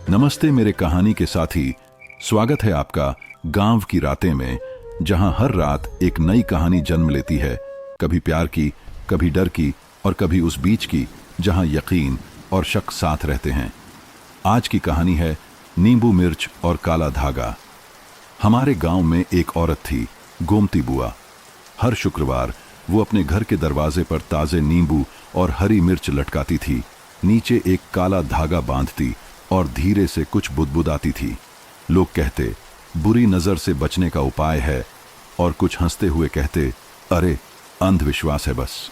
नमस्ते मेरे कहानी के साथी, स्वागत है आपका गांव की रातें में, जहां हर रात एक नई कहानी जन्म लेती है। कभी प्यार की, कभी डर की और कभी उस बीच की जहां यकीन और शक साथ रहते हैं। आज की कहानी है नींबू मिर्च और काला धागा। हमारे गांव में एक औरत थी, गोमती बुआ। हर शुक्रवार वो अपने घर के दरवाजे पर ताजे नींबू और हरी मिर्च लटकाती थी, नीचे एक काला धागा बांधती और धीरे से कुछ बुदबुदाती थी। लोग कहते बुरी नजर से बचने का उपाय है, और कुछ हंसते हुए कहते अरे अंधविश्वास है बस।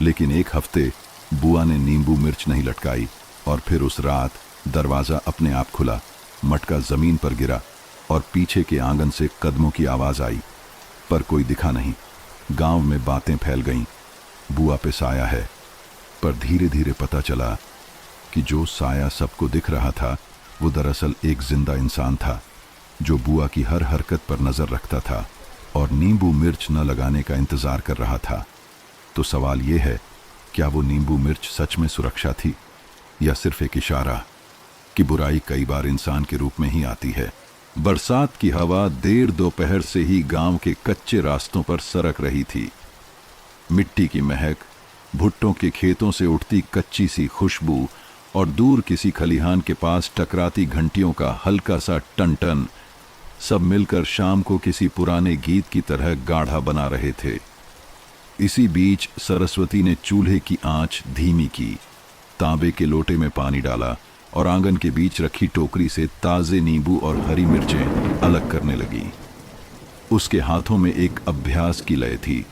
लेकिन एक हफ्ते बुआ ने नींबू मिर्च नहीं लटकाई, और फिर उस रात दरवाजा अपने आप खुला, मटका जमीन पर गिरा और पीछे के आंगन से कदमों की आवाज आई, पर कोई दिखा नहीं। गांव में बातें फैल गईं, बुआ पे साया है। पर धीरे धीरे पता चला कि जो साया सबको दिख रहा था वो दरअसल एक जिंदा इंसान था, जो बुआ की हर हरकत पर नजर रखता था और नींबू मिर्च न लगाने का इंतजार कर रहा था। तो सवाल ये है, क्या वो नींबू मिर्च सच में सुरक्षा थी, या सिर्फ एक इशारा कि बुराई कई बार इंसान के रूप में ही आती है। बरसात की हवा देर दोपहर से ही गांव के कच्चे रास्तों पर सरक रही थी। मिट्टी की महक, भुट्टों के खेतों से उठती कच्ची सी खुशबू और दूर किसी खलिहान के पास टकराती घंटियों का हल्का सा टन टन, सब मिलकर शाम को किसी पुराने गीत की तरह गाढ़ा बना रहे थे। इसी बीच सरस्वती ने चूल्हे की आंच धीमी की, तांबे के लोटे में पानी डाला और आंगन के बीच रखी टोकरी से ताजे नींबू और हरी मिर्चें अलग करने लगी। उसके हाथों में एक अभ्यास की लय थी।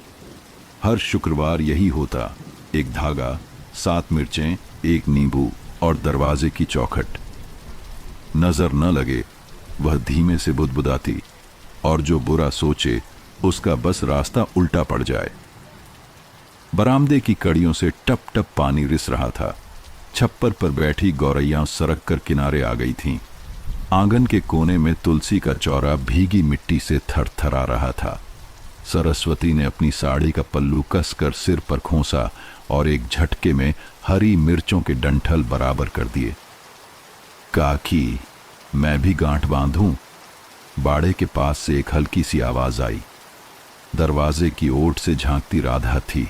हर शुक्रवार यही होता, एक धागा, 7 मिर्चें, एक नींबू और दरवाजे की चौखट। नजर न लगे वह धीमे से बुदबुदाती, और जो बुरा सोचे उसका बस रास्ता उल्टा पड़ जाए। बरामदे की कड़ियों से टप टप पानी रिस रहा था। छप्पर पर बैठी गौरैया सरक कर किनारे आ गई थीं। आंगन के कोने में तुलसी का चौरा भीगी मिट्टी से थरथरा रहा था। सरस्वती ने अपनी साड़ी का पल्लू कसकर सिर पर खोसा और एक झटके में हरी मिर्चों के डंठल बराबर कर दिए। काकी, मैं भी गांठ बांधूं? बाड़े के पास से एक हल्की सी आवाज आई। दरवाजे की ओट से झांकती राधा थी,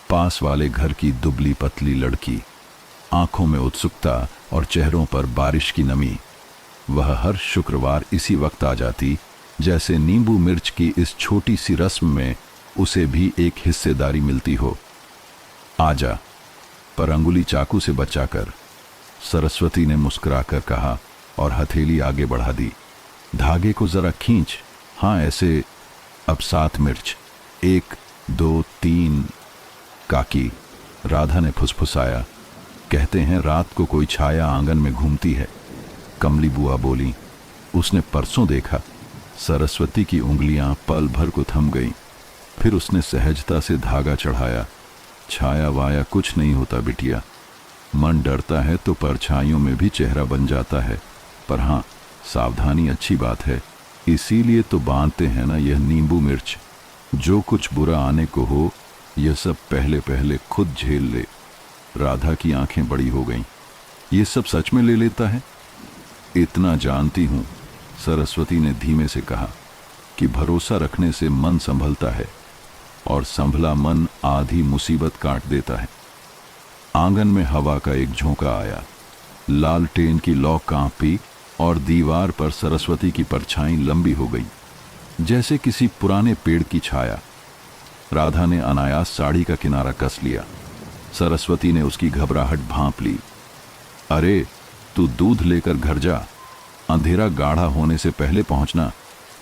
पास वाले घर की दुबली पतली लड़की, आंखों में उत्सुकता और चेहरों पर बारिश की नमी। वह हर शुक्रवार इसी वक्त आ जाती, जैसे नींबू मिर्च की इस छोटी सी रस्म में उसे भी एक हिस्सेदारी मिलती हो। आजा, पर अंगुली चाकू से बचाकर सरस्वती ने मुस्कुराकर कहा और हथेली आगे बढ़ा दी। धागे को जरा खींच। हाँ, ऐसे। अब 7 मिर्च, 1 2 3। काकी, राधा ने फुसफुसाया, कहते हैं रात को कोई छाया आंगन में घूमती है। कमली बुआ बोली, उसने परसों देखा। सरस्वती की उंगलियां पल भर को थम गईं। फिर उसने सहजता से धागा चढ़ाया। छाया वाया कुछ नहीं होता बिटिया, मन डरता है तो परछाइयों में भी चेहरा बन जाता है। पर हाँ, सावधानी अच्छी बात है, इसीलिए तो बांधते हैं ना यह नींबू मिर्च। जो कुछ बुरा आने को हो, यह सब पहले पहले खुद झेल ले। राधा की आंखें बड़ी हो गईं। ये सब सच में ले लेता है? इतना जानती हूं, सरस्वती ने धीमे से कहा, कि भरोसा रखने से मन संभलता है, और संभला मन आधी मुसीबत काट देता है। आंगन में हवा का एक झोंका आया, लालटेन की लौ कांपी और दीवार पर सरस्वती की परछाई लंबी हो गई, जैसे किसी पुराने पेड़ की छाया। राधा ने अनायास साड़ी का किनारा कस लिया। सरस्वती ने उसकी घबराहट भांप ली। अरे, तू दूध लेकर घर जा, अंधेरा गाढ़ा होने से पहले पहुंचना,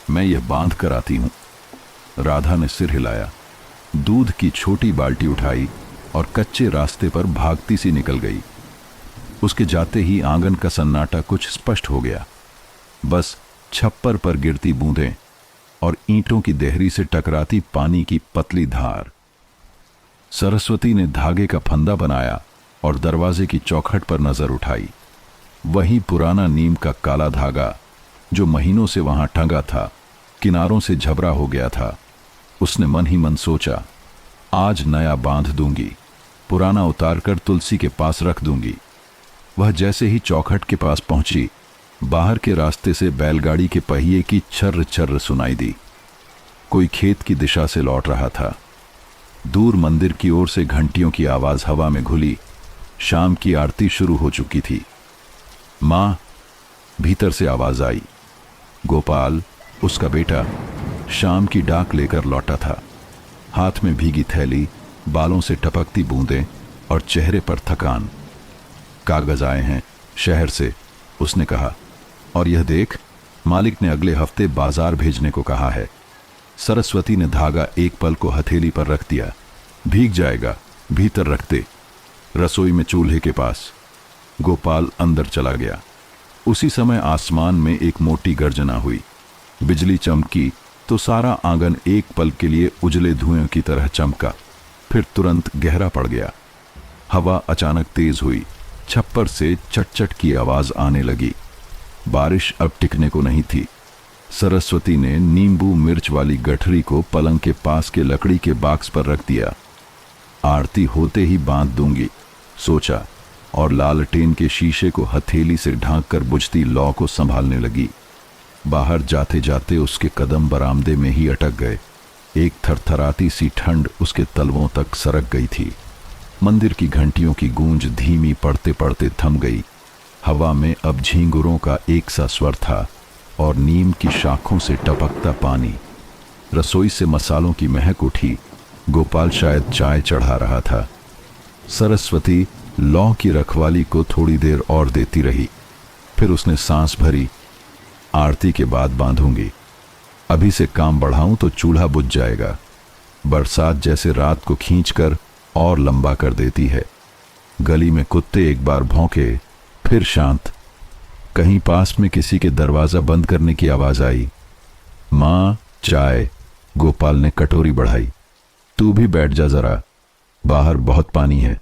मैं यह बांध कर आती हूं। राधा ने सिर हिलाया, दूध की छोटी बाल्टी उठाई और कच्चे रास्ते पर भागती सी निकल गई। उसके जाते ही आंगन का सन्नाटा कुछ स्पष्ट हो गया। बस छप्पर पर गिरती बूंदें और ईंटों की देहरी से टकराती पानी की पतली धार। सरस्वती ने धागे का फंदा बनाया और दरवाजे की चौखट पर नजर उठाई। वही पुराना नीम का काला धागा, जो महीनों से वहां टंगा था, किनारों से झबरा हो गया था। उसने मन ही मन सोचा, आज नया बांध दूंगी, पुराना उतारकर तुलसी के पास रख दूंगी। वह जैसे ही चौखट के पास पहुंची, बाहर के रास्ते से बैलगाड़ी के पहिए की छर्र छर्र सुनाई दी। कोई खेत की दिशा से लौट रहा था। दूर मंदिर की ओर से घंटियों की आवाज हवा में घुली। शाम की आरती शुरू हो चुकी थी। मां, भीतर से आवाज आई। गोपाल, उसका बेटा, शाम की डाक लेकर लौटा था। हाथ में भीगी थैली, बालों से टपकती बूंदें और चेहरे पर थकान। कागज आए हैं शहर से, उसने कहा। और यह देख, मालिक ने अगले हफ्ते बाजार भेजने को कहा है। सरस्वती ने धागा एक पल को हथेली पर रख दिया। भीग जाएगा, भीतर रखते। रसोई में चूल्हे के पास। गोपाल अंदर चला गया। उसी समय आसमान में एक मोटी गर्जना हुई। बिजली चमकी तो सारा आंगन एक पल के लिए उजले धुएं की तरह चमका, फिर तुरंत गहरा पड़ गया। हवा अचानक तेज हुई। छप्पर से चट-चट की आवाज आने लगी। बारिश अब टिकने को नहीं थी। सरस्वती ने नींबू मिर्च वाली गठरी को पलंग के पास के लकड़ी के बॉक्स पर रख दिया। आरती होते ही बांध दूंगी, सोचा, और लालटेन के शीशे को हथेली से ढांककर बुझती लौ को संभालने लगी। बाहर जाते जाते उसके कदम बरामदे में ही अटक गए। एक थरथराती सी ठंड उसके तलवों तक सरक गई थी। मंदिर की घंटियों की गूंज धीमी पड़ते पड़ते थम गई। हवा में अब झींगुरों का एक सा स्वर था और नीम की शाखों से टपकता पानी। रसोई से मसालों की महक उठी। गोपाल शायद चाय चढ़ा रहा था। सरस्वती लौ की रखवाली को थोड़ी देर और देती रही। फिर उसने सांस भरी। आरती के बाद बांधूंगी। अभी से काम बढ़ाऊं तो चूल्हा बुझ जाएगा। बरसात जैसे रात को खींचकर और लंबा कर देती है। गली में कुत्ते एक बार भौंके, फिर शांत। कहीं पास में किसी के दरवाजा बंद करने की आवाज आई। मां, चाय। गोपाल ने कटोरी बढ़ाई। तू भी बैठ जा जरा, बाहर बहुत पानी है।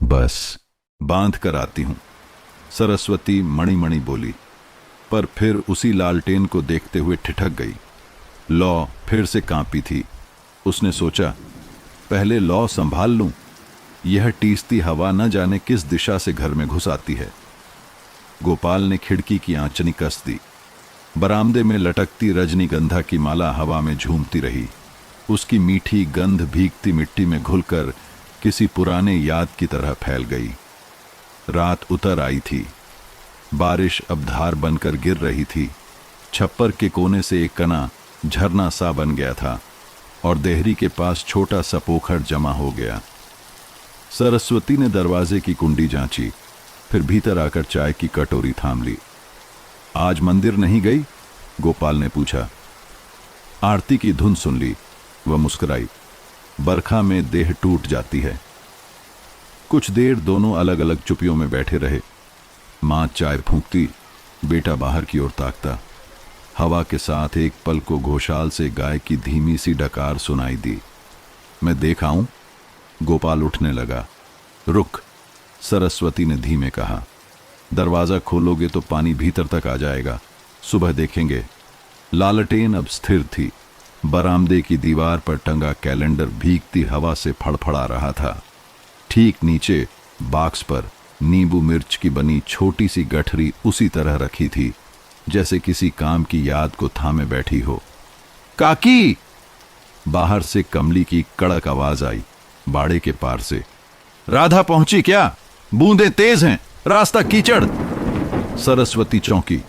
बस, बांध कर आती हूं, सरस्वती मणि मणि बोली, पर फिर उसी लालटेन को देखते हुए ठिठक गई। लौ फिर से कांपी थी। उसने सोचा, पहले लौ संभाल लूं। यह टीसती हवा न जाने किस दिशा से घर में घुस आती है। गोपाल ने खिड़की की आंचनी कस दी। बरामदे में लटकती रजनीगंधा की माला हवा में झूमती रही। उसकी मीठी गंध भीगती मिट्टी में घुलकर किसी पुराने याद की तरह फैल गई। रात उतर आई थी। बारिश अब धार बनकर गिर रही थी। छप्पर के कोने से एक कना झरना सा बन गया था और देहरी के पास छोटा सा पोखर जमा हो गया। सरस्वती ने दरवाजे की कुंडी जांची, फिर भीतर आकर चाय की कटोरी थाम ली। आज मंदिर नहीं गई? गोपाल ने पूछा। आरती की धुन सुन ली। वह मुस्कुराई। बरखा में देह टूट जाती है। कुछ देर दोनों अलग अलग चुपियों में बैठे रहे। मां चाय फूंकती, बेटा बाहर की ओर ताकता। हवा के साथ एक पल को घोषाल से गाय की धीमी सी डकार सुनाई दी। मैं देख आऊं? गोपाल उठने लगा। रुक, सरस्वती ने धीमे कहा। दरवाजा खोलोगे तो पानी भीतर तक आ जाएगा। सुबह देखेंगे। लालटेन अब स्थिर थी। बरामदे की दीवार पर टंगा कैलेंडर भीगती हवा से फड़फड़ा रहा था। ठीक नीचे बॉक्स पर नींबू मिर्च की बनी छोटी सी गठरी उसी तरह रखी थी, जैसे किसी काम की याद को थामे बैठी हो। काकी! बाहर से कमली की कड़क आवाज आई, बाड़े के पार से। राधा पहुंची क्या? बूंदें तेज हैं, रास्ता कीचड़। सरस्वती चौंकी।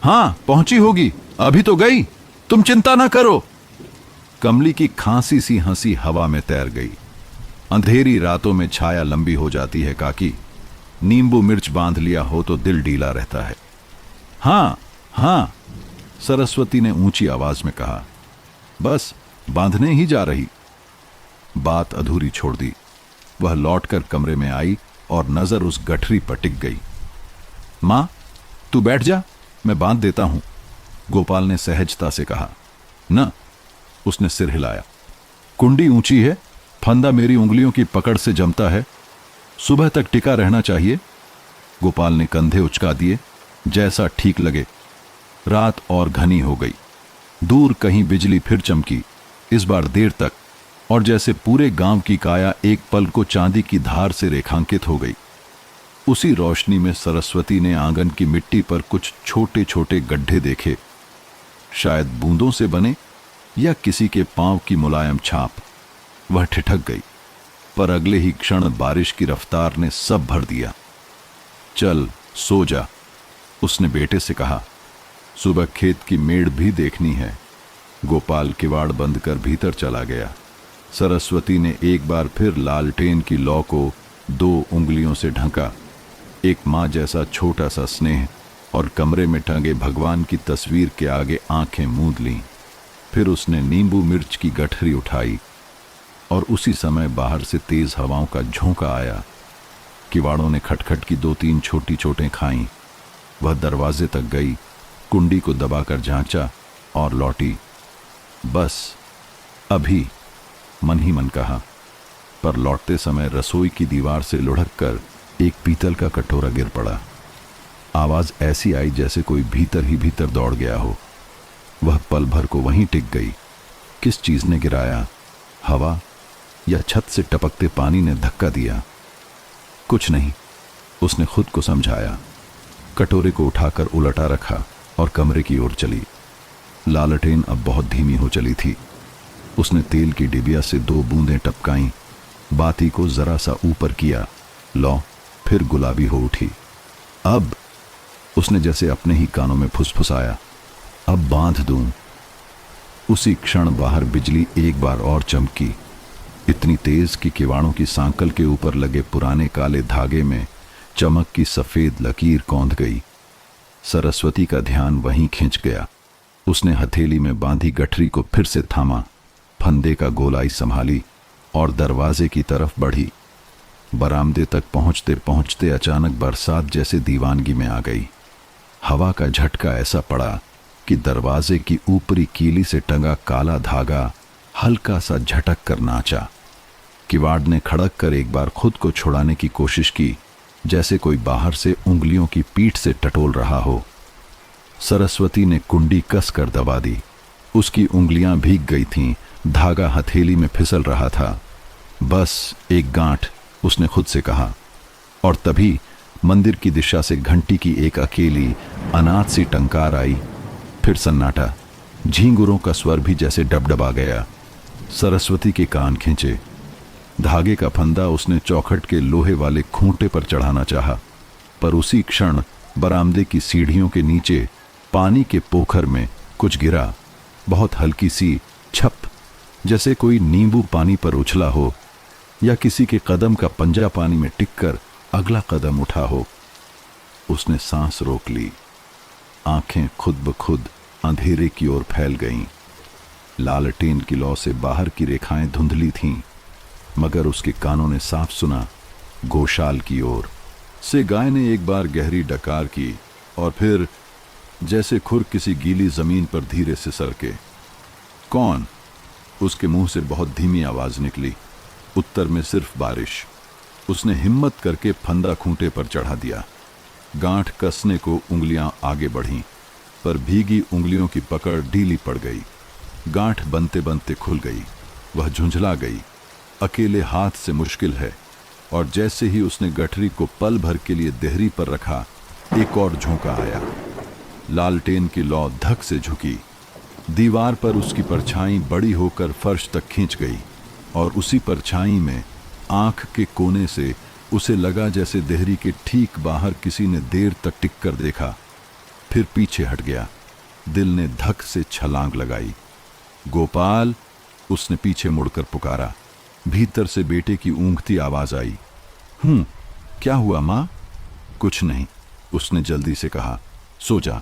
हां, पहुंची होगी, अभी तो गई। तुम चिंता ना करो। कमली की खांसी सी हंसी हवा में तैर गई। अंधेरी रातों में छाया लंबी हो जाती है काकी। नींबू मिर्च बांध लिया हो तो दिल ढीला रहता है। हां हां, सरस्वती ने ऊंची आवाज में कहा। बस बांधने ही जा रही। बात अधूरी छोड़ दी। वह लौटकर कमरे में आई और नजर उस गठरी पर टिक गई। मां, तू बैठ जा, मैं बांध देता हूं, गोपाल ने सहजता से कहा। न, उसने सिर हिलाया। कुंडी ऊंची है, फंदा मेरी उंगलियों की पकड़ से जमता है। सुबह तक टिका रहना चाहिए। गोपाल ने कंधे उचका दिए। जैसा ठीक लगे। रात और घनी हो गई। दूर कहीं बिजली फिर चमकी, इस बार देर तक, और जैसे पूरे गांव की काया एक पल को चांदी की धार से रेखांकित हो गई। उसी रोशनी में सरस्वती ने आंगन की मिट्टी पर कुछ छोटे छोटे गड्ढे देखे, शायद बूंदों से बने या किसी के पांव की मुलायम छाप। वह ठिठक गई, पर अगले ही क्षण बारिश की रफ्तार ने सब भर दिया। चल सो जा, उसने बेटे से कहा। सुबह खेत की मेड़ भी देखनी है। गोपाल किवाड़ बंद कर भीतर चला गया। सरस्वती ने एक बार फिर लालटेन की लौ को 2 उंगलियों से ढका। एक माँ जैसा छोटा सा स्नेह और कमरे में टंगे भगवान की तस्वीर के आगे आंखें मूंद लीं। फिर उसने नींबू मिर्च की गठरी उठाई और उसी समय बाहर से तेज हवाओं का झोंका आया। किवाड़ों ने खटखट की 2-3 छोटी चोटें खाईं। वह दरवाजे तक गई, कुंडी को दबाकर झांचा और लौटी। बस अभी, मन ही मन कहा, पर लौटते समय रसोई की दीवार से लुढ़क कर एक पीतल का कटोरा गिर पड़ा। आवाज ऐसी आई जैसे कोई भीतर ही भीतर दौड़ गया हो। वह पल भर को वहीं टिक गई। किस चीज ने गिराया? हवा या छत से टपकते पानी ने धक्का दिया? कुछ नहीं, उसने खुद को समझाया। कटोरे को उठाकर उलटा रखा और कमरे की ओर चली। लालटेन अब बहुत धीमी हो चली थी। उसने तेल की डिबिया से 2 बूंदें टपकाईं, बाती को जरा सा ऊपर किया, लौ फिर गुलाबी हो उठी। अब, उसने जैसे अपने ही कानों में फुसफुसाया, अब बांध दूं। उसी क्षण बाहर बिजली एक बार और चमकी, इतनी तेज कि किवाड़ों की सांकल के ऊपर लगे पुराने काले धागे में चमक की सफेद लकीर कौंध गई। सरस्वती का ध्यान वहीं खिंच गया। उसने हथेली में बांधी गठरी को फिर से थामा, फंदे का गोलाई संभाली और दरवाजे की तरफ बढ़ी। बरामदे तक पहुंचते पहुंचते अचानक बरसात जैसे दीवानगी में आ गई। हवा का झटका ऐसा पड़ा कि दरवाजे की ऊपरी कीली से टंगा काला धागा हल्का सा झटक कर नाचा। किवाड़ ने खड़क कर एक बार खुद को छुड़ाने की कोशिश की, जैसे कोई बाहर से उंगलियों की पीठ से टटोल रहा हो। सरस्वती ने कुंडी कस कर दबा दी। उसकी उंगलियां भीग गई थीं, धागा हथेली में फिसल रहा था। बस एक गांठ, उसने खुद से कहा। और तभी मंदिर की दिशा से घंटी की एक अकेली अनाथ सी टंकार आई। फिर सन्नाटा, झींगुरों का स्वर भी जैसे डबडबा गया। सरस्वती के कान खींचे। धागे का फंदा उसने चौखट के लोहे वाले खूंटे पर चढ़ाना चाहा, पर उसी क्षण बरामदे की सीढ़ियों के नीचे पानी के पोखर में कुछ गिरा। बहुत हल्की सी छप, जैसे कोई नींबू पानी पर उछला हो या किसी के कदम का पंजा पानी में टिककर अगला कदम उठा हो। उसने सांस रोक ली। आंखें खुद ब खुद अंधेरे की ओर फैल गईं। लालटेन की लौ से बाहर की रेखाएं धुंधली थीं, मगर उसके कानों ने साफ सुना, गौशाल की ओर से गाय ने एक बार गहरी डकार की और फिर जैसे खुर किसी गीली जमीन पर धीरे से सरके। कौन? उसके मुंह से बहुत धीमी आवाज निकली। उत्तर में सिर्फ बारिश। उसने हिम्मत करके फंदा खूंटे पर चढ़ा दिया। गांठ कसने को उंगलियां आगे बढ़ीं, पर भीगी उंगलियों की पकड़ ढीली पड़ गई। गांठ बनते बनते खुल गई। वह झुंझला गई। अकेले हाथ से मुश्किल है। और जैसे ही उसने गठरी को पल भर के लिए देहरी पर रखा, एक और झोंका आया। लालटेन की लौ धक से झुकी। दीवार पर उसकी परछाई बड़ी होकर फर्श तक खींच गई और उसी परछाई में आंख के कोने से उसे लगा जैसे देहरी के ठीक बाहर किसी ने देर तक टिक कर देखा, फिर पीछे हट गया। दिल ने धक से छलांग लगाई। गोपाल, उसने पीछे मुड़कर पुकारा। भीतर से बेटे की ऊँघती आवाज आई। क्या हुआ माँ? कुछ नहीं, उसने जल्दी से कहा। सो जा।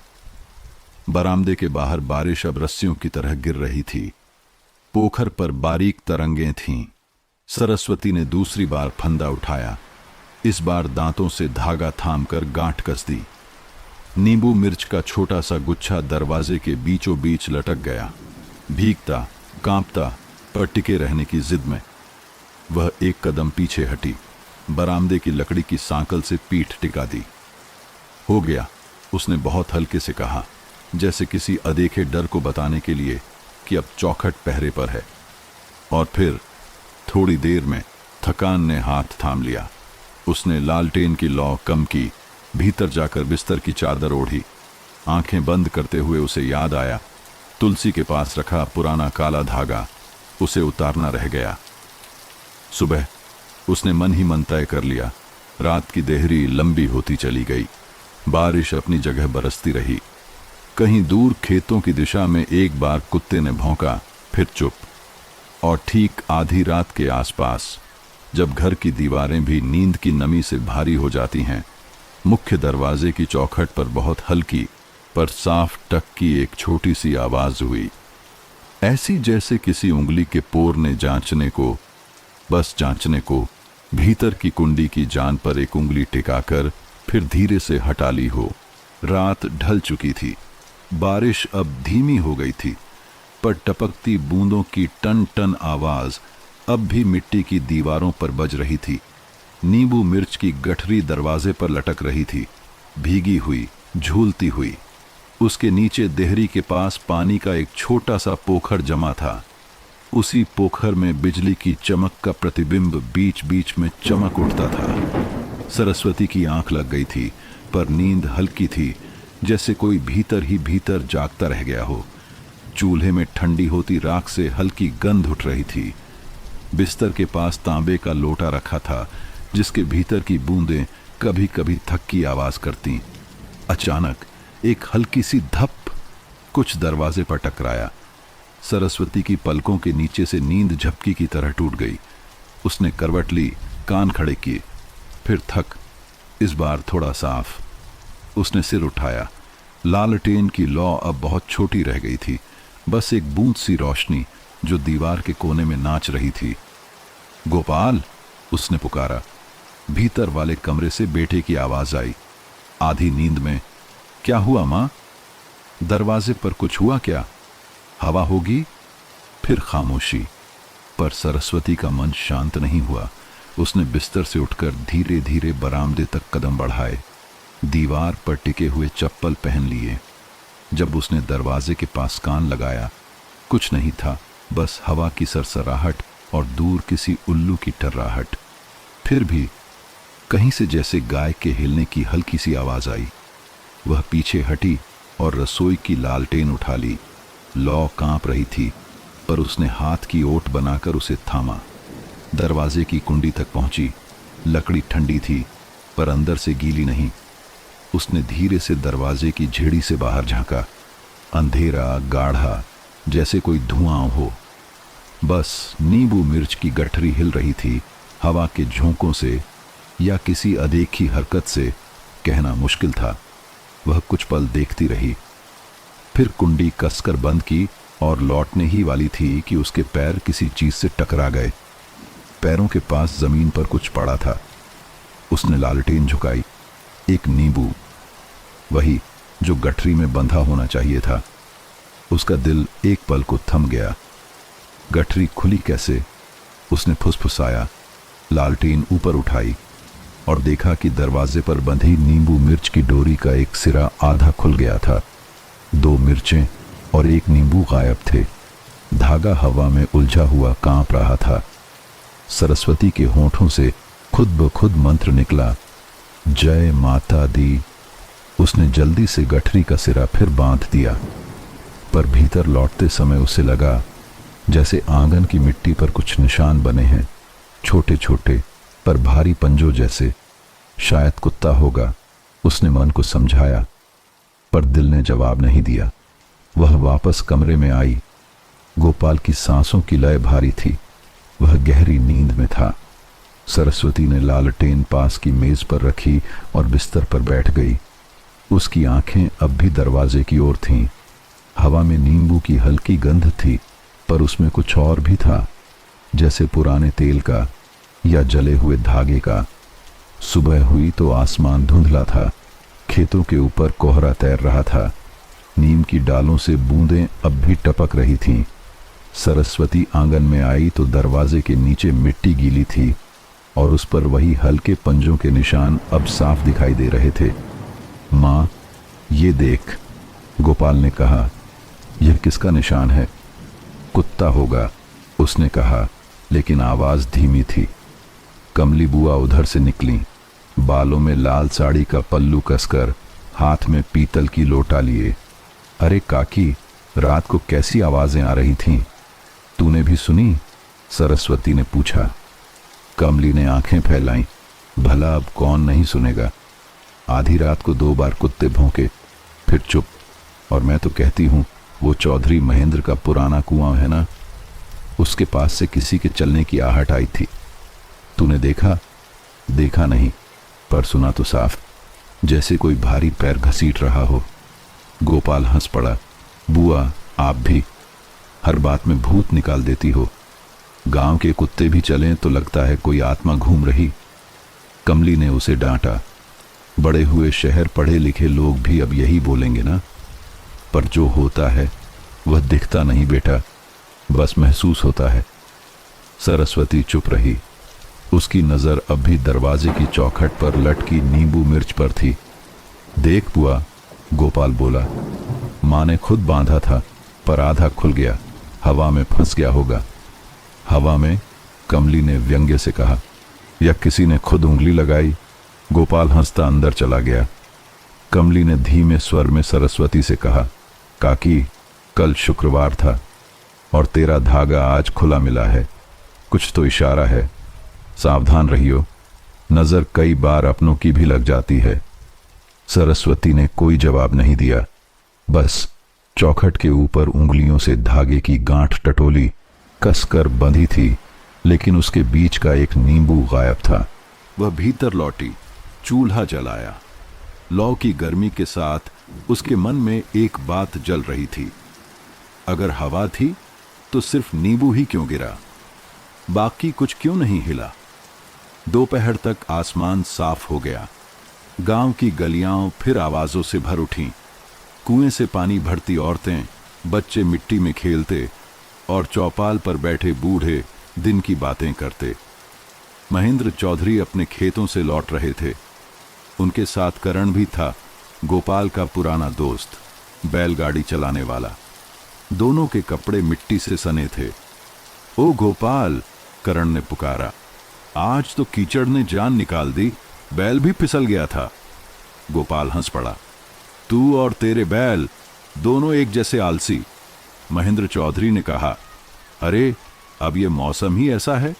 बरामदे के बाहर बारिश अब रस्सियों की तरह गिर रही थी। पोखर पर बारीक तरंगें थीं। सरस्वती ने दूसरी बार फंदा उठाया। इस बार दांतों से धागा थामकर गांठ कस दी। नींबू मिर्च का छोटा सा गुच्छा दरवाजे के बीचों बीच लटक गया, भीगता, कांपता, पर टिके रहने की जिद में। वह एक कदम पीछे हटी, बरामदे की लकड़ी की सांकल से पीठ टिका दी। हो गया, उसने बहुत हल्के से कहा, जैसे किसी अदेखे डर को बताने के लिए कि अब चौखट पहरे पर है। और फिर थोड़ी देर में थकान ने हाथ थाम लिया। उसने लालटेन की लौ कम की, भीतर जाकर बिस्तर की चादर ओढ़ी। आंखें बंद करते हुए उसे याद आया, तुलसी के पास रखा पुराना काला धागा, उसे उतारना रह गया। सुबह उसने मन ही मन तय कर लिया। रात की देहरी लंबी होती चली गई, बारिश अपनी जगह बरसती रही। कहीं दूर खेतों की दिशा में एक बार कुत्ते ने भौंका, फिर चुप। और ठीक आधी रात के आसपास, जब घर की दीवारें भी नींद की नमी से भारी हो जाती हैं, मुख्य दरवाजे की चौखट पर बहुत हल्की पर साफ टक की एक छोटी सी आवाज हुई, ऐसी जैसे किसी उंगली के पोर ने जांचने को, बस जांचने को, भीतर की कुंडी की जान पर एक उंगली टिकाकर फिर धीरे से हटा ली हो। रात ढल चुकी थी, बारिश अब धीमी हो गई थी, पर टपकती बूंदों की टन टन आवाज अब भी मिट्टी की दीवारों पर बज रही थी। नींबू मिर्च की गठरी दरवाजे पर लटक रही थी, भीगी हुई, झूलती हुई। उसके नीचे देहरी के पास पानी का एक छोटा सा पोखर जमा था। उसी पोखर में बिजली की चमक का प्रतिबिंब बीच बीच में चमक उठता था। सरस्वती की आंख लग गई थी, पर नींद हल्की थी, जैसे कोई भीतर ही भीतर जागता रह गया हो। चूल्हे में ठंडी होती राख से हल्की गंध उठ रही थी। बिस्तर के पास तांबे का लोटा रखा था, जिसके भीतर की बूंदें कभी कभी थक्की आवाज करती। अचानक एक हल्की सी धप कुछ दरवाजे पर टकराया। सरस्वती की पलकों के नीचे से नींद झपकी की तरह टूट गई। उसने करवट ली, कान खड़े किए, फिर थक, इस बार थोड़ा साफ। उसने सिर उठाया। लालटेन की लौ अब बहुत छोटी रह गई थी, बस एक बूंद सी रोशनी जो दीवार के कोने में नाच रही थी। गोपाल, उसने पुकारा। भीतर वाले कमरे से बेटे की आवाज आई, आधी नींद में। क्या हुआ मां? दरवाजे पर कुछ हुआ क्या? हवा होगी? फिर खामोशी। पर सरस्वती का मन शांत नहीं हुआ। उसने बिस्तर से उठकर धीरे धीरे बरामदे तक कदम बढ़ाए, दीवार पर टिके हुए चप्पल पहन लिए। जब उसने दरवाजे के पास कान लगाया, कुछ नहीं था, बस हवा की सरसराहट और दूर किसी उल्लू की टर्राहट। फिर भी कहीं से जैसे गाय के हिलने की हल्की सी आवाज आई। वह पीछे हटी और रसोई की लालटेन उठा ली। लौ कांप रही थी, पर उसने हाथ की ओट बनाकर उसे थामा। दरवाजे की कुंडी तक पहुंची। लकड़ी ठंडी थी, पर अंदर से गीली नहीं। उसने धीरे से दरवाजे की झेड़ी से बाहर झांका। अंधेरा, गाढ़ा, जैसे कोई धुआं हो। बस नींबू मिर्च की गठरी हिल रही थी, हवा के झोंकों से या किसी अदेखी हरकत से, कहना मुश्किल था। वह कुछ पल देखती रही, फिर कुंडी कसकर बंद की और लौटने ही वाली थी कि उसके पैर किसी चीज से टकरा गए। पैरों के पास जमीन पर कुछ पड़ा था। उसने लालटेन झुकाई। एक नींबू, वही जो गठरी में बंधा होना चाहिए था। उसका दिल एक पल को थम गया। गठरी खुली कैसे? उसने फुसफुसाया। लालटेन ऊपर उठाई और देखा कि दरवाजे पर बंधी नींबू मिर्च की डोरी का एक सिरा आधा खुल गया था। 2 मिर्चें और एक नींबू गायब थे। धागा हवा में उलझा हुआ कांप रहा था। सरस्वती के होठों से खुद ब खुद मंत्र निकला, जय माता दी। उसने जल्दी से गठरी का सिरा फिर बांध दिया, पर भीतर लौटते समय उसे लगा जैसे आंगन की मिट्टी पर कुछ निशान बने हैं, छोटे छोटे पर भारी पंजों जैसे। शायद कुत्ता होगा, उसने मन को समझाया, पर दिल ने जवाब नहीं दिया। वह वापस कमरे में आई। गोपाल की सांसों की लय भारी थी, वह गहरी नींद में था। सरस्वती ने लालटेन पास की मेज पर रखी और बिस्तर पर बैठ गई। उसकी आंखें अब भी दरवाजे की ओर थीं। हवा में नींबू की हल्की गंध थी, पर उसमें कुछ और भी था, जैसे पुराने तेल का या जले हुए धागे का। सुबह हुई तो आसमान धुंधला था। खेतों के ऊपर कोहरा तैर रहा था। नीम की डालों से बूंदें अब भी टपक रही थीं। सरस्वती आंगन में आई तो दरवाजे के नीचे मिट्टी गीली थी और उस पर वही हल्के पंजों के निशान अब साफ दिखाई दे रहे थे। माँ, ये देख, गोपाल ने कहा। यह किसका निशान है? कुत्ता होगा, उसने कहा, लेकिन आवाज धीमी थी। कमली बुआ उधर से निकली। बालों में लाल साड़ी का पल्लू कसकर, हाथ में पीतल की लोटा लिए। अरे काकी, रात को कैसी आवाजें आ रही थीं? तूने भी सुनी? सरस्वती ने पूछा। कमली ने आंखें फैलाईं। भला अब कौन नहीं सुनेगा। आधी रात को 2 बार कुत्ते भौंके, फिर चुप। और मैं तो कहती हूं, वो चौधरी महेंद्र का पुराना कुआं है ना, उसके पास से किसी के चलने की आहट आई थी। तूने देखा? देखा नहीं, पर सुना तो साफ, जैसे कोई भारी पैर घसीट रहा हो। गोपाल हंस पड़ा। बुआ, आप भी हर बात में भूत निकाल देती हो। गांव के कुत्ते भी चलें तो लगता है कोई आत्मा घूम रही। कमली ने उसे डांटा। बड़े हुए शहर पढ़े लिखे लोग भी अब यही बोलेंगे ना। पर जो होता है वह दिखता नहीं बेटा, बस महसूस होता है। सरस्वती चुप रही। उसकी नजर अब भी दरवाजे की चौखट पर लटकी नींबू मिर्च पर थी। देख बुआ, गोपाल बोला, मां ने खुद बांधा था, पर आधा खुल गया, हवा में फंस गया होगा। हवा में? कमली ने व्यंग्य से कहा। या किसी ने खुद उंगली लगाई? गोपाल हंसता अंदर चला गया। कमली ने धीमे स्वर में सरस्वती से कहा, काकी, कल शुक्रवार था और तेरा धागा आज खुला मिला है। कुछ तो इशारा है, सावधान रहियो। नजर कई बार अपनों की भी लग जाती है। सरस्वती ने कोई जवाब नहीं दिया, बस चौखट के ऊपर उंगलियों से धागे की गांठ टटोली। कसकर बंधी थी, लेकिन उसके बीच का एक नींबू गायब था। वह भीतर लौटी, चूल्हा जलाया। लौ की गर्मी के साथ उसके मन में एक बात जल रही थी। अगर हवा थी तो सिर्फ नींबू ही क्यों गिरा? बाकी कुछ क्यों नहीं हिला? दोपहर तक आसमान साफ हो गया। गांव की गलियां फिर आवाजों से भर उठीं। कुएं से पानी भरती औरतें, बच्चे मिट्टी में खेलते और चौपाल पर बैठे बूढ़े दिन की बातें करते। महेंद्र चौधरी अपने खेतों से लौट रहे थे। उनके साथ करण भी था, गोपाल का पुराना दोस्त, बैलगाड़ी चलाने वाला। दोनों के कपड़े मिट्टी से सने थे। ओ गोपाल, करण ने पुकारा, आज तो कीचड़ ने जान निकाल दी, बैल भी फिसल गया था। गोपाल हंस पड़ा। तू और तेरे बैल दोनों एक जैसे आलसी। महेंद्र चौधरी ने कहा, अरे अब ये मौसम ही ऐसा है,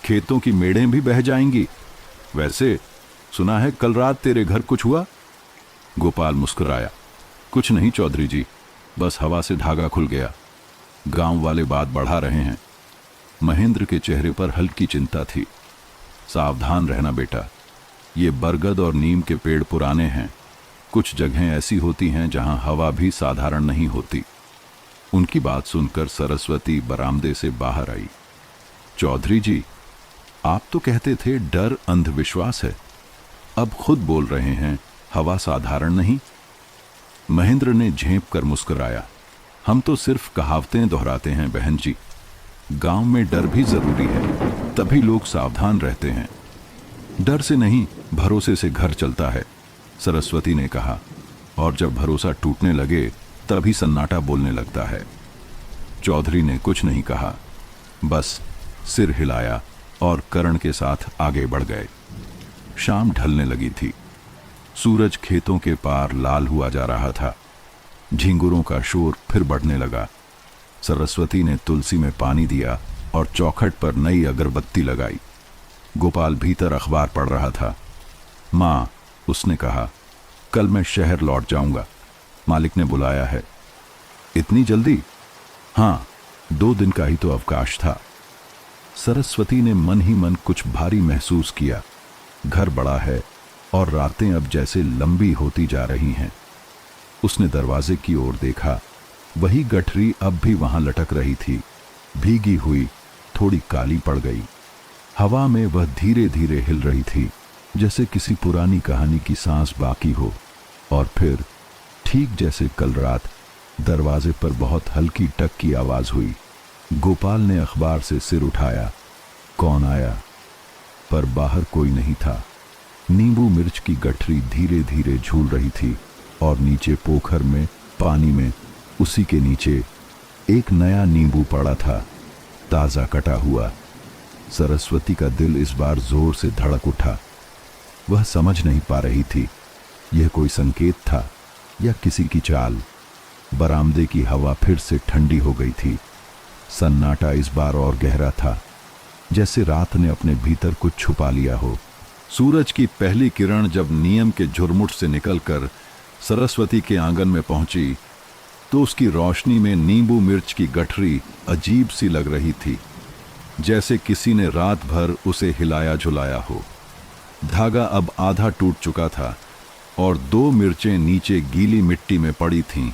खेतों की मेढ़ें भी बह जाएंगी। वैसे सुना है कल रात तेरे घर कुछ हुआ? गोपाल मुस्कुराया। कुछ नहीं चौधरी जी, बस हवा से धागा खुल गया। गांव वाले बात बढ़ा रहे हैं। महेंद्र के चेहरे पर हल्की चिंता थी। सावधान रहना बेटा, ये बरगद और नीम के पेड़ पुराने हैं। कुछ जगहें ऐसी होती हैं जहां हवा भी साधारण नहीं होती। उनकी बात सुनकर सरस्वती बरामदे से बाहर आई। चौधरी जी, आप तो कहते थे डर अंधविश्वास है, अब खुद बोल रहे हैं हवा साधारण नहीं। महेंद्र ने झेंप कर मुस्कुराया। हम तो सिर्फ कहावतें दोहराते हैं बहन जी। गांव में डर भी जरूरी है, तभी लोग सावधान रहते हैं। डर से नहीं, भरोसे से घर चलता है, सरस्वती ने कहा। और जब भरोसा टूटने लगे तभी सन्नाटा बोलने लगता है। चौधरी ने कुछ नहीं कहा, बस सिर हिलाया और करण के साथ आगे बढ़ गए। शाम ढलने लगी थी। सूरज खेतों के पार लाल हुआ जा रहा था। झिंगुरों का शोर फिर बढ़ने लगा। सरस्वती ने तुलसी में पानी दिया और चौखट पर नई अगरबत्ती लगाई। गोपाल भीतर अखबार पढ़ रहा था। मां, उसने कहा, कल मैं शहर लौट जाऊंगा, मालिक ने बुलाया है। इतनी जल्दी? हाँ, 2 दिन का ही तो अवकाश था। सरस्वती ने मन ही मन कुछ भारी महसूस किया। घर बड़ा है और रातें अब जैसे लंबी होती जा रही हैं। उसने दरवाजे की ओर देखा। वही गठरी अब भी वहां लटक रही थी, भीगी हुई, थोड़ी काली पड़ गई। हवा में वह धीरे धीरे हिल रही थी, जैसे किसी पुरानी कहानी की सांस बाकी हो। और फिर ठीक जैसे कल रात दरवाजे पर बहुत हल्की टक की आवाज हुई। गोपाल ने अखबार से सिर उठाया। कौन आया? पर बाहर कोई नहीं था। नींबू मिर्च की गठरी धीरे धीरे झूल रही थी और नीचे पोखर में, पानी में, उसी के नीचे एक नया नींबू पड़ा था, ताजा कटा हुआ। सरस्वती का दिल इस बार जोर से धड़क उठा। वह समझ नहीं पा रही थी यह कोई संकेत था या किसी की चाल। बरामदे की हवा फिर से ठंडी हो गई थी। सन्नाटा इस बार और गहरा था, जैसे रात ने अपने भीतर कुछ छुपा लिया हो। सूरज की पहली किरण जब नियम के झुरमुट से निकलकर सरस्वती के आंगन में पहुंची तो उसकी रोशनी में नींबू मिर्च की गठरी अजीब सी लग रही थी, जैसे किसी ने रात भर उसे हिलाया झुलाया हो। धागा अब आधा टूट चुका था और 2 मिर्चें नीचे गीली मिट्टी में पड़ी थीं।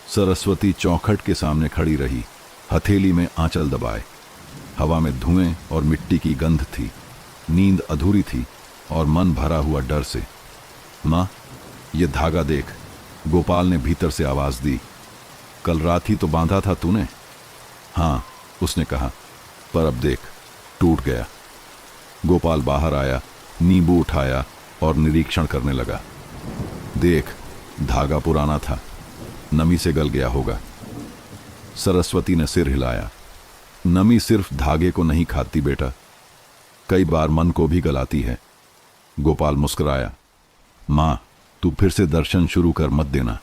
सरस्वती चौखट के सामने खड़ी रही, हथेली में आंचल दबाए। हवा में धुएं और मिट्टी की गंध थी। नींद अधूरी थी और मन भरा हुआ डर से। माँ, ये धागा देख, गोपाल ने भीतर से आवाज दी। कल रात ही तो बांधा था तूने। हाँ, उसने कहा, पर अब देख, टूट गया। गोपाल बाहर आया, नींबू उठाया और निरीक्षण करने लगा। देख, धागा पुराना था, नमी से गल गया होगा। सरस्वती ने सिर हिलाया। नमी सिर्फ धागे को नहीं खाती बेटा, कई बार मन को भी गलाती है। गोपाल मुस्कुराया। माँ, तू फिर से दर्शन शुरू कर मत देना।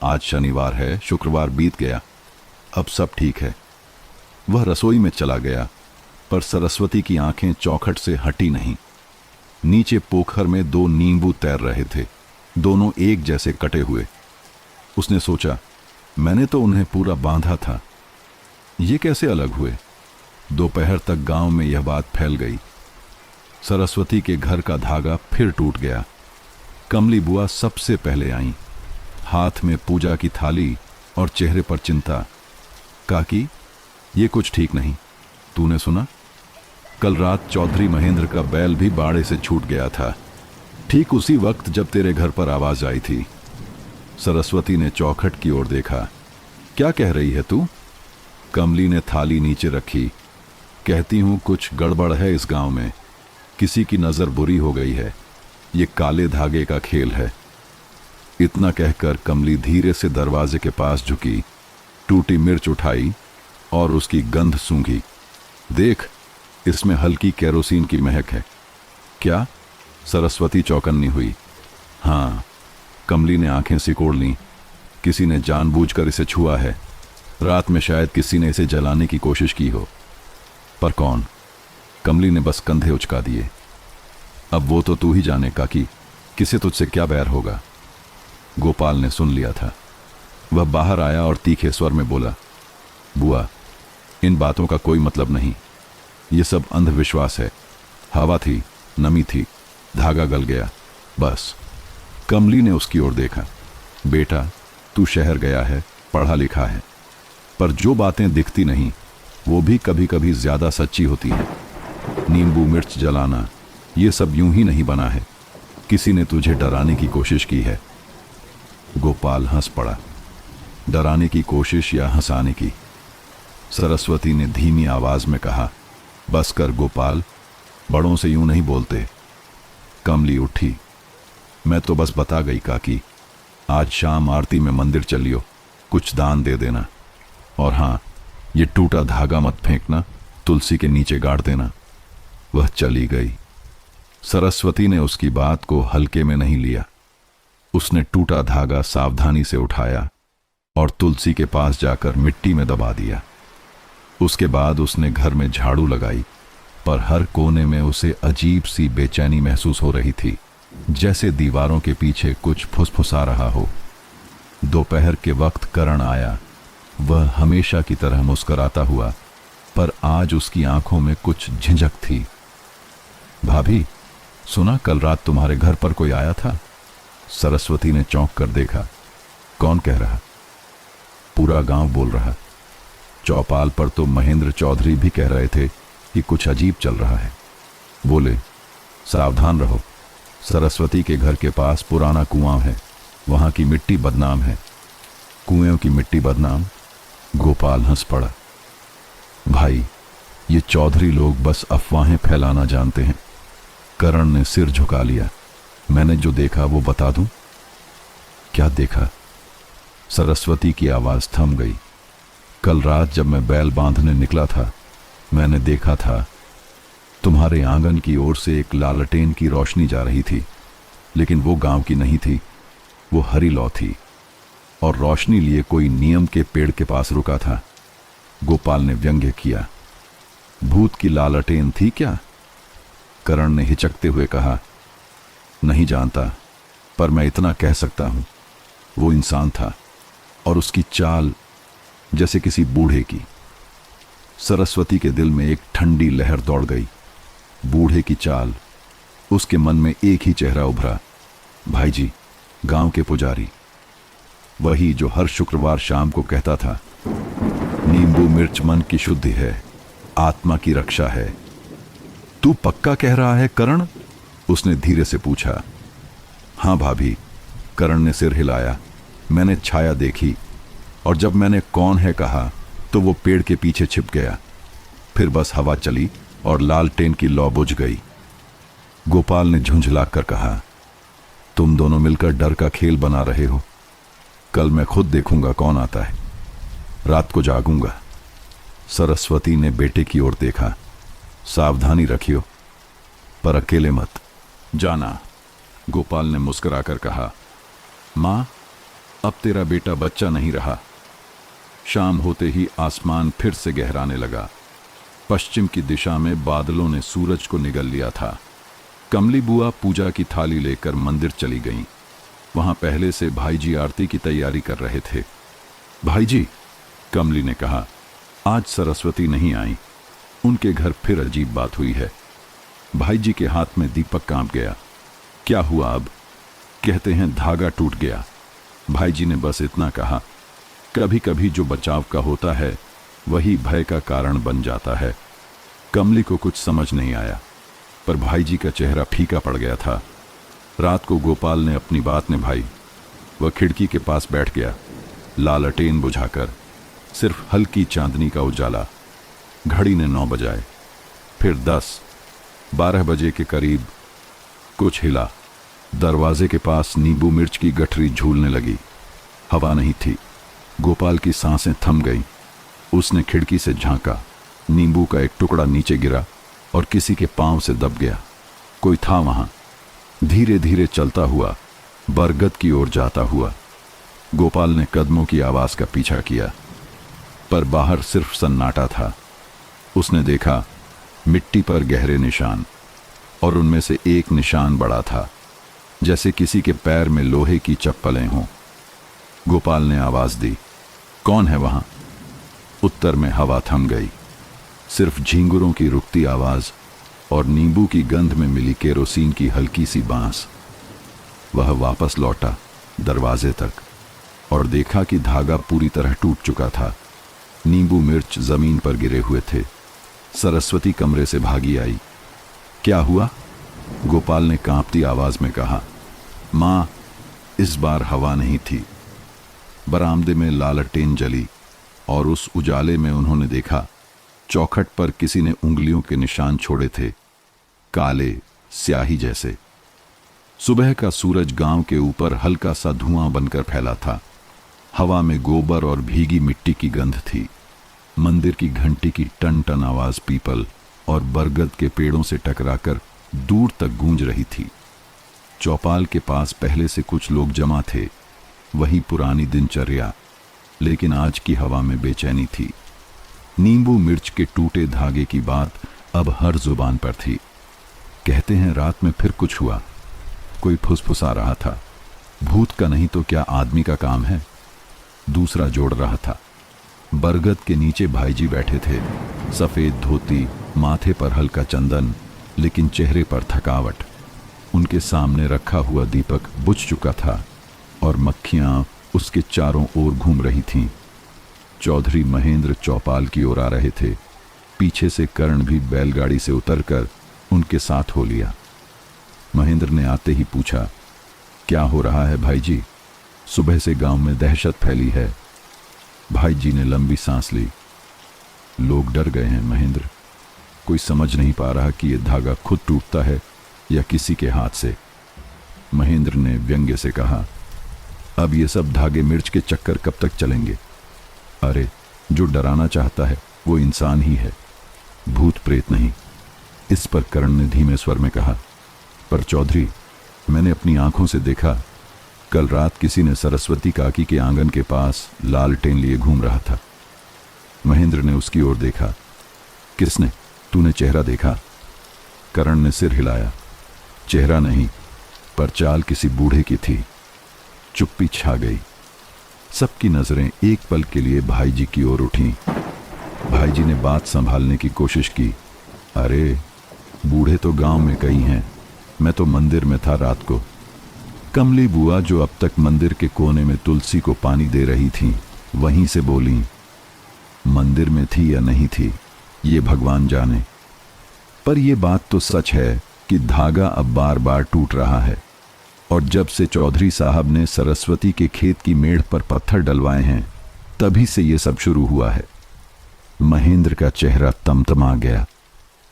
आज शनिवार है, शुक्रवार बीत गया, अब सब ठीक है। वह रसोई में चला गया, पर सरस्वती की आंखें चौखट से हटी नहीं। नीचे पोखर में 2 नींबू तैर रहे थे, दोनों एक जैसे कटे हुए। उसने सोचा, मैंने तो उन्हें पूरा बांधा था, ये कैसे अलग हुए? दोपहर तक गांव में यह बात फैल गई। सरस्वती के घर का धागा फिर टूट गया। कमली बुआ सबसे पहले आईं, हाथ में पूजा की थाली और चेहरे पर चिंता। काकी, ये कुछ ठीक नहीं। तूने सुना? कल रात चौधरी महेंद्र का बैल भी बाड़े से छूट गया था, ठीक उसी वक्त जब तेरे घर पर आवाज आई थी। सरस्वती ने चौखट की ओर देखा। क्या कह रही है तू? कमली ने थाली नीचे रखी। कहती हूं कुछ गड़बड़ है इस गांव में, किसी की नजर बुरी हो गई है, ये काले धागे का खेल है। इतना कहकर कमली धीरे से दरवाजे के पास झुकी, टूटी मिर्च उठाई और उसकी गंध सूंघी। देख, इसमें हल्की केरोसिन की महक है। क्या? सरस्वती चौकन्नी हुई। हाँ, कमली ने आंखें सिकोड़ लीं। किसी ने जानबूझकर इसे छुआ है। रात में शायद किसी ने इसे जलाने की कोशिश की हो, पर कौन? कमली ने बस कंधे उचका दिए। अब वो तो तू ही जाने काकी, किसे तुझसे क्या बैर होगा? गोपाल ने सुन लिया था। वह बाहर आया और तीखे स्वर में बोला, बुआ, इन बातों का कोई मतलब नहीं, ये सब अंधविश्वास है। हवा थी, नमी थी, धागा गल गया, बस। कमली ने उसकी ओर देखा। बेटा, तू शहर गया है, पढ़ा लिखा है, पर जो बातें दिखती नहीं वो भी कभी कभी ज्यादा सच्ची होती हैं। नींबू मिर्च जलाना, ये सब यूं ही नहीं बना है, किसी ने तुझे डराने की कोशिश की है। गोपाल हंस पड़ा। डराने की कोशिश या हंसाने की? सरस्वती ने धीमी आवाज में कहा, बस कर गोपाल, बड़ों से यूं नहीं बोलते। कमली उठी। मैं तो बस बता गई काकी, आज शाम आरती में मंदिर चलियो, कुछ दान दे देना। और हाँ, ये टूटा धागा मत फेंकना, तुलसी के नीचे गाड़ देना। वह चली गई। सरस्वती ने उसकी बात को हल्के में नहीं लिया। उसने टूटा धागा सावधानी से उठाया और तुलसी के पास जाकर मिट्टी में दबा दिया। उसके बाद उसने घर में झाड़ू लगाई, पर हर कोने में उसे अजीब सी बेचैनी महसूस हो रही थी, जैसे दीवारों के पीछे कुछ फुसफुसा रहा हो। दोपहर के वक्त करण आया। वह हमेशा की तरह मुस्कुराता हुआ, पर आज उसकी आंखों में कुछ झिझक थी। भाभी, सुना कल रात तुम्हारे घर पर कोई आया था? सरस्वती ने चौंक कर देखा। कौन कह रहा? पूरा गांव बोल रहा। चौपाल पर तो महेंद्र चौधरी भी कह रहे थे कि कुछ अजीब चल रहा है। बोले, सावधान रहो, सरस्वती के घर के पास पुराना कुआं है, वहां की मिट्टी बदनाम है। कुएं की मिट्टी बदनाम? गोपाल हंस पड़ा। भाई, ये चौधरी लोग बस अफवाहें फैलाना जानते हैं। करण ने सिर झुका लिया। मैंने जो देखा वो बता दूं? क्या देखा? सरस्वती की आवाज थम गई। कल रात जब मैं बैल बांधने निकला था, मैंने देखा था तुम्हारे आंगन की ओर से एक लालटेन की रोशनी जा रही थी, लेकिन वो गांव की नहीं थी, वो हरी लौ थी और रोशनी लिए कोई नीम के पेड़ के पास रुका था। गोपाल ने व्यंग्य किया, भूत की लालटेन थी क्या? करण ने हिचकते हुए कहा, नहीं जानता, पर मैं इतना कह सकता हूं, वो इंसान था और उसकी चाल जैसे किसी बूढ़े की। सरस्वती के दिल में एक ठंडी लहर दौड़ गई। बूढ़े की चाल, उसके मन में एक ही चेहरा उभरा, भाई जी, गांव के पुजारी, वही जो हर शुक्रवार शाम को कहता था, नींबू मिर्च मन की शुद्धि है, आत्मा की रक्षा है। तू पक्का कह रहा है करण? उसने धीरे से पूछा। हां भाभी, करण ने सिर हिलाया। मैंने छाया देखी और जब मैंने कौन है कहा तो वो पेड़ के पीछे छिप गया। फिर बस हवा चली और लालटेन की लौ बुझ गई। गोपाल ने झुंझलाकर कहा, तुम दोनों मिलकर डर का खेल बना रहे हो। कल मैं खुद देखूंगा कौन आता है, रात को जागूंगा। सरस्वती ने बेटे की ओर देखा, सावधानी रखियो, पर अकेले मत जाना। गोपाल ने मुस्कुराकर कहा, मां, अब तेरा बेटा बच्चा नहीं रहा। शाम होते ही आसमान फिर से गहराने लगा। पश्चिम की दिशा में बादलों ने सूरज को निगल लिया था। कमली बुआ पूजा की थाली लेकर मंदिर चली गईं। वहां पहले से भाई जी आरती की तैयारी कर रहे थे। भाई जी, कमली ने कहा, आज सरस्वती नहीं आई। उनके घर फिर अजीब बात हुई है। भाई जी के हाथ में दीपक कांप गया। क्या हुआ अब? कहते हैं धागा टूट गया। भाई जी ने बस इतना कहा। कभी कभी जो बचाव का होता है वही भय का कारण बन जाता है। कमली को कुछ समझ नहीं आया, पर भाई जी का चेहरा फीका पड़ गया था। रात को गोपाल ने अपनी बात निभाई। वह खिड़की के पास बैठ गया, लालटेन बुझाकर, सिर्फ हल्की चांदनी का उजाला। घड़ी ने 9 बजाए, फिर 10, 12 बजे के करीब कुछ हिला। दरवाजे के पास नींबू मिर्च की गठरी झूलने लगी। हवा नहीं थी। गोपाल की सांसें थम गईं। उसने खिड़की से झांका। नींबू का एक टुकड़ा नीचे गिरा और किसी के पांव से दब गया। कोई था वहां, धीरे धीरे चलता हुआ, बरगद की ओर जाता हुआ। गोपाल ने कदमों की आवाज का पीछा किया, पर बाहर सिर्फ सन्नाटा था। उसने देखा मिट्टी पर गहरे निशान, और उनमें से एक निशान बड़ा था, जैसे किसी के पैर में लोहे की चप्पलें हों। गोपाल ने आवाज दी, कौन है वहां? उत्तर में हवा थम गई। सिर्फ झींगुरों की रुकती आवाज और नींबू की गंध में मिली केरोसिन की हल्की सी बांस। वह वापस लौटा दरवाजे तक और देखा कि धागा पूरी तरह टूट चुका था। नींबू मिर्च जमीन पर गिरे हुए थे। सरस्वती कमरे से भागी आई। क्या हुआ? गोपाल ने कांपती आवाज में कहा। मां, इस बार हवा नहीं थी। बरामदे में लालटेन जली और उस उजाले में उन्होंने देखा चौखट पर किसी ने उंगलियों के निशान छोड़े थे, काले स्याही जैसे। सुबह का सूरज गांव के ऊपर हल्का सा धुआं बनकर फैला था। हवा में गोबर और भीगी मिट्टी की गंध थी। मंदिर की घंटी की टन टन आवाज पीपल और बरगद के पेड़ों से टकराकर दूर तक गूंज रही थी। चौपाल के पास पहले से कुछ लोग जमा थे, वही पुरानी दिनचर्या, लेकिन आज की हवा में बेचैनी थी। नींबू मिर्च के टूटे धागे की बात अब हर जुबान पर थी। कहते हैं रात में फिर कुछ हुआ। कोई फुसफुसा रहा था, भूत का नहीं तो क्या आदमी का काम है? दूसरा जोड़ रहा था। बरगद के नीचे भाईजी बैठे थे, सफेद धोती, माथे पर हल्का चंदन, लेकिन चेहरे पर थकावट। उनके सामने रखा हुआ दीपक बुझ चुका था और मक्खियां उसके चारों ओर घूम रही थीं। चौधरी महेंद्र चौपाल की ओर आ रहे थे। पीछे से करण भी बैलगाड़ी से उतरकर उनके साथ हो लिया। महेंद्र ने आते ही पूछा, क्या हो रहा है भाई जी? सुबह से गांव में दहशत फैली है। भाई जी ने लंबी सांस ली। लोग डर गए हैं महेंद्र। कोई समझ नहीं पा रहा कि यह धागा खुद टूटता है या किसी के हाथ से। महेंद्र ने व्यंग्य से कहा, अब ये सब धागे मिर्च के चक्कर कब तक चलेंगे? अरे, जो डराना चाहता है वो इंसान ही है, भूत प्रेत नहीं। इस पर करण ने धीमे स्वर में कहा, पर चौधरी, मैंने अपनी आंखों से देखा, कल रात किसी ने सरस्वती काकी के आंगन के पास लालटेन लिए घूम रहा था। महेंद्र ने उसकी ओर देखा। किसने? तूने चेहरा देखा? करण ने सिर हिलाया। चेहरा नहीं, पर चाल किसी बूढ़े की थी। चुप्पी छा गई। सबकी नजरें एक पल के लिए भाई जी की ओर उठी। भाई जी ने बात संभालने की कोशिश की। अरे, बूढ़े तो गांव में कई हैं, मैं तो मंदिर में था रात को। कमली बुआ, जो अब तक मंदिर के कोने में तुलसी को पानी दे रही थी, वहीं से बोली। मंदिर में थी या नहीं थी, ये भगवान जाने, पर यह बात तो सच है कि धागा अब बार बार टूट रहा है। और जब से चौधरी साहब ने सरस्वती के खेत की मेड़ पर पत्थर डलवाए हैं, तभी से यह सब शुरू हुआ है। महेंद्र का चेहरा तमतमा गया।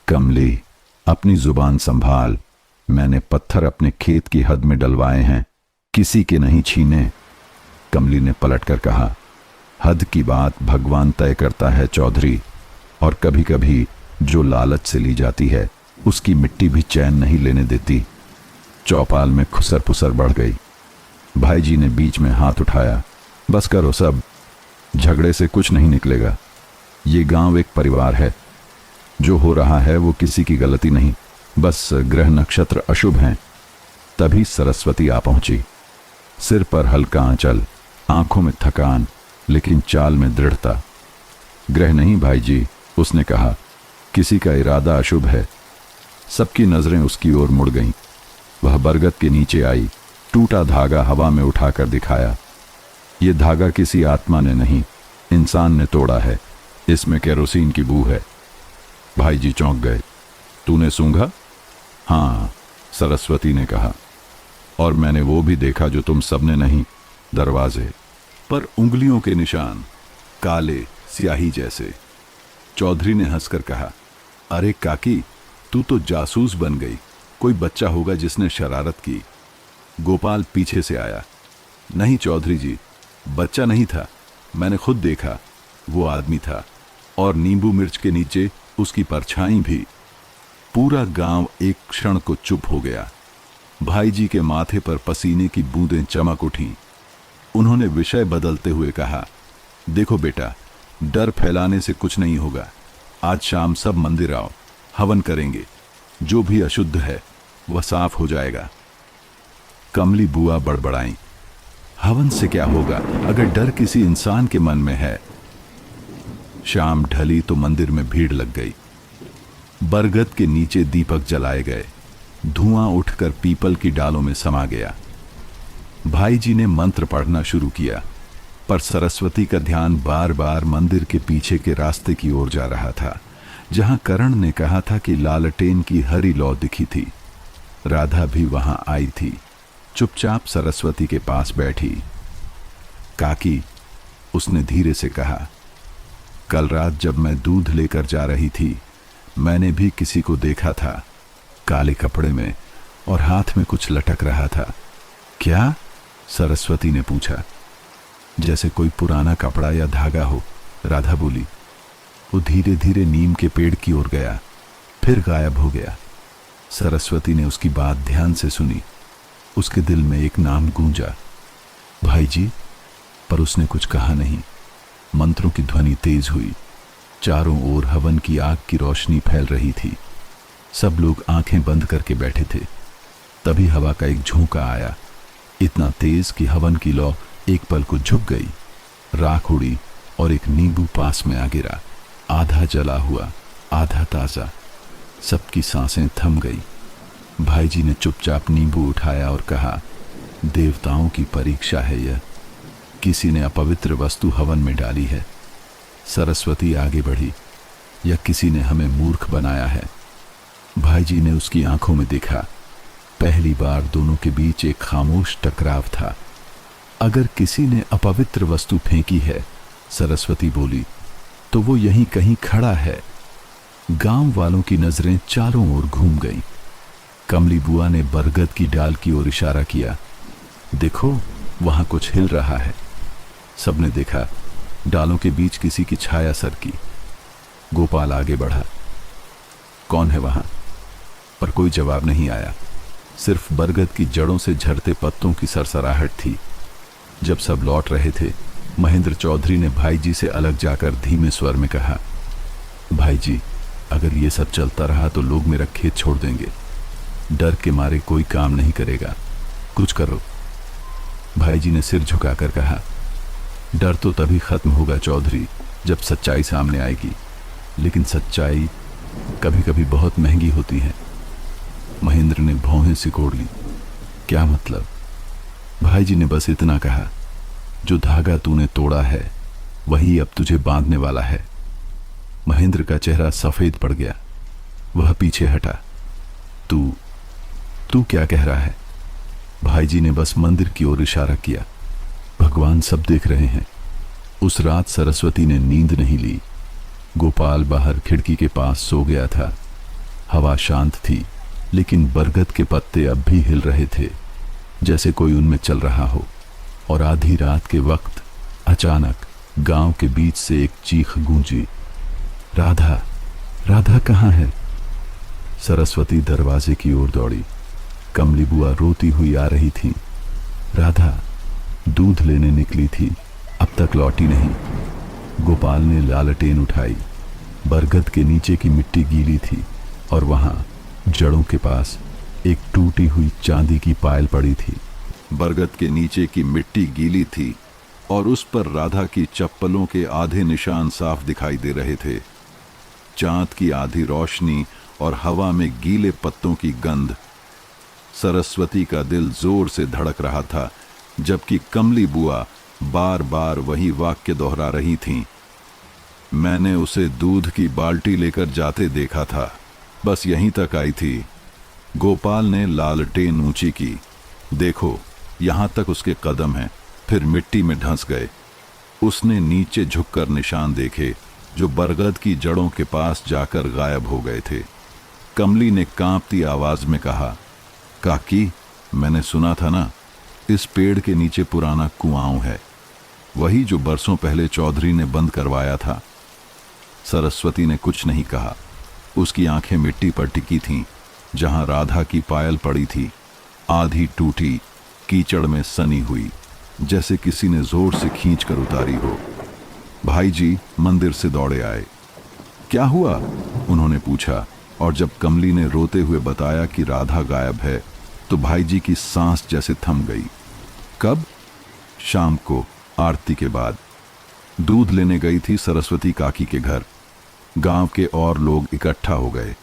कमली, अपनी जुबान संभाल। मैंने पत्थर अपने खेत की हद में डलवाए हैं, किसी के नहीं छीने। कमली ने पलटकर कहा, हद की बात भगवान तय करता है चौधरी, और कभी कभी जो लालच से ली जाती है, उसकी मिट्टी भी चैन नहीं लेने देती। चौपाल में खुसर पुसर बढ़ गई। भाई जी ने बीच में हाथ उठाया। बस करो सब, झगड़े से कुछ नहीं निकलेगा। ये गांव एक परिवार है। जो हो रहा है वो किसी की गलती नहीं, बस ग्रह नक्षत्र अशुभ हैं। तभी सरस्वती आ पहुंची। सिर पर हल्का आंचल, आंखों में थकान, लेकिन चाल में दृढ़ता। ग्रह नहीं भाई जी, उसने कहा, किसी का इरादा अशुभ है। सबकी नजरें उसकी ओर मुड़ गईं। वह बरगद के नीचे आई, टूटा धागा हवा में उठाकर दिखाया। यह धागा किसी आत्मा ने नहीं, इंसान ने तोड़ा है। इसमें केरोसिन की बू है। भाई जी चौंक गए। तूने सूंघा? हाँ, सरस्वती ने कहा, और मैंने वो भी देखा जो तुम सबने नहीं, दरवाजे पर उंगलियों के निशान, काले स्याही जैसे। चौधरी ने हंसकर कहा, अरे काकी, तू तो जासूस बन गई। कोई बच्चा होगा जिसने शरारत की। गोपाल पीछे से आया। नहीं चौधरी जी, बच्चा नहीं था, मैंने खुद देखा। वो आदमी था, और नींबू मिर्च के नीचे उसकी परछाई भी। पूरा गांव एक क्षण को चुप हो गया। भाई जी के माथे पर पसीने की बूंदें चमक उठीं। उन्होंने विषय बदलते हुए कहा, देखो बेटा, डर फैलाने से कुछ नहीं होगा। आज शाम सब मंदिर आओ, हवन करेंगे। जो भी अशुद्ध है वह साफ हो जाएगा। कमली बुआ बड़बड़ाई, हवन से क्या होगा अगर डर किसी इंसान के मन में है। शाम ढली तो मंदिर में भीड़ लग गई। बरगद के नीचे दीपक जलाए गए। धुआं उठकर पीपल की डालों में समा गया। भाई जी ने मंत्र पढ़ना शुरू किया, पर सरस्वती का ध्यान बार बार मंदिर के पीछे के रास्ते की ओर जा रहा था, जहां करण ने कहा था कि लालटेन की हरी लौ दिखी थी। राधा भी वहां आई थी, चुपचाप सरस्वती के पास बैठी। काकी, उसने धीरे से कहा, कल रात जब मैं दूध लेकर जा रही थी, मैंने भी किसी को देखा था, काले कपड़े में, और हाथ में कुछ लटक रहा था। क्या? सरस्वती ने पूछा। जैसे कोई पुराना कपड़ा या धागा हो, राधा बोली। वो धीरे धीरे नीम के पेड़ की ओर गया, फिर गायब हो गया। सरस्वती ने उसकी बात ध्यान से सुनी। उसके दिल में एक नाम गूंजा, भाई जी, पर उसने कुछ कहा नहीं। मंत्रों की ध्वनि तेज हुई। चारों ओर हवन की आग की रोशनी फैल रही थी। सब लोग आंखें बंद करके बैठे थे। तभी हवा का एक झोंका आया, इतना तेज कि हवन की लौ एक पल को झुक गई। राख उड़ी और एक नींबू पास में आ गिरा, आधा जला हुआ, आधा ताजा। सबकी सांसें थम गई। भाई जी ने चुपचाप नींबू उठाया और कहा, देवताओं की परीक्षा है यह। किसी ने अपवित्र वस्तु हवन में डाली है। सरस्वती आगे बढ़ी, या किसी ने हमें मूर्ख बनाया है। भाई जी ने उसकी आंखों में देखा। पहली बार दोनों के बीच एक खामोश टकराव था। अगर किसी ने अपवित्र वस्तु फेंकी है, सरस्वती बोली, तो वो यहीं कहीं खड़ा है। गांव वालों की नजरें चारों ओर घूम गईं। कमली बुआ ने बरगद की डाल की ओर इशारा किया, देखो वहां कुछ हिल रहा है। सबने देखा, डालों के बीच किसी की छाया सरकी। गोपाल आगे बढ़ा, कौन है वहां? पर कोई जवाब नहीं आया। सिर्फ बरगद की जड़ों से झरते पत्तों की सरसराहट थी। जब सब लौट रहे थे, महेंद्र चौधरी ने भाई जी से अलग जाकर धीमे स्वर में कहा, भाई जी, अगर ये सब चलता रहा तो लोग मेरा खेत छोड़ देंगे। डर के मारे कोई काम नहीं करेगा, कुछ करो। भाई जी ने सिर झुकाकर कहा, डर तो तभी खत्म होगा चौधरी, जब सच्चाई सामने आएगी। लेकिन सच्चाई कभी कभी बहुत महंगी होती है। महेंद्र ने भौहें सिकोड़ ली। क्या मतलब? भाई जी ने बस इतना कहा, जो धागा तूने तोड़ा है वही अब तुझे बांधने वाला है। महेंद्र का चेहरा सफेद पड़ गया। वह पीछे हटा। तू क्या कह रहा है? भाई जी ने बस मंदिर की ओर इशारा किया। भगवान सब देख रहे हैं। उस रात सरस्वती ने नींद नहीं ली। गोपाल बाहर खिड़की के पास सो गया था। हवा शांत थी, लेकिन बरगद के पत्ते अब भी हिल रहे थे, जैसे कोई उनमें चल रहा हो। और आधी रात के वक्त अचानक गांव के बीच से एक चीख गूंजी, राधा, राधा कहाँ है? सरस्वती दरवाजे की ओर दौड़ी। कमली बुआ रोती हुई आ रही थी। राधा दूध लेने निकली थी, अब तक लौटी नहीं। गोपाल ने लालटेन उठाई। बरगद के नीचे की मिट्टी गीली थी और वहां जड़ों के पास एक टूटी हुई चांदी की पायल पड़ी थी। बरगद के नीचे की मिट्टी गीली थी और उस पर राधा की चप्पलों के आधे निशान साफ दिखाई दे रहे थे। चांद की आधी रोशनी और हवा में गीले पत्तों की गंध। सरस्वती का दिल जोर से धड़क रहा था, जबकि कमली बुआ बार बार वही वाक्य दोहरा रही थीं। मैंने उसे दूध की बाल्टी लेकर जाते देखा था, बस यहीं तक आई थी। गोपाल ने लालटेन ऊंची की। देखो, यहां तक उसके कदम हैं, फिर मिट्टी में धंस गए। उसने नीचे झुककर निशान देखे, जो बरगद की जड़ों के पास जाकर गायब हो गए थे। कमली ने कांपती आवाज में कहा, काकी, मैंने सुना था ना, इस पेड़ के नीचे पुराना कुआं है, वही जो बरसों पहले चौधरी ने बंद करवाया था। सरस्वती ने कुछ नहीं कहा। उसकी आंखें मिट्टी पर टिकी थीं, जहां राधा की पायल पड़ी थी, आधी टूटी, कीचड़ में सनी हुई, जैसे किसी ने जोर से खींच कर उतारी हो। भाई जी मंदिर से दौड़े आए। क्या हुआ? उन्होंने पूछा, और जब कमली ने रोते हुए बताया कि राधा गायब है, तो भाई जी की सांस जैसे थम गई। कब? शाम को, आरती के बाद। दूध लेने गई थी सरस्वती काकी के घर। गांव के और लोग इकट्ठा हो गए।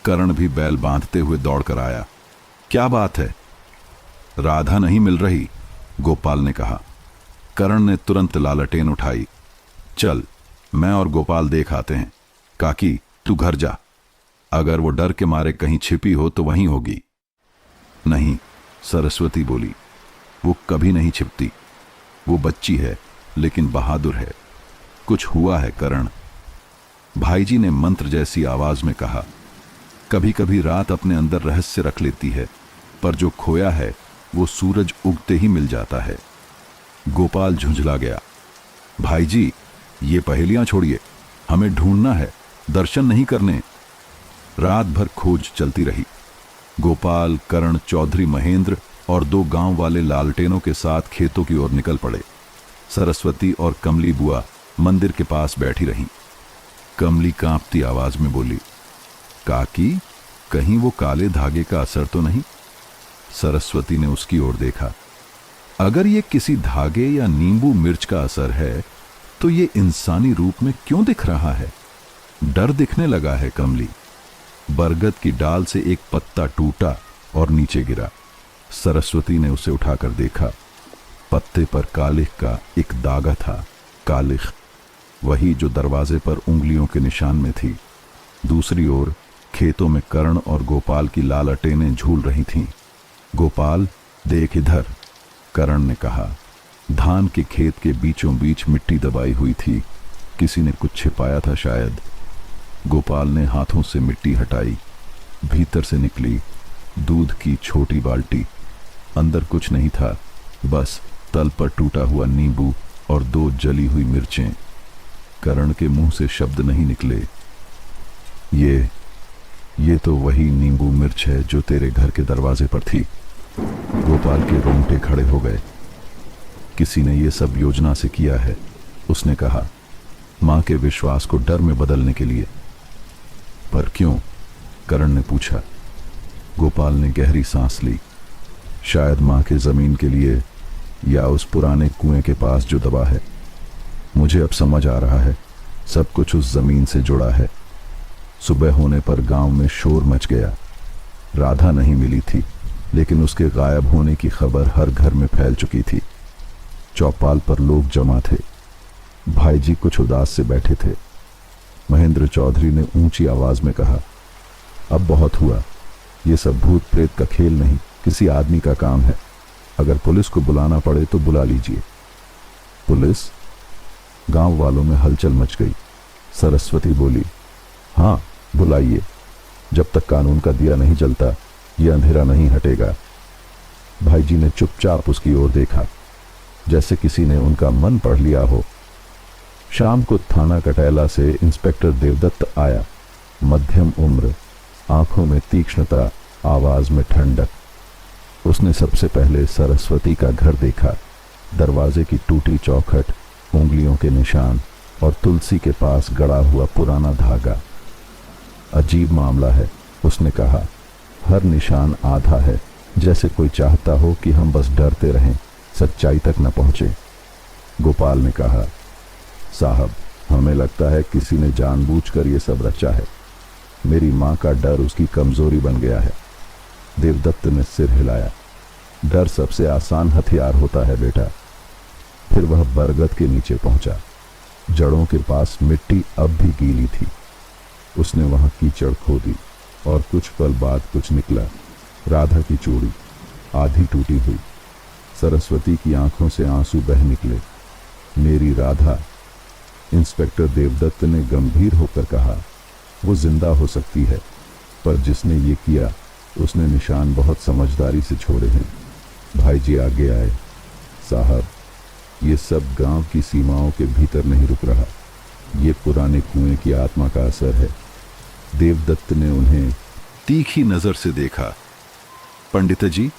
करण भी बैल बांधते हुए दौड़कर आया। क्या बात है? राधा नहीं मिल रही, गोपाल ने कहा। करण ने तुरंत लालटेन उठाई। चल, मैं और गोपाल देख आते हैं। काकी, तू घर जा। अगर वो डर के मारे कहीं छिपी हो तो वहीं होगी। नहीं, सरस्वती बोली, वो कभी नहीं छिपती। वो बच्ची है, लेकिन बहादुर है। कुछ हुआ है करण। भाई जी ने मंत्र जैसी आवाज में कहा। कभी कभी रात अपने अंदर रहस्य रख लेती है, पर जो खोया है वो सूरज उगते ही मिल जाता है। गोपाल झुंझला गया। भाई जी, ये पहेलियां छोड़िए, हमें ढूंढना है, दर्शन नहीं करने। रात भर खोज चलती रही। गोपाल, करण, चौधरी महेंद्र और 2 गांव वाले लालटेनों के साथ खेतों की ओर निकल पड़े। सरस्वती और कमली बुआ मंदिर के पास बैठी रहीं। कमली कांपती आवाज में बोली, काकी, कहीं वो काले धागे का असर तो नहीं? सरस्वती ने उसकी ओर देखा। अगर ये किसी धागे या नींबू मिर्च का असर है, तो ये इंसानी रूप में क्यों दिख रहा है? डर दिखने लगा है कमली। बरगद की डाल से एक पत्ता टूटा और नीचे गिरा। सरस्वती ने उसे उठाकर देखा। पत्ते पर कालिख का एक दागा था। कालिख, वही जो दरवाजे पर उंगलियों के निशान में थी। दूसरी ओर खेतों में करण और गोपाल की लालटेनें झूल रही थीं। गोपाल, देख इधर, करण ने कहा। धान के खेत के बीचों बीच मिट्टी दबाई हुई थी। किसी ने कुछ छिपाया था शायद। गोपाल ने हाथों से मिट्टी हटाई। भीतर से निकली दूध की छोटी बाल्टी। अंदर कुछ नहीं था, बस तल पर टूटा हुआ नींबू और 2 जली हुई मिर्चें। करण के मुंह से शब्द नहीं निकले। ये तो वही नींबू मिर्च है जो तेरे घर के दरवाजे पर थी। गोपाल के रोंगटे खड़े हो गए। किसी ने ये सब योजना से किया है, उसने कहा, मां के विश्वास को डर में बदलने के लिए। पर क्यों? करण ने पूछा। गोपाल ने गहरी सांस ली। शायद मां के जमीन के लिए, या उस पुराने कुएं के पास जो दबा है। मुझे अब समझ आ रहा है, सब कुछ उस जमीन से जुड़ा है। सुबह होने पर गांव में शोर मच गया। राधा नहीं मिली थी, लेकिन उसके गायब होने की खबर हर घर में फैल चुकी थी। चौपाल पर लोग जमा थे। भाई जी कुछ उदास से बैठे थे। महेंद्र चौधरी ने ऊंची आवाज में कहा, अब बहुत हुआ। ये सब भूत प्रेत का खेल नहीं, किसी आदमी का काम है। अगर पुलिस को बुलाना पड़े तो बुला लीजिए। पुलिस? गांव वालों में हलचल मच गई। सरस्वती बोली, हाँ बुलाइए। जब तक कानून का दिया नहीं जलता, यह अंधेरा नहीं हटेगा। भाई जी ने चुपचाप उसकी ओर देखा, जैसे किसी ने उनका मन पढ़ लिया हो। शाम को थाना कटैला से इंस्पेक्टर देवदत्त आया। मध्यम उम्र, आंखों में तीक्ष्णता, आवाज में ठंडक। उसने सबसे पहले सरस्वती का घर देखा। दरवाजे की टूटी चौखट, उंगलियों के निशान और तुलसी के पास गड़ा हुआ पुराना धागा। अजीब मामला है, उसने कहा। हर निशान आधा है, जैसे कोई चाहता हो कि हम बस डरते रहें, सच्चाई तक न पहुंचे। गोपाल ने कहा, साहब, हमें लगता है किसी ने जानबूझकर यह सब रचा है। मेरी मां का डर उसकी कमजोरी बन गया है। देवदत्त ने सिर हिलाया। डर सबसे आसान हथियार होता है बेटा। फिर वह बरगद के नीचे पहुंचा। जड़ों के पास मिट्टी अब भी गीली थी। उसने वहां कीचड़ खोदी और कुछ पल बाद कुछ निकला। राधा की चूड़ी, आधी टूटी हुई। सरस्वती की आंखों से आंसू बह निकले। मेरी राधा। इंस्पेक्टर देवदत्त ने गंभीर होकर कहा, वो जिंदा हो सकती है, पर जिसने ये किया उसने निशान बहुत समझदारी से छोड़े हैं। भाई जी आगे आए। साहब, ये सब गांव की सीमाओं के भीतर नहीं रुक रहा। ये पुराने कुएं की आत्मा का असर है। देवदत्त ने उन्हें तीखी नजर से देखा। पंडित जी,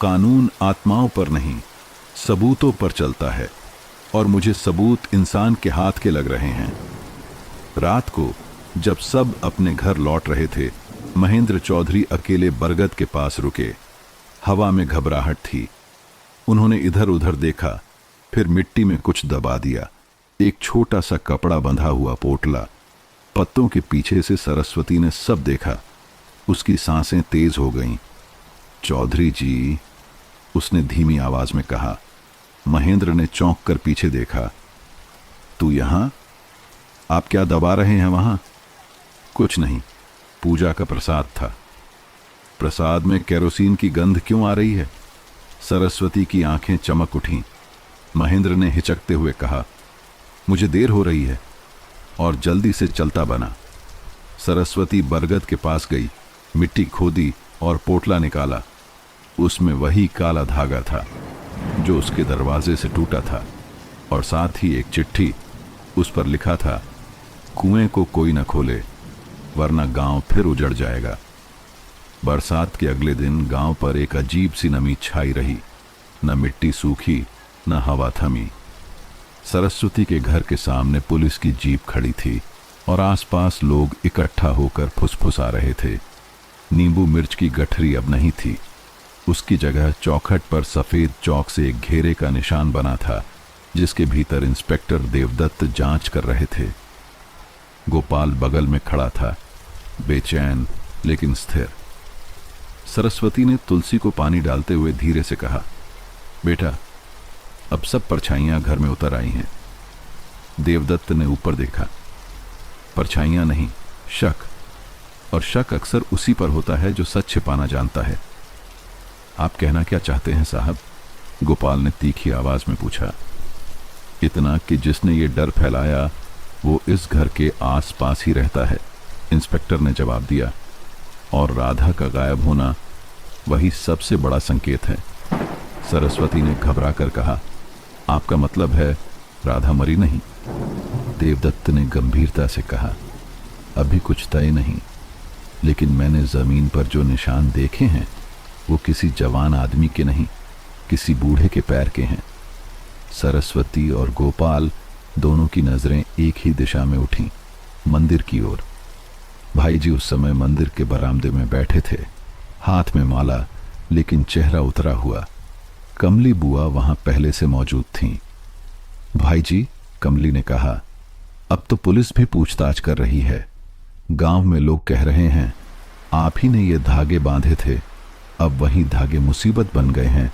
कानून आत्माओं पर नहीं, सबूतों पर चलता है, और मुझे सबूत इंसान के हाथ के लग रहे हैं। रात को जब सब अपने घर लौट रहे थे, महेंद्र चौधरी अकेले बरगद के पास रुके। हवा में घबराहट थी। उन्होंने इधर उधर देखा, फिर मिट्टी में कुछ दबा दिया। एक छोटा सा कपड़ा बंधा हुआ पोटला। पत्तों के पीछे से सरस्वती ने सब देखा। उसकी सांसें तेज हो गईं। चौधरी जी, उसने धीमी आवाज में कहा। महेंद्र ने चौंक कर पीछे देखा। तू यहां? आप क्या दबा रहे हैं वहां? कुछ नहीं, पूजा का प्रसाद था। प्रसाद में केरोसिन की गंध क्यों आ रही है? सरस्वती की आंखें चमक उठीं। महेंद्र ने हिचकते हुए कहा, मुझे देर हो रही है, और जल्दी से चलता बना। सरस्वती बरगद के पास गई, मिट्टी खोदी और पोटला निकाला। उसमें वही काला धागा था जो उसके दरवाजे से टूटा था, और साथ ही एक चिट्ठी। उस पर लिखा था, कुएं को कोई न खोले, वरना गांव फिर उजड़ जाएगा। बरसात के अगले दिन गांव पर एक अजीब सी नमी छाई रही। न मिट्टी सूखी, न हवा थमी। सरस्वती के घर के सामने पुलिस की जीप खड़ी थी, और आसपास लोग इकट्ठा होकर फुसफुसा रहे थे। नींबू मिर्च की गठरी अब नहीं थी। उसकी जगह चौखट पर सफेद चौक से एक घेरे का निशान बना था, जिसके भीतर इंस्पेक्टर देवदत्त जांच कर रहे थे। गोपाल बगल में खड़ा था, बेचैन लेकिन स्थिर। सरस्वती ने तुलसी को पानी डालते हुए धीरे से कहा, बेटा, अब सब परछाइयां घर में उतर आई हैं। देवदत्त ने ऊपर देखा। परछाइयां नहीं, शक। और शक अक्सर उसी पर होता है जो सच छिपाना जानता है। आप कहना क्या चाहते हैं साहब? गोपाल ने तीखी आवाज में पूछा। इतना कि जिसने ये डर फैलाया वो इस घर के आसपास ही रहता है, इंस्पेक्टर ने जवाब दिया। और राधा का गायब होना वही सबसे बड़ा संकेत है। सरस्वती ने घबरा कर कहा, आपका मतलब है राधा मरी नहीं? देवदत्त ने गंभीरता से कहा, अभी कुछ तय नहीं। लेकिन मैंने जमीन पर जो निशान देखे हैं वो किसी जवान आदमी के नहीं, किसी बूढ़े के पैर के हैं। सरस्वती और गोपाल दोनों की नजरें एक ही दिशा में उठीं, मंदिर की ओर। भाई जी उस समय मंदिर के बरामदे में बैठे थे, हाथ में माला, लेकिन चेहरा उतरा हुआ। कमली बुआ वहां पहले से मौजूद थीं। भाई जी, कमली ने कहा, अब तो पुलिस भी पूछताछ कर रही है। गांव में लोग कह रहे हैं आप ही ने ये धागे बांधे थे, अब वही धागे मुसीबत बन गए हैं।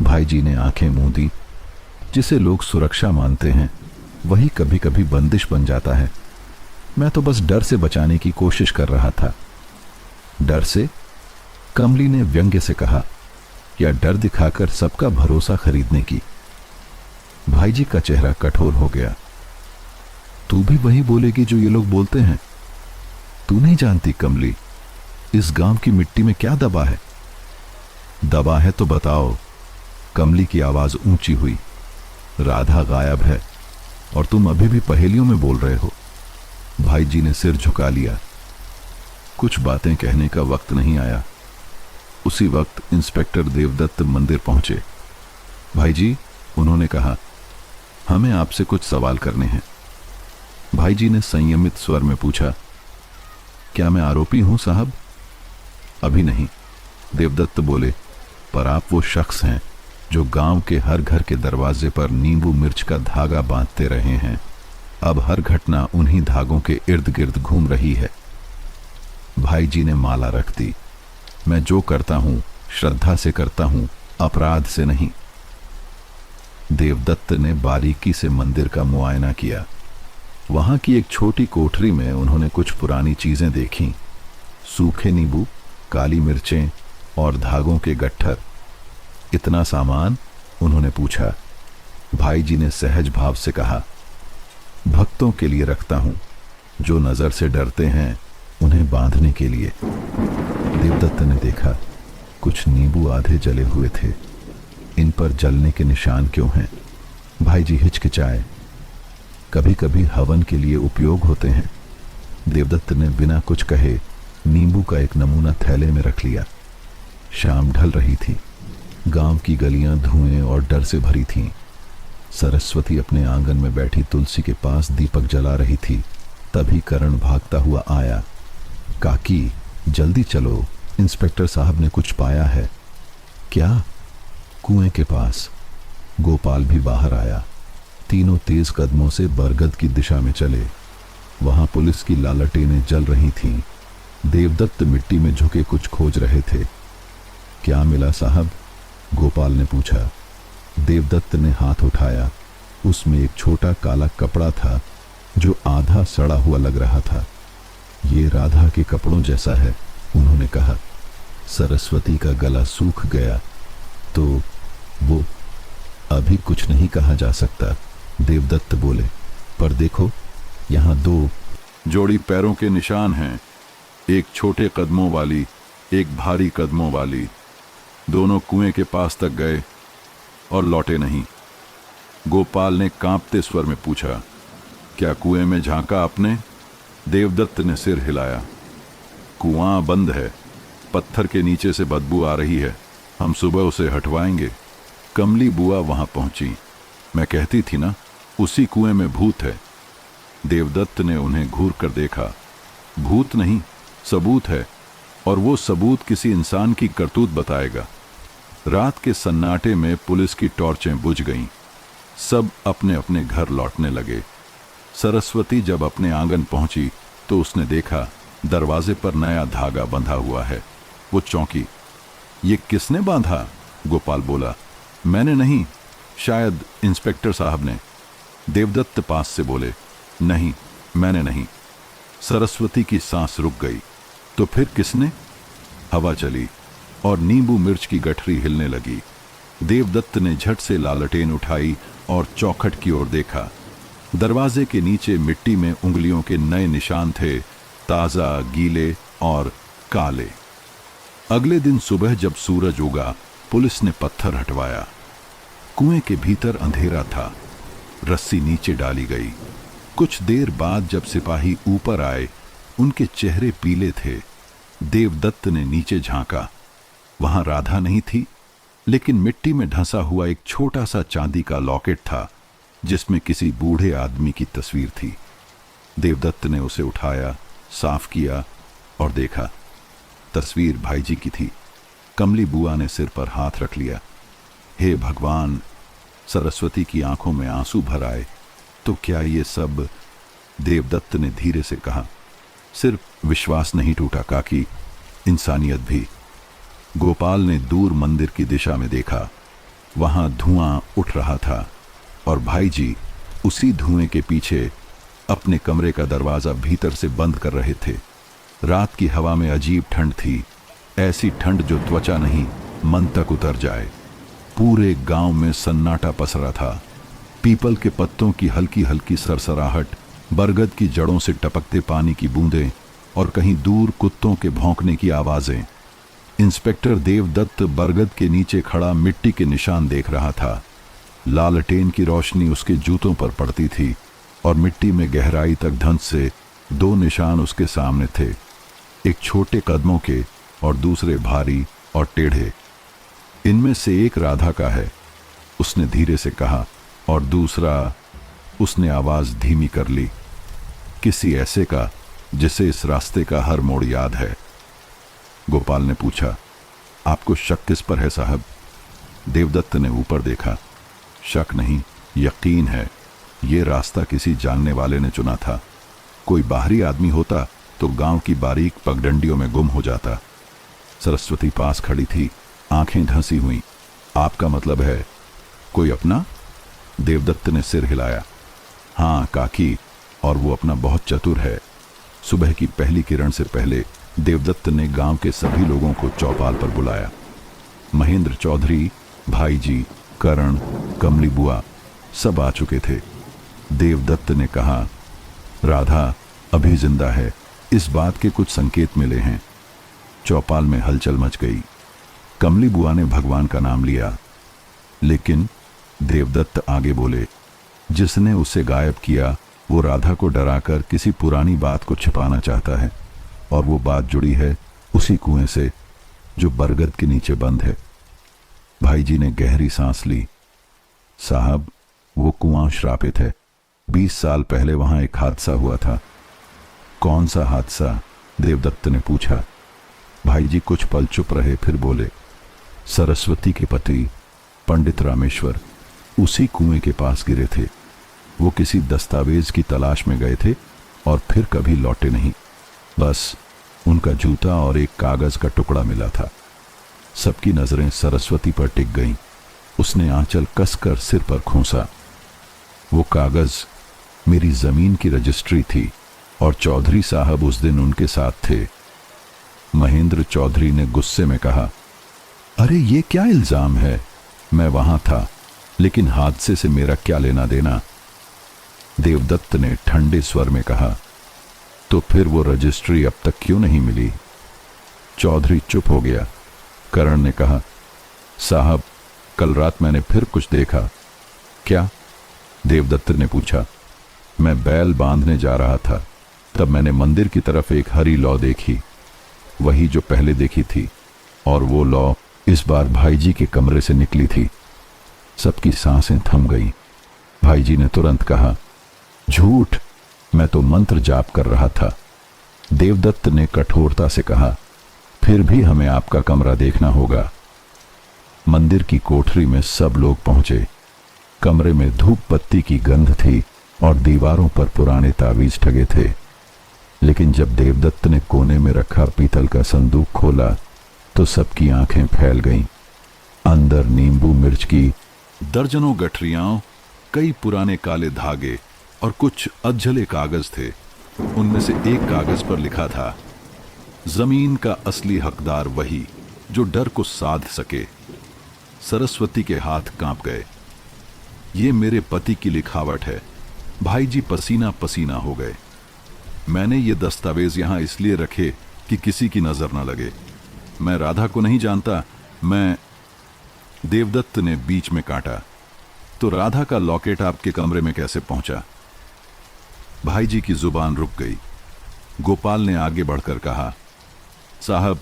भाई जी ने आंखें मूंदी। जिसे लोग सुरक्षा मानते हैं वही कभी कभी बंदिश बन जाता है। मैं तो बस डर से बचाने की कोशिश कर रहा था। डर से? कमली ने व्यंग्य से कहा, या डर दिखाकर सबका भरोसा खरीदने की? भाई जी का चेहरा कठोर हो गया। तू भी वही बोलेगी जो ये लोग बोलते हैं? तू नहीं जानती कमली, इस गांव की मिट्टी में क्या दबा है? दबा है तो बताओ। कमली की आवाज ऊंची हुई। राधा गायब है और तुम अभी भी पहेलियों में बोल रहे हो। भाई जी ने सिर झुका लिया। कुछ बातें कहने का वक्त नहीं आया। उसी वक्त इंस्पेक्टर देवदत्त मंदिर पहुंचे। भाई जी, उन्होंने कहा, हमें आपसे कुछ सवाल करने हैं। भाई जी ने संयमित स्वर में पूछा, क्या मैं आरोपी हूं साहब? अभी नहीं, देवदत्त बोले, पर आप वो शख्स हैं जो गांव के हर घर के दरवाजे पर नींबू मिर्च का धागा बांधते रहे हैं। अब हर घटना उन्हीं धागों के इर्द गिर्द घूम रही है। भाई जी ने माला रख दी। मैं जो करता हूं श्रद्धा से करता हूं, अपराध से नहीं। देवदत्त ने बारीकी से मंदिर का मुआयना किया। वहां की एक छोटी कोठरी में उन्होंने कुछ पुरानी चीजें देखीं, सूखे नींबू, काली मिर्चें और धागों के गट्ठर। इतना सामान? उन्होंने पूछा। भाई जी ने सहज भाव से कहा, भक्तों के लिए रखता हूं, जो नजर से डरते हैं उन्हें बांधने के लिए। देवदत्त ने देखा, कुछ नींबू आधे जले हुए थे। इन पर जलने के निशान क्यों हैं? भाई जी हिचकिचाए। कभी कभी हवन के लिए उपयोग होते हैं। देवदत्त ने बिना कुछ कहे नींबू का एक नमूना थैले में रख लिया। शाम ढल रही थी। गांव की गलियां धुएं और डर से भरी थीं। सरस्वती अपने आंगन में बैठी तुलसी के पास दीपक जला रही थी। तभी करण भागता हुआ आया। काकी, जल्दी चलो, इंस्पेक्टर साहब ने कुछ पाया है। क्या? कुएं के पास। गोपाल भी बाहर आया। तीनों तेज कदमों से बरगद की दिशा में चले। वहां पुलिस की लालटेनें जल रही थीं। देवदत्त मिट्टी में झुके कुछ खोज रहे थे। क्या मिला साहब? गोपाल ने पूछा। देवदत्त ने हाथ उठाया। उसमें एक छोटा काला कपड़ा था जो आधा सड़ा हुआ लग रहा था। ये राधा के कपड़ों जैसा है, उन्होंने कहा। सरस्वती का गला सूख गया। तो वो? अभी कुछ नहीं कहा जा सकता, देवदत्त बोले, पर देखो, यहां दो जोड़ी पैरों के निशान हैं, एक छोटे कदमों वाली, एक भारी कदमों वाली। दोनों कुएं के पास तक गए और लौटे नहीं। गोपाल ने कांपते स्वर में पूछा, क्या कुएं में झांका आपने? देवदत्त ने सिर हिलाया। कुआं बंद है, पत्थर के नीचे से बदबू आ रही है, हम सुबह उसे हटवाएंगे। कमली बुआ वहां पहुंची। मैं कहती थी ना, उसी कुएं में भूत है। देवदत्त ने उन्हें घूर कर देखा। भूत नहीं, सबूत है, और वो सबूत किसी इंसान की करतूत बताएगा। रात के सन्नाटे में पुलिस की टॉर्चें बुझ गईं। सब अपने अपने घर लौटने लगे। सरस्वती जब अपने आंगन पहुंची तो उसने देखा दरवाजे पर नया धागा बंधा हुआ है। वो चौंकी। ये किसने बांधा? गोपाल बोला। मैंने नहीं, शायद इंस्पेक्टर साहब ने। देवदत्त पास से बोले, नहीं, मैंने नहीं। सरस्वती की सांस रुक गई। तो फिर किसने? हवा चली और नींबू मिर्च की गठरी हिलने लगी। देवदत्त ने झट से लालटेन उठाई और चौखट की ओर देखा। दरवाजे के नीचे मिट्टी में उंगलियों के नए निशान थे, ताजा, गीले और काले। अगले दिन सुबह जब सूरज उगा, पुलिस ने पत्थर हटवाया। कुएं के भीतर अंधेरा था। रस्सी नीचे डाली गई। कुछ देर बाद जब सिपाही ऊपर आए उनके चेहरे पीले थे। देवदत्त ने नीचे झांका। वहां राधा नहीं थी, लेकिन मिट्टी में ढंसा हुआ एक छोटा सा चांदी का लॉकेट था जिसमें किसी बूढ़े आदमी की तस्वीर थी। देवदत्त ने उसे उठाया, साफ किया और देखा। तस्वीर भाईजी की थी। कमली बुआ ने सिर पर हाथ रख लिया। हे भगवान! सरस्वती की आंखों में आंसू भर आए। तो क्या ये सब? देवदत्त ने धीरे से कहा। सिर्फ विश्वास नहीं टूटा काकी, इंसानियत भी। गोपाल ने दूर मंदिर की दिशा में देखा। वहां धुआं उठ रहा था और भाईजी उसी धुएं के पीछे अपने कमरे का दरवाजा भीतर से बंद कर रहे थे। रात की हवा में अजीब ठंड थी, ऐसी ठंड जो त्वचा नहीं मन तक उतर जाए। पूरे गांव में सन्नाटा पसरा था। पीपल के पत्तों की हल्की हल्की सरसराहट, बरगद की जड़ों से टपकते पानी की बूंदें और कहीं दूर कुत्तों के भौंकने की आवाजें। इंस्पेक्टर देवदत्त बरगद के नीचे खड़ा मिट्टी के निशान देख रहा था। लालटेन की रोशनी उसके जूतों पर पड़ती थी और मिट्टी में गहराई तक धंस से दो निशान उसके सामने थे, एक छोटे कदमों के और दूसरे भारी और टेढ़े। इनमें से एक राधा का है, उसने धीरे से कहा, और दूसरा, उसने आवाज धीमी कर ली, किसी ऐसे का जिसे इस रास्ते का हर मोड़ याद है। गोपाल ने पूछा, आपको शक किस पर है साहब? देवदत्त ने ऊपर देखा। शक नहीं, यकीन है। ये रास्ता किसी जानने वाले ने चुना था। कोई बाहरी आदमी होता तो गांव की बारीक पगडंडियों में गुम हो जाता। सरस्वती पास खड़ी थी, आंखें धंसी हुई। आपका मतलब है कोई अपना? देवदत्त ने सिर हिलाया। हाँ काकी, और वो अपना बहुत चतुर है। सुबह की पहली किरण से पहले देवदत्त ने गांव के सभी लोगों को चौपाल पर बुलाया। महेंद्र चौधरी, भाईजी, करण, कमली बुआ सब आ चुके थे। देवदत्त ने कहा, राधा अभी जिंदा है, इस बात के कुछ संकेत मिले हैं। चौपाल में हलचल मच गई। कमली बुआ ने भगवान का नाम लिया, लेकिन देवदत्त आगे बोले, जिसने उसे गायब किया वो राधा को डराकर किसी पुरानी बात को छिपाना चाहता है, और वो बात जुड़ी है उसी कुएं से जो बरगद के नीचे बंद है। भाईजी ने गहरी सांस ली। साहब, वो कुआं श्रापित है। 20 साल पहले वहां एक हादसा हुआ था। कौन सा हादसा? देवदत्त ने पूछा। भाईजी कुछ पल चुप रहे, फिर बोले, सरस्वती के पति पंडित रामेश्वर उसी कुएं के पास गिरे थे। वो किसी दस्तावेज की तलाश में गए थे और फिर कभी लौटे नहीं। बस उनका जूता और एक कागज का टुकड़ा मिला था। सबकी नजरें सरस्वती पर टिक गईं। उसने आंचल कसकर सिर पर खोसा। वो कागज मेरी जमीन की रजिस्ट्री थी और चौधरी साहब उस दिन उनके साथ थे। महेंद्र चौधरी ने गुस्से में कहा, अरे ये क्या इल्जाम है? मैं वहां था, लेकिन हादसे से मेरा क्या लेना देना? देवदत्त ने ठंडे स्वर में कहा, तो फिर वो रजिस्ट्री अब तक क्यों नहीं मिली? चौधरी चुप हो गया। करण ने कहा, साहब, कल रात मैंने फिर कुछ देखा। क्या? देवदत्त ने पूछा। मैं बैल बांधने जा रहा था, तब मैंने मंदिर की तरफ एक हरी लौ देखी, वही जो पहले देखी थी, और वो लौ इस बार भाईजी के कमरे से निकली थी। सबकी सांसें थम गईं। भाईजी ने तुरंत कहा, झूठ, मैं तो मंत्र जाप कर रहा था। देवदत्त ने कठोरता से कहा, फिर भी हमें आपका कमरा देखना होगा। मंदिर की कोठरी में सब लोग पहुंचे। कमरे में धूप बत्ती की गंध थी और दीवारों पर पुराने तावीज ठगे थे। लेकिन जब देवदत्त ने कोने में रखा पीतल का संदूक खोला तो सबकी आंखें फैल गईं। अंदर नींबू मिर्च की दर्जनों गठरियां, कई पुराने काले धागे और कुछ अधजले कागज थे। उनमें से एक कागज पर लिखा था, जमीन का असली हकदार वही जो डर को साध सके। सरस्वती के हाथ कांप गए। ये मेरे पति की लिखावट है। भाईजी पसीना पसीना हो गए। मैंने ये दस्तावेज यहां इसलिए रखे कि किसी की नजर न लगे। मैं राधा को नहीं जानता। मैं देवदत्त ने बीच में काटा, तो राधा का लॉकेट आपके कमरे में कैसे पहुंचा? भाईजी की जुबान रुक गई। गोपाल ने आगे बढ़कर कहा, साहब,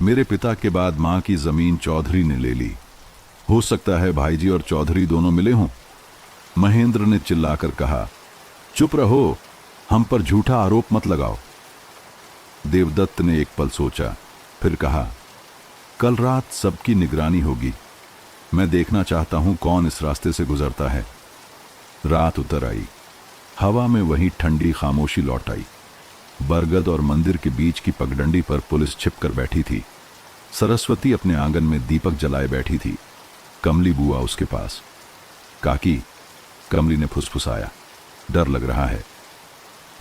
मेरे पिता के बाद मां की जमीन चौधरी ने ले ली। हो सकता है भाईजी और चौधरी दोनों मिले हों। महेंद्र ने चिल्लाकर कहा, चुप रहो, हम पर झूठा आरोप मत लगाओ। देवदत्त ने एक पल सोचा, फिर कहा, कल रात सबकी निगरानी होगी। मैं देखना चाहता हूं कौन इस रास्ते से गुजरता है। रात उतर आई। हवा में वही ठंडी खामोशी लौट आई। बरगद और मंदिर के बीच की पगडंडी पर पुलिस छिपकर बैठी थी। सरस्वती अपने आंगन में दीपक जलाए बैठी थी। कमली बुआ उसके पास। काकी, कमली ने फुसफुसाया, डर लग रहा है।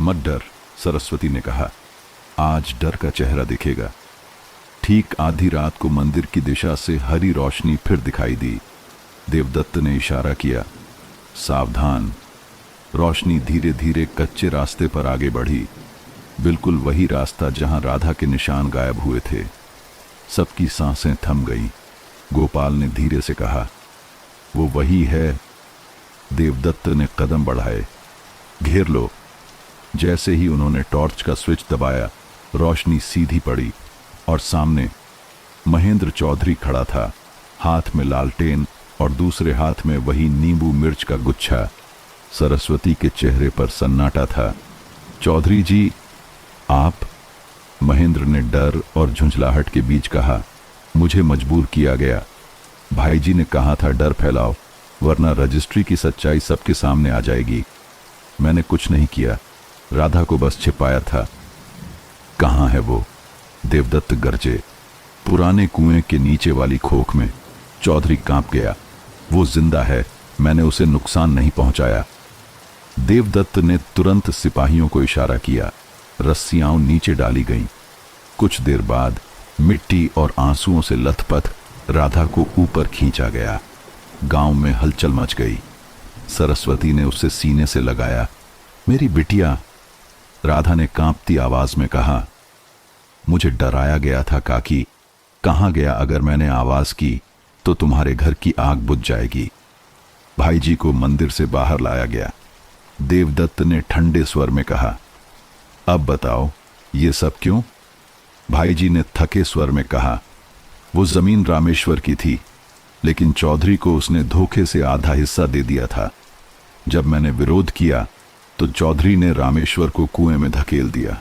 मत डर, सरस्वती ने कहा, आज डर का चेहरा दिखेगा। ठीक आधी रात को मंदिर की दिशा से हरी रोशनी फिर दिखाई दी। देवदत्त ने इशारा किया, सावधान। रोशनी धीरे धीरे कच्चे रास्ते पर आगे बढ़ी, बिल्कुल वही रास्ता जहां राधा के निशान गायब हुए थे। सबकी सांसें थम गईं। गोपाल ने धीरे से कहा, वो वही है। देवदत्त ने कदम बढ़ाए, घेर लो। जैसे ही उन्होंने टॉर्च का स्विच दबाया, रोशनी सीधी पड़ी और सामने महेंद्र चौधरी खड़ा था, हाथ में लालटेन और दूसरे हाथ में वही नींबू मिर्च का गुच्छा। सरस्वती के चेहरे पर सन्नाटा था। चौधरी जी, आप? महेंद्र ने डर और झुंझलाहट के बीच कहा, मुझे मजबूर किया गया। भाईजी ने कहा था डर फैलाओ, वरना रजिस्ट्री की सच्चाई सबके सामने आ जाएगी। मैंने कुछ नहीं किया, राधा को बस छिपाया था। कहाँ है वो? देवदत्त गरजे। पुराने कुएं के नीचे वाली खोख में। चौधरी कांप गया। वो जिंदा है, मैंने उसे नुकसान नहीं पहुंचाया। देवदत्त ने तुरंत सिपाहियों को इशारा किया। रस्सियां नीचे डाली गईं। कुछ देर बाद मिट्टी और आंसुओं से लथपथ राधा को ऊपर खींचा गया। गांव में हलचल मच गई। सरस्वती ने उसे सीने से लगाया। मेरी बिटिया, राधा ने कांपती आवाज में कहा। मुझे डराया गया था काकी। कहां गया अगर मैंने आवाज की तो तुम्हारे घर की आग बुझ जाएगी। भाईजी को मंदिर से बाहर लाया गया। देवदत्त ने ठंडे स्वर में कहा, अब बताओ ये सब क्यों? भाईजी ने थके स्वर में कहा, वो जमीन रामेश्वर की थी, लेकिन चौधरी को उसने धोखे से आधा हिस्सा दे दिया था। जब मैंने विरोध किया तो चौधरी ने रामेश्वर को कुएं में धकेल दिया।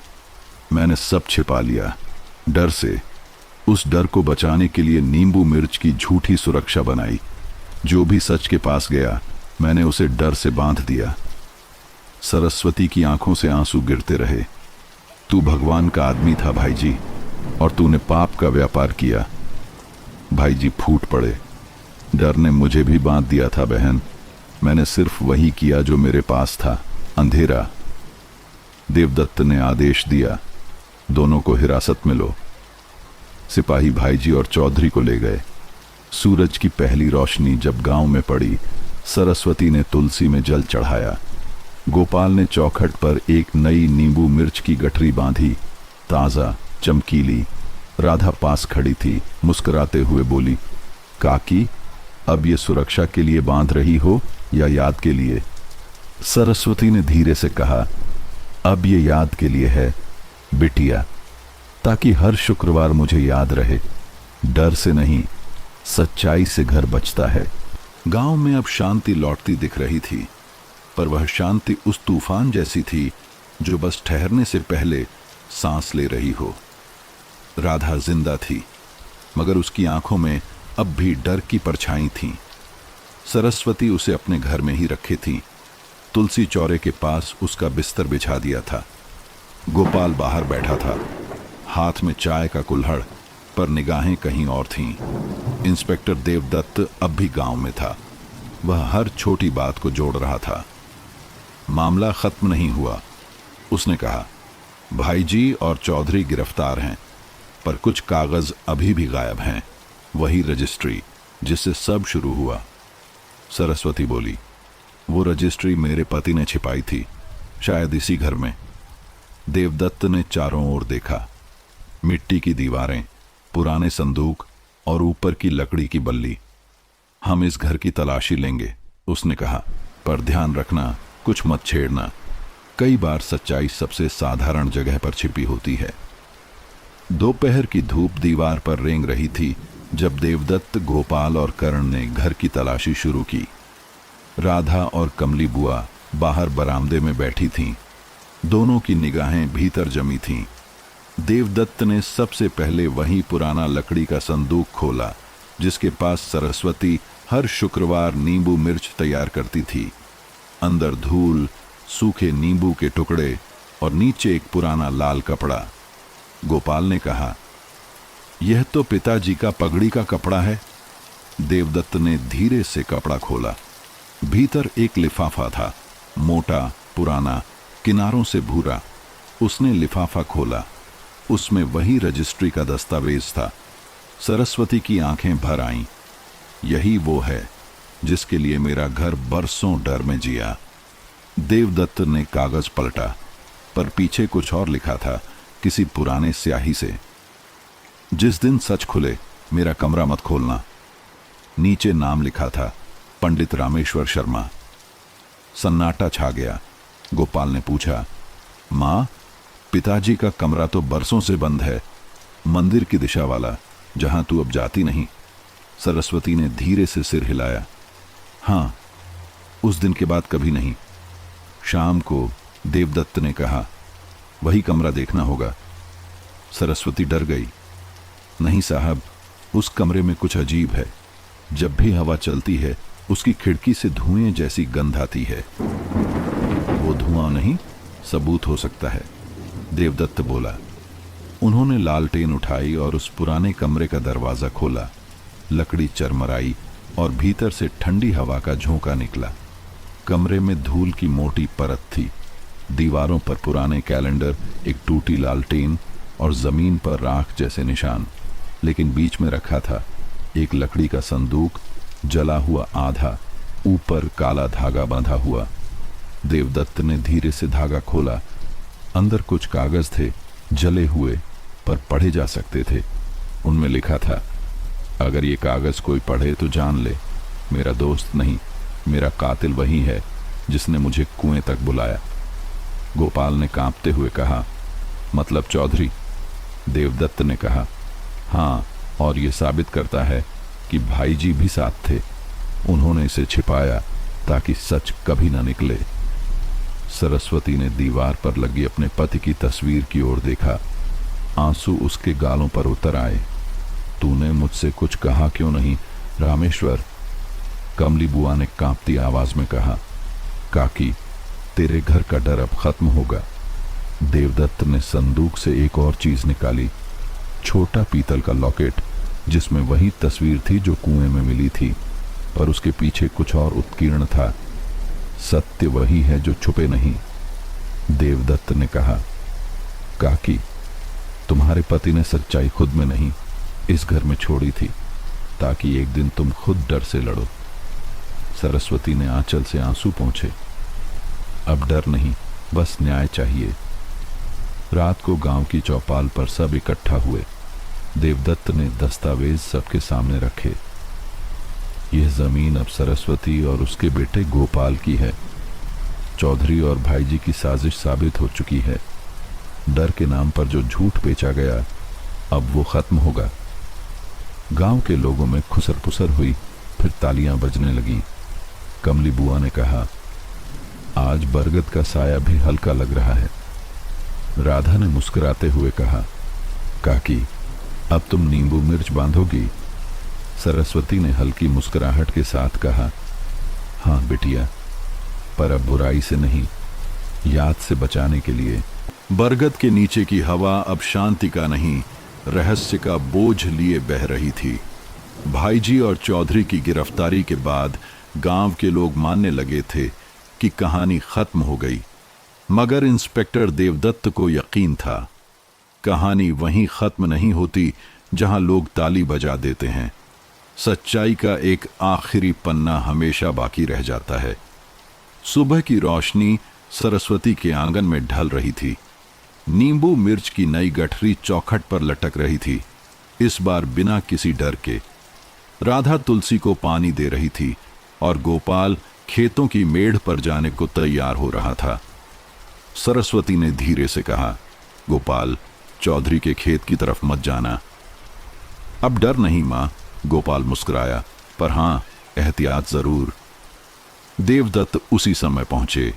मैंने सब छिपा लिया, डर से। उस डर को बचाने के लिए नींबू मिर्च की झूठी सुरक्षा बनाई। जो भी सच के पास गया, मैंने उसे डर से बांध दिया। सरस्वती की आंखों से आंसू गिरते रहे। तू भगवान का आदमी था भाईजी, और तूने पाप का व्यापार किया। भाईजी फूट पड़े। डर ने मुझे भी बांध दिया था बहन। मैंने सिर्फ वही किया जो मेरे पास था, अंधेरा। देवदत्त ने आदेश दिया, दोनों को हिरासत में लो। सिपाही भाईजी और चौधरी को ले गए। सूरज की पहली रोशनी जब गांव में पड़ी, सरस्वती ने तुलसी में जल चढ़ाया। गोपाल ने चौखट पर एक नई नींबू मिर्च की गठरी बांधी, ताजा, चमकीली। राधा पास खड़ी थी, मुस्कुराते हुए बोली, काकी, अब ये सुरक्षा के लिए बांध रही हो या याद के लिए? सरस्वती ने धीरे से कहा, अब ये याद के लिए है बिटिया, ताकि हर शुक्रवार मुझे याद रहे। डर से नहीं, सच्चाई से घर बचता है। गांव में अब शांति लौटती दिख रही थी, पर वह शांति उस तूफान जैसी थी जो बस ठहरने से पहले सांस ले रही हो। राधा जिंदा थी, मगर उसकी आंखों में अब भी डर की परछाई थी। सरस्वती उसे अपने घर में ही रखे थी। तुलसी चौरे के पास उसका बिस्तर बिछा दिया था। गोपाल बाहर बैठा था, हाथ में चाय का कुल्हड़, पर निगाहें कहीं और थीं। इंस्पेक्टर देवदत्त अब भी गांव में था। वह हर छोटी बात को जोड़ रहा था। मामला खत्म नहीं हुआ। उसने कहा, भाईजी और चौधरी गिरफ्तार हैं, पर कुछ कागज अभी भी गायब हैं। वही रजिस्ट्री जिससे सब शुरू हुआ। सरस्वती बोली, वो रजिस्ट्री मेरे पति ने छिपाई थी, शायद इसी घर में। देवदत्त ने चारों ओर देखा। मिट्टी की दीवारें, पुराने संदूक और ऊपर की लकड़ी की बल्ली। हम इस घर की तलाशी लेंगे, उसने कहा, पर ध्यान रखना, कुछ मत छेड़ना। कई बार सच्चाई सबसे साधारण जगह पर छिपी होती है। दोपहर की धूप दीवार पर रेंग रही थी जब देवदत्त, गोपाल और कर्ण ने घर की तलाशी शुरू की। राधा और कमली बुआ बाहर बरामदे में बैठी थीं। दोनों की निगाहें भीतर जमी थीं। देवदत्त ने सबसे पहले वही पुराना लकड़ी का संदूक खोला जिसके पास सरस्वती हर शुक्रवार नींबू मिर्च तैयार करती थी। अंदर धूल, सूखे नींबू के टुकड़े और नीचे एक पुराना लाल कपड़ा। गोपाल ने कहा, यह तो पिताजी का पगड़ी का कपड़ा है। देवदत्त ने धीरे से कपड़ा खोला। भीतर एक लिफाफा था, मोटा, पुराना, किनारों से भूरा। उसने लिफाफा खोला। उसमें वही रजिस्ट्री का दस्तावेज था। सरस्वती की आंखें भर आईं। यही वो है जिसके लिए मेरा घर बरसों डर में जिया। देवदत्त ने कागज पलटा, पर पीछे कुछ और लिखा था, किसी पुराने स्याही से। जिस दिन सच खुले मेरा कमरा मत खोलना। नीचे नाम लिखा था, पंडित रामेश्वर शर्मा। सन्नाटा छा गया। गोपाल ने पूछा, माँ, पिताजी का कमरा तो बरसों से बंद है, मंदिर की दिशा वाला, जहां तू अब जाती नहीं। सरस्वती ने धीरे से सिर हिलाया। हाँ, उस दिन के बाद कभी नहीं। शाम को देवदत्त ने कहा, वही कमरा देखना होगा। सरस्वती डर गई। नहीं साहब, उस कमरे में कुछ अजीब है। जब भी हवा चलती है उसकी खिड़की से धुएं जैसी गंध आती है। वो धुआं नहीं, सबूत हो सकता है, देवदत्त बोला। उन्होंने लालटेन उठाई और उस पुराने कमरे का दरवाजा खोला। लकड़ी चरमराई और भीतर से ठंडी हवा का झोंका निकला। कमरे में धूल की मोटी परत थी। दीवारों पर पुराने कैलेंडर, एक टूटी लालटेन और जमीन पर राख जैसे निशान। लेकिन बीच में रखा था एक लकड़ी का संदूक, जला हुआ आधा, ऊपर काला धागा बंधा हुआ। देवदत्त ने धीरे से धागा खोला। अंदर कुछ कागज थे, जले हुए पर पढ़े जा सकते थे। उनमें लिखा था, अगर ये कागज कोई पढ़े तो जान ले, मेरा दोस्त नहीं, मेरा कातिल वही है जिसने मुझे कुएं तक बुलाया। गोपाल ने कांपते हुए कहा, मतलब चौधरी? देवदत्त ने कहा, हाँ, और ये साबित करता है कि भाईजी भी साथ थे। उन्होंने इसे छिपाया ताकि सच कभी ना निकले। सरस्वती ने दीवार पर लगी अपने पति की तस्वीर की ओर देखा। आंसू उसके गालों पर उतर आए। तूने मुझसे कुछ कहा क्यों नहीं, रामेश्वर? कमली बुआ ने कांपती आवाज में कहा, काकी, तेरे घर का डर अब खत्म होगा। देवदत्त ने संदूक से एक और चीज निकाली, छोटा पीतल का लॉकेट, जिसमें वही तस्वीर थी जो कुएं में मिली थी, पर उसके पीछे कुछ और उत्कीर्ण था। सत्य वही है जो छुपे नहीं। देवदत्त ने कहा, काकी, तुम्हारे पति ने सच्चाई खुद में नहीं, इस घर में छोड़ी थी, ताकि एक दिन तुम खुद डर से लड़ो। सरस्वती ने आंचल से आंसू पोंछे। अब डर नहीं, बस न्याय चाहिए। रात को गांव की चौपाल पर सब इकट्ठा हुए। देवदत्त ने दस्तावेज सबके सामने रखे। यह जमीन अब सरस्वती और उसके बेटे गोपाल की है। चौधरी और भाईजी की साजिश साबित हो चुकी है। डर के नाम पर जो झूठ बेचा गया, अब वो खत्म होगा। गांव के लोगों में खुसर पुसर हुई, फिर तालियां बजने लगीं। कमली बुआ ने कहा, आज बरगद का साया भी हल्का लग रहा है। राधा ने मुस्कुराते हुए कहा, काकी, अब तुम नींबू मिर्च बांधोगी? सरस्वती ने हल्की मुस्कुराहट के साथ कहा, हाँ बिटिया, पर अब बुराई से नहीं, याद से बचाने के लिए। बरगद के नीचे की हवा अब शांति का नहीं, रहस्य का बोझ लिए बह रही थी। भाईजी और चौधरी की गिरफ्तारी के बाद गांव के लोग मानने लगे थे कि कहानी खत्म हो गई, मगर इंस्पेक्टर देवदत्त को यकीन था, कहानी वहीं खत्म नहीं होती जहां लोग ताली बजा देते हैं। सच्चाई का एक आखिरी पन्ना हमेशा बाकी रह जाता है। सुबह की रोशनी सरस्वती के आंगन में ढल रही थी। नींबू मिर्च की नई गठरी चौखट पर लटक रही थी, इस बार बिना किसी डर के। राधा तुलसी को पानी दे रही थी और गोपाल खेतों की मेढ़ पर जाने को तैयार हो रहा था। सरस्वती ने धीरे से कहा, गोपाल, चौधरी के खेत की तरफ मत जाना। अब डर नहीं माँ, गोपाल मुस्कुराया, पर हाँ, एहतियात जरूर। देवदत्त उसी समय पहुंचे।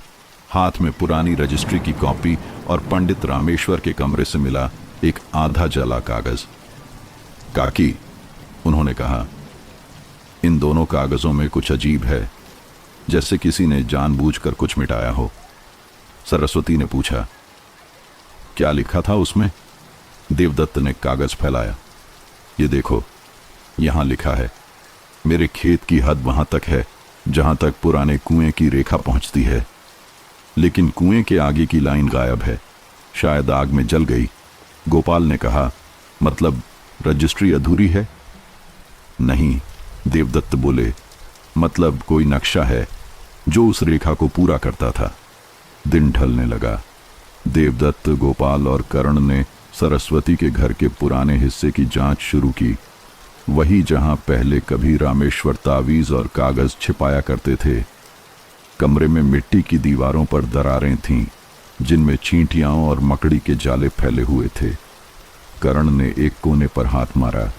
हाथ में पुरानी रजिस्ट्री की कॉपी और पंडित रामेश्वर के कमरे से मिला एक आधा जला कागज। काकी, उन्होंने कहा, इन दोनों कागजों में कुछ अजीब है, जैसे किसी ने जानबूझकर कुछ मिटाया हो। सरस्वती ने पूछा, क्या लिखा था उसमें? देवदत्त ने कागज फैलाया। ये देखो, यहां लिखा है, मेरे खेत की हद वहां तक है जहां तक पुराने कुएं की रेखा पहुंचती है, लेकिन कुएं के आगे की लाइन गायब है, शायद आग में जल गई। गोपाल ने कहा, मतलब रजिस्ट्री अधूरी है? नहीं, देवदत्त बोले, मतलब कोई नक्शा है जो उस रेखा को पूरा करता था। दिन ढलने लगा। देवदत्त, गोपाल और कर्ण ने सरस्वती के घर के पुराने हिस्से की जांच शुरू की। वही जहां पहले कभी रामेश्वर तावीज और कागज छिपाया करते थे। कमरे में मिट्टी की दीवारों पर दरारें थीं, जिनमें चींटियां और मकड़ी के जाले फैले हुए थे। कर्ण ने एक कोने पर हाथ मारा,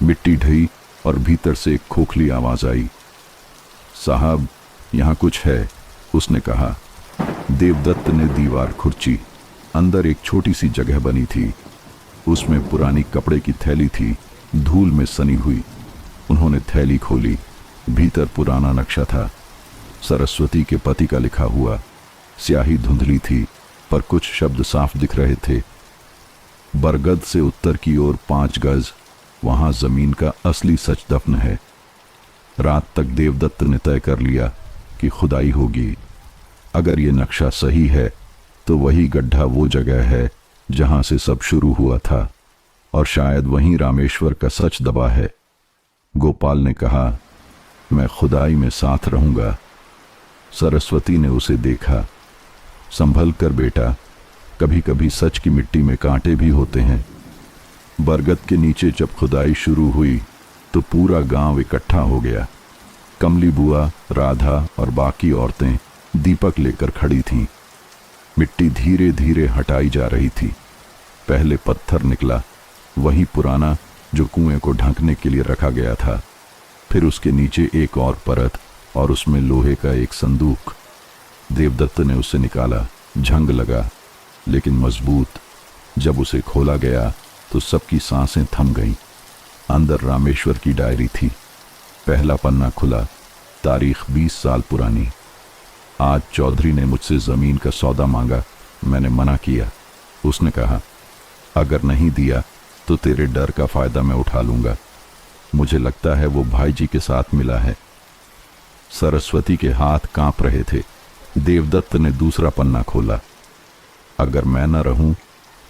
मिट्टी ढही और भीतर से एक खोखली आवाज आई। साहब, यहां कुछ है, उसने कहा। देवदत्त ने दीवार खुरची। अंदर एक छोटी सी जगह बनी थी। उसमें पुरानी कपड़े की थैली थी, धूल में सनी हुई। उन्होंने थैली खोली। भीतर पुराना नक्शा था, सरस्वती के पति का लिखा हुआ। स्याही धुंधली थी, पर कुछ शब्द साफ दिख रहे थे। बरगद से उत्तर की ओर 5 गज, वहां जमीन का असली सच दफन है। रात तक देवदत्त ने तय कर लिया कि खुदाई होगी। अगर ये नक्शा सही है तो वही गड्ढा वो जगह है जहां से सब शुरू हुआ था, और शायद वहीं रामेश्वर का सच दबा है। गोपाल ने कहा, मैं खुदाई में साथ रहूंगा। सरस्वती ने उसे देखा। संभल कर बेटा, कभी कभी सच की मिट्टी में कांटे भी होते हैं। बरगद के नीचे जब खुदाई शुरू हुई तो पूरा गांव इकट्ठा हो गया। कमली बुआ, राधा और बाकी औरतें दीपक लेकर खड़ी थीं। मिट्टी धीरे धीरे हटाई जा रही थी। पहले पत्थर निकला, वही पुराना जो कुएं को ढकने के लिए रखा गया था। फिर उसके नीचे एक और परत, और उसमें लोहे का एक संदूक। देवदत्त ने उसे निकाला। झंग लगा, लेकिन मजबूत। जब उसे खोला गया तो सबकी सांसें थम गईं। अंदर रामेश्वर की डायरी थी। पहला पन्ना खुला, तारीख 20 साल पुरानी। आज चौधरी ने मुझसे जमीन का सौदा मांगा, मैंने मना किया। उसने कहा, अगर नहीं दिया तो तेरे डर का फायदा मैं उठा लूंगा। मुझे लगता है वो भाई जी के साथ मिला है। सरस्वती के हाथ कांप रहे थे। देवदत्त ने दूसरा पन्ना खोला। अगर मैं न रहूं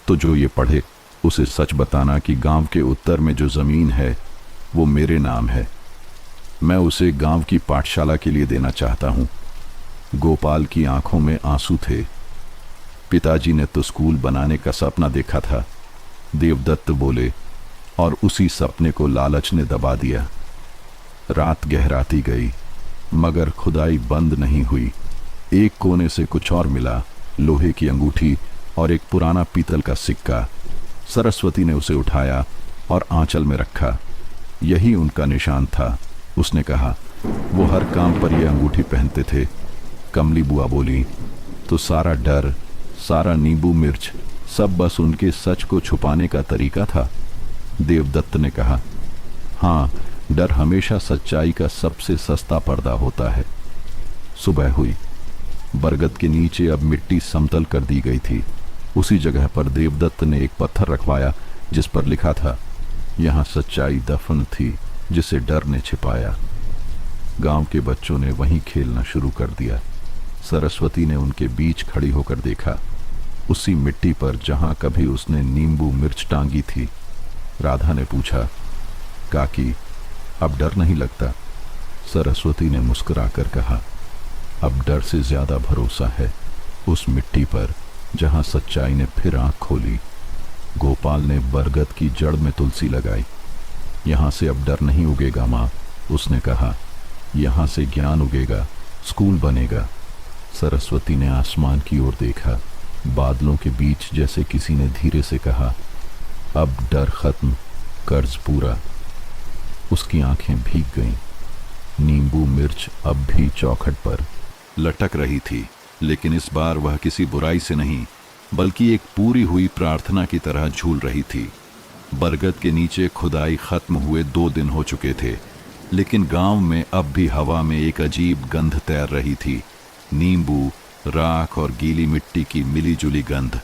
तो जो ये पढ़े उसे सच बताना कि गांव के उत्तर में जो जमीन है वो मेरे नाम है। मैं उसे गांव की पाठशाला के लिए देना चाहता हूं। गोपाल की आंखों में आंसू थे। पिताजी ने तो स्कूल बनाने का सपना देखा था। देवदत्त बोले, और उसी सपने को लालच ने दबा दिया। रात गहराती गई, मगर खुदाई बंद नहीं हुई। एक कोने से कुछ और मिला, लोहे की अंगूठी और एक पुराना पीतल का सिक्का। सरस्वती ने उसे उठाया और आंचल में रखा। यही उनका निशान था। उसने कहा, वो हर काम पर यह अंगूठी पहनते थे। कमली बुआ बोली, तो सारा डर, सारा नींबू मिर्च, सब बस उनके सच को छुपाने का तरीका था। देवदत्त ने कहा, हाँ, डर हमेशा सच्चाई का सबसे सस्ता पर्दा होता है। सुबह हुई। बरगद के नीचे अब मिट्टी समतल कर दी गई थी। उसी जगह पर देवदत्त ने एक पत्थर रखवाया जिस पर लिखा था, यहाँ सच्चाई दफन थी जिसे डर ने छिपाया। गांव के बच्चों ने वहीं खेलना शुरू कर दिया। सरस्वती ने उनके बीच खड़ी होकर देखा, उसी मिट्टी पर जहां कभी उसने नींबू मिर्च टांगी थी। राधा ने पूछा, काकी, अब डर नहीं लगता? सरस्वती ने मुस्कुराकर कहा, अब डर से ज्यादा भरोसा है उस मिट्टी पर जहां सच्चाई ने फिर आंख खोली। गोपाल ने बरगद की जड़ में तुलसी लगाई। यहां से अब डर नहीं उगेगा माँ, उसने कहा, यहां से ज्ञान उगेगा, स्कूल बनेगा। सरस्वती ने आसमान की ओर देखा। बादलों के बीच जैसे किसी ने धीरे से कहा, अब डर खत्म, कर्ज पूरा। उसकी आंखें भीग गईं। नींबू मिर्च अब भी चौखट पर लटक रही थी, लेकिन इस बार वह किसी बुराई से नहीं बल्कि एक पूरी हुई प्रार्थना की तरह झूल रही थी। बरगद के नीचे खुदाई खत्म हुए 2 दिन हो चुके थे, लेकिन गांव में अब भी हवा में एक अजीब गंध तैर रही थी। नींबू, राख और गीली मिट्टी की मिलीजुली गंध,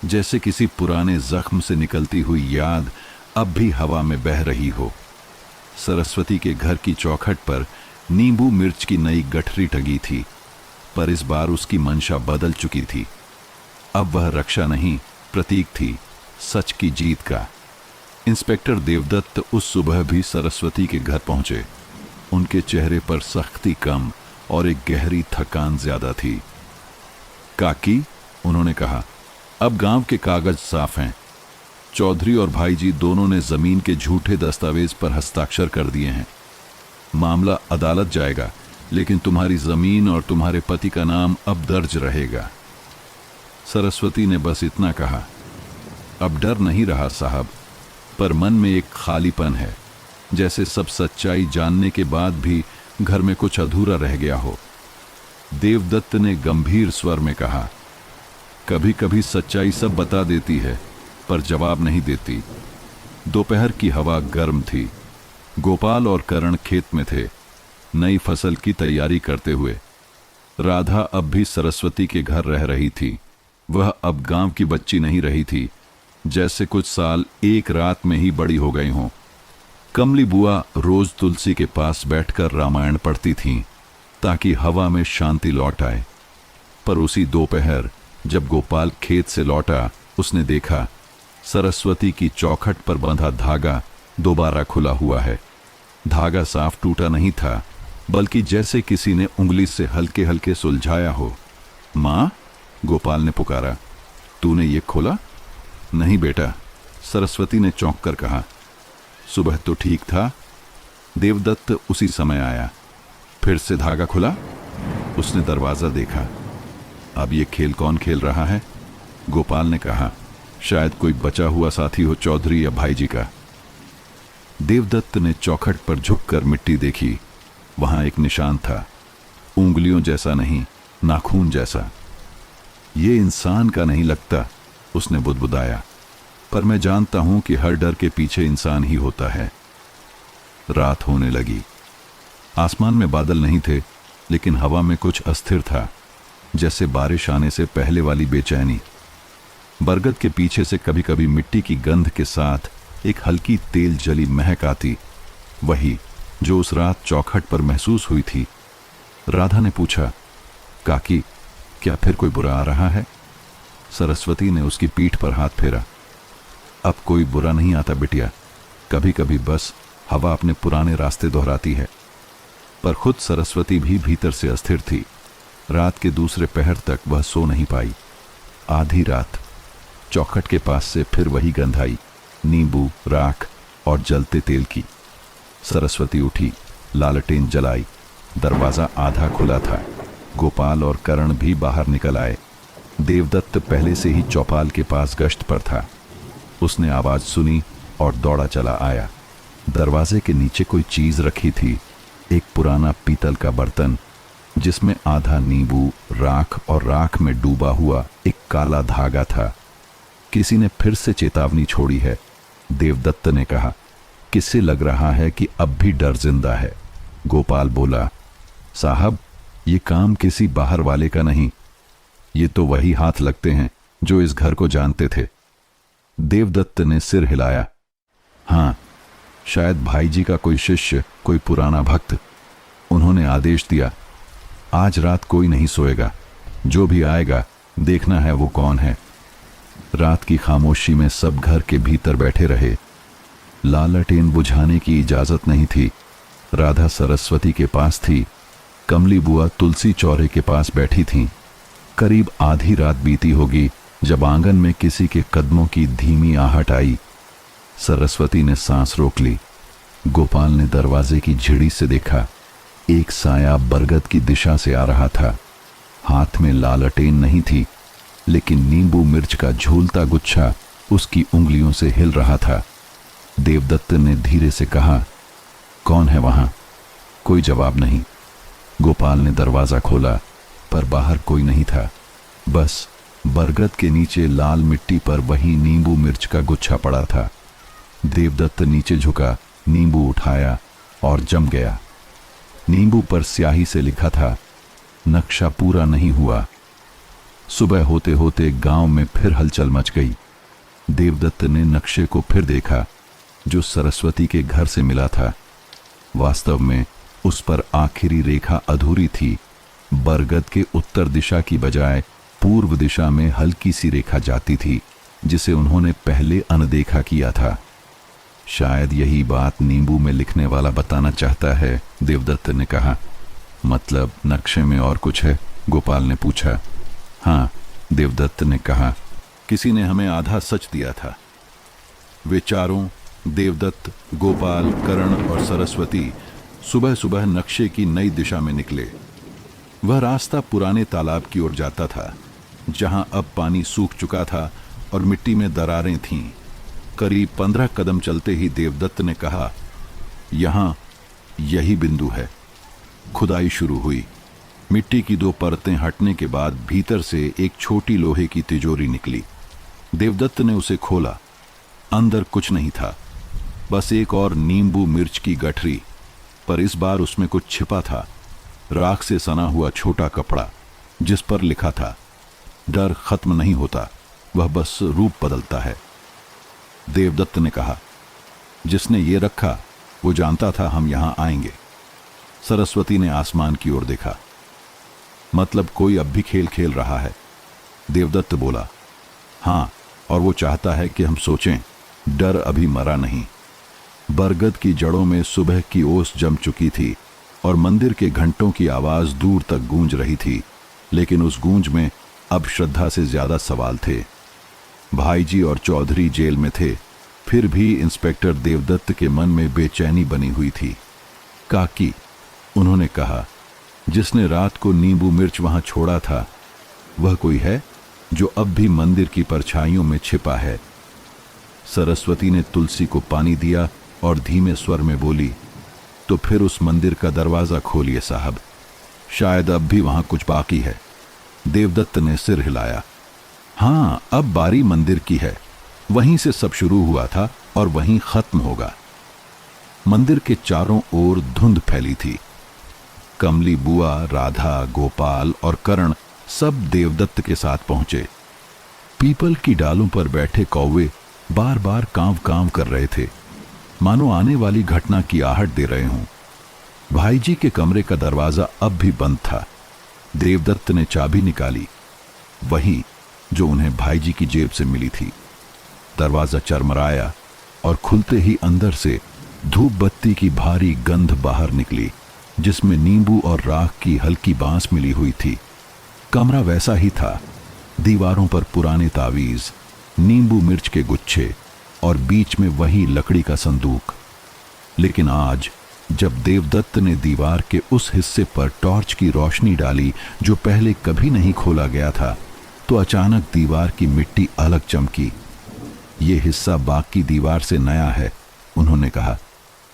जैसे किसी पुराने जख्म से निकलती हुई याद अब भी हवा में बह रही हो। सरस्वती के घर की चौखट पर नींबू मिर्च की नई गठरी टंगी थी, पर इस बार उसकी मंशा बदल चुकी थी। अब वह रक्षा नहीं, प्रतीक थी, सच की जीत का। इंस्पेक्टर देवदत्त उस सुबह भी सरस्वती के घर पहुंचे। उनके चेहरे पर सख्ती कम और एक गहरी थकान ज्यादा थी। काकी, उन्होंने कहा, अब गांव के कागज साफ हैं। चौधरी और भाईजी दोनों ने जमीन के झूठे दस्तावेज पर हस्ताक्षर कर दिए हैं। मामला अदालत जाएगा, लेकिन तुम्हारी जमीन और तुम्हारे पति का नाम अब दर्ज रहेगा। सरस्वती ने बस इतना कहा। अब डर नहीं रहा साहब, पर मन में एक खालीपन है, जैसे सब सच्चाई जानने के बाद भी घर में कुछ अधूरा रह गया हो। देवदत्त ने गंभीर स्वर में कहा, कभी कभी सच्चाई सब बता देती है, पर जवाब नहीं देती। दोपहर की हवा गर्म थी। गोपाल और करण खेत में थे, नई फसल की तैयारी करते हुए। राधा अब भी सरस्वती के घर रह रही थी। वह अब गांव की बच्ची नहीं रही थी, जैसे कुछ साल एक रात में ही बड़ी हो गई हों। कमली बुआ रोज तुलसी के पास बैठकर रामायण पढ़ती थीं, ताकि हवा में शांति लौट आए। पर उसी दोपहर जब गोपाल खेत से लौटा, उसने देखा सरस्वती की चौखट पर बंधा धागा दोबारा खुला हुआ है। धागा साफ टूटा नहीं था, बल्कि जैसे किसी ने उंगली से हल्के हल्के सुलझाया हो। माँ, गोपाल ने पुकारा, तूने ये खोला? नहीं बेटा, सरस्वती ने चौंक कर कहा। सुबह तो ठीक था। देवदत्त उसी समय आया। फिर से धागा खुला। उसने दरवाजा देखा। अब ये खेल कौन खेल रहा है? गोपाल ने कहा, शायद कोई बचा हुआ साथी हो चौधरी या भाईजी का। देवदत्त ने चौखट पर झुककर मिट्टी देखी। वहां एक निशान था, उंगलियों जैसा नहीं, नाखून जैसा। ये इंसान का नहीं लगता, उसने बुदबुदाया, पर मैं जानता हूं कि हर डर के पीछे इंसान ही होता है। रात होने लगी। आसमान में बादल नहीं थे, लेकिन हवा में कुछ अस्थिर था, जैसे बारिश आने से पहले वाली बेचैनी। बरगद के पीछे से कभी कभी मिट्टी की गंध के साथ एक हल्की तेल जली महक आती, वही जो उस रात चौखट पर महसूस हुई थी। राधा ने पूछा, काकी, क्या फिर कोई बुरा आ रहा है? सरस्वती ने उसकी पीठ पर हाथ फेरा। अब कोई बुरा नहीं आता बिटिया, कभी कभी बस हवा अपने पुराने रास्ते दोहराती है। पर खुद सरस्वती भी भीतर से अस्थिर थी। रात के दूसरे पहर तक वह सो नहीं पाई। आधी रात चौखट के पास से फिर वही गंध आई, नींबू, राख और जलते तेल की। सरस्वती उठी, लालटेन जलाई। दरवाजा आधा खुला था। गोपाल और करण भी बाहर निकल आए। देवदत्त पहले से ही चौपाल के पास गश्त पर था। उसने आवाज सुनी और दौड़ा चला आया। दरवाजे के नीचे कोई चीज रखी थी, एक पुराना पीतल का बर्तन, जिसमें आधा नींबू, राख और राख में डूबा हुआ एक काला धागा था। किसी ने फिर से चेतावनी छोड़ी है, देवदत्त ने कहा। किससे लग रहा है कि अब भी डर जिंदा है। गोपाल बोला, साहब, ये काम किसी बाहर वाले का नहीं, ये तो वही हाथ लगते हैं जो इस घर को जानते थे। देवदत्त ने सिर हिलाया। हाँ, शायद भाईजी का कोई शिष्य, कोई पुराना भक्त। उन्होंने आदेश दिया, आज रात कोई नहीं सोएगा, जो भी आएगा देखना है वो कौन है। रात की खामोशी में सब घर के भीतर बैठे रहे। लालटेन बुझाने की इजाजत नहीं थी। राधा सरस्वती के पास थी, कमली बुआ तुलसी चौरे के पास बैठी थीं। करीब आधी रात बीती होगी जब आंगन में किसी के कदमों की धीमी आहट आई। सरस्वती ने सांस रोक ली। गोपाल ने दरवाजे की झिड़ी से देखा, एक साया बरगद की दिशा से आ रहा था। हाथ में लालटेन नहीं थी, लेकिन नींबू मिर्च का झूलता गुच्छा उसकी उंगलियों से हिल रहा था। देवदत्त ने धीरे से कहा, कौन है वहां? कोई जवाब नहीं। गोपाल ने दरवाजा खोला, पर बाहर कोई नहीं था। बस बरगद के नीचे लाल मिट्टी पर वही नींबू मिर्च का गुच्छा पड़ा था। देवदत्त नीचे झुका, नींबू उठाया और जम गया। नींबू पर स्याही से लिखा था, नक्शा पूरा नहीं हुआ। सुबह होते होते गांव में फिर हलचल मच गई। देवदत्त ने नक्शे को फिर देखा, जो सरस्वती के घर से मिला था। वास्तव में उस पर आखिरी रेखा अधूरी थी। बरगद के उत्तर दिशा की बजाय पूर्व दिशा में हल्की सी रेखा जाती थी, जिसे उन्होंने पहले अनदेखा किया था। शायद यही बात नींबू में लिखने वाला बताना चाहता है, देवदत्त ने कहा। मतलब नक्शे में और कुछ है? गोपाल ने पूछा। हाँ, देवदत्त ने कहा, किसी ने हमें आधा सच दिया था। वे चारों, देवदत्त, गोपाल, करण और सरस्वती, सुबह सुबह नक्शे की नई दिशा में निकले। वह रास्ता पुराने तालाब की ओर जाता था, जहां अब पानी सूख चुका था और मिट्टी में दरारें थीं। करीब 15 कदम चलते ही देवदत्त ने कहा, यहां यही बिंदु है। खुदाई शुरू हुई। मिट्टी की 2 परतें हटने के बाद भीतर से एक छोटी लोहे की तिजोरी निकली। देवदत्त ने उसे खोला। अंदर कुछ नहीं था, बस एक और नींबू मिर्च की गठरी, पर इस बार उसमें कुछ छिपा था। राख से सना हुआ छोटा कपड़ा, जिस पर लिखा था, डर खत्म नहीं होता, वह बस रूप बदलता है। देवदत्त ने कहा, जिसने ये रखा वो जानता था हम यहां आएंगे। सरस्वती ने आसमान की ओर देखा। मतलब कोई अब भी खेल खेल रहा है। देवदत्त बोला, हां, और वो चाहता है कि हम सोचें, डर अभी मरा नहीं। बरगद की जड़ों में सुबह की ओस जम चुकी थी और मंदिर के घंटों की आवाज दूर तक गूंज रही थी, लेकिन उस गूंज में अब श्रद्धा से ज्यादा सवाल थे। भाईजी और चौधरी जेल में थे, फिर भी इंस्पेक्टर देवदत्त के मन में बेचैनी बनी हुई थी। काकी, उन्होंने कहा, जिसने रात को नींबू मिर्च वहां छोड़ा था, वह कोई है जो अब भी मंदिर की परछाइयों में छिपा है। सरस्वती ने तुलसी को पानी दिया और धीमे स्वर में बोली, तो फिर उस मंदिर का दरवाजा खोलिए साहब, शायद अब भी वहां कुछ बाकी है। देवदत्त ने सिर हिलाया। हां, अब बारी मंदिर की है। वहीं से सब शुरू हुआ था और वहीं खत्म होगा। मंदिर के चारों ओर धुंध फैली थी। कमली बुआ, राधा, गोपाल और करण सब देवदत्त के साथ पहुंचे। पीपल की डालों पर बैठे कौवे बार बार कांव कांव कर रहे थे, मानो आने वाली घटना की आहट दे रहे हों। भाईजी के कमरे का दरवाजा अब भी बंद था। देवदत्त ने चाबी निकाली, वही जो उन्हें भाईजी की जेब से मिली थी। दरवाजा चरमराया और खुलते ही अंदर से धूप बत्ती की भारी गंध बाहर निकली, जिसमें नींबू और राख की हल्की बांस मिली हुई थी। कमरा वैसा ही था, दीवारों पर पुराने तावीज, नींबू मिर्च के गुच्छे और बीच में वही लकड़ी का संदूक। लेकिन आज जब देवदत्त ने दीवार के उस हिस्से पर टॉर्च की रोशनी डाली जो पहले कभी नहीं खोला गया था, तो अचानक दीवार की मिट्टी अलग चमकी। ये हिस्सा बाकी दीवार से नया है, उन्होंने कहा।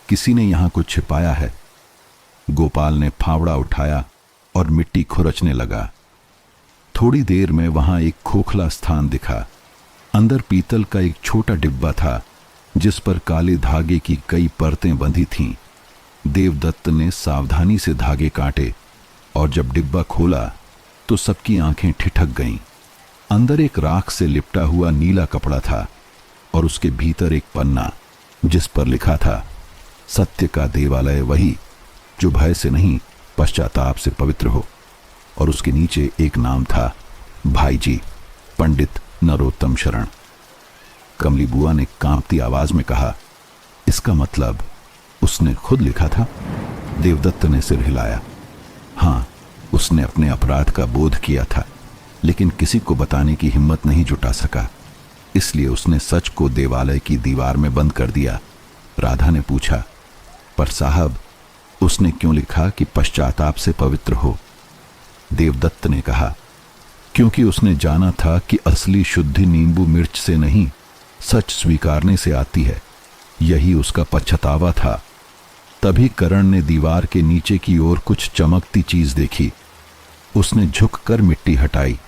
किसी ने यहां कुछ छिपाया है। गोपाल ने फावड़ा उठाया और मिट्टी खुरचने लगा। थोड़ी देर में वहां एक खोखला स्थान दिखा। अंदर पीतल का एक छोटा डिब्बा था, जिस पर काले धागे की कई परतें बंधी थीं। देवदत्त ने सावधानी से धागे काटे और जब डिब्बा खोला तो सबकी आंखें ठिठक गईं। अंदर एक राख से लिपटा हुआ नीला कपड़ा था और उसके भीतर एक पन्ना, जिस पर लिखा था, सत्य का देवालय वही जो भय से नहीं पश्चाताप से पवित्र हो। और उसके नीचे एक नाम था, भाईजी, पंडित नरोत्तम शरण। कमली बुआ ने कांपती आवाज में कहा, इसका मतलब उसने खुद लिखा था? देवदत्त ने सिर हिलाया। हां, उसने अपने अपराध का बोध किया था, लेकिन किसी को बताने की हिम्मत नहीं जुटा सका, इसलिए उसने सच को देवालय की दीवार में बंद कर दिया। राधा ने पूछा, पर साहब, उसने क्यों लिखा कि पश्चाताप से पवित्र हो? देवदत्त ने कहा, क्योंकि उसने जाना था कि असली शुद्धि नींबू मिर्च से नहीं, सच स्वीकारने से आती है। यही उसका पछतावा था। तभी करण ने दीवार के नीचे की ओर कुछ चमकती चीज देखी। उसने झुककर मिट्टी हटाई।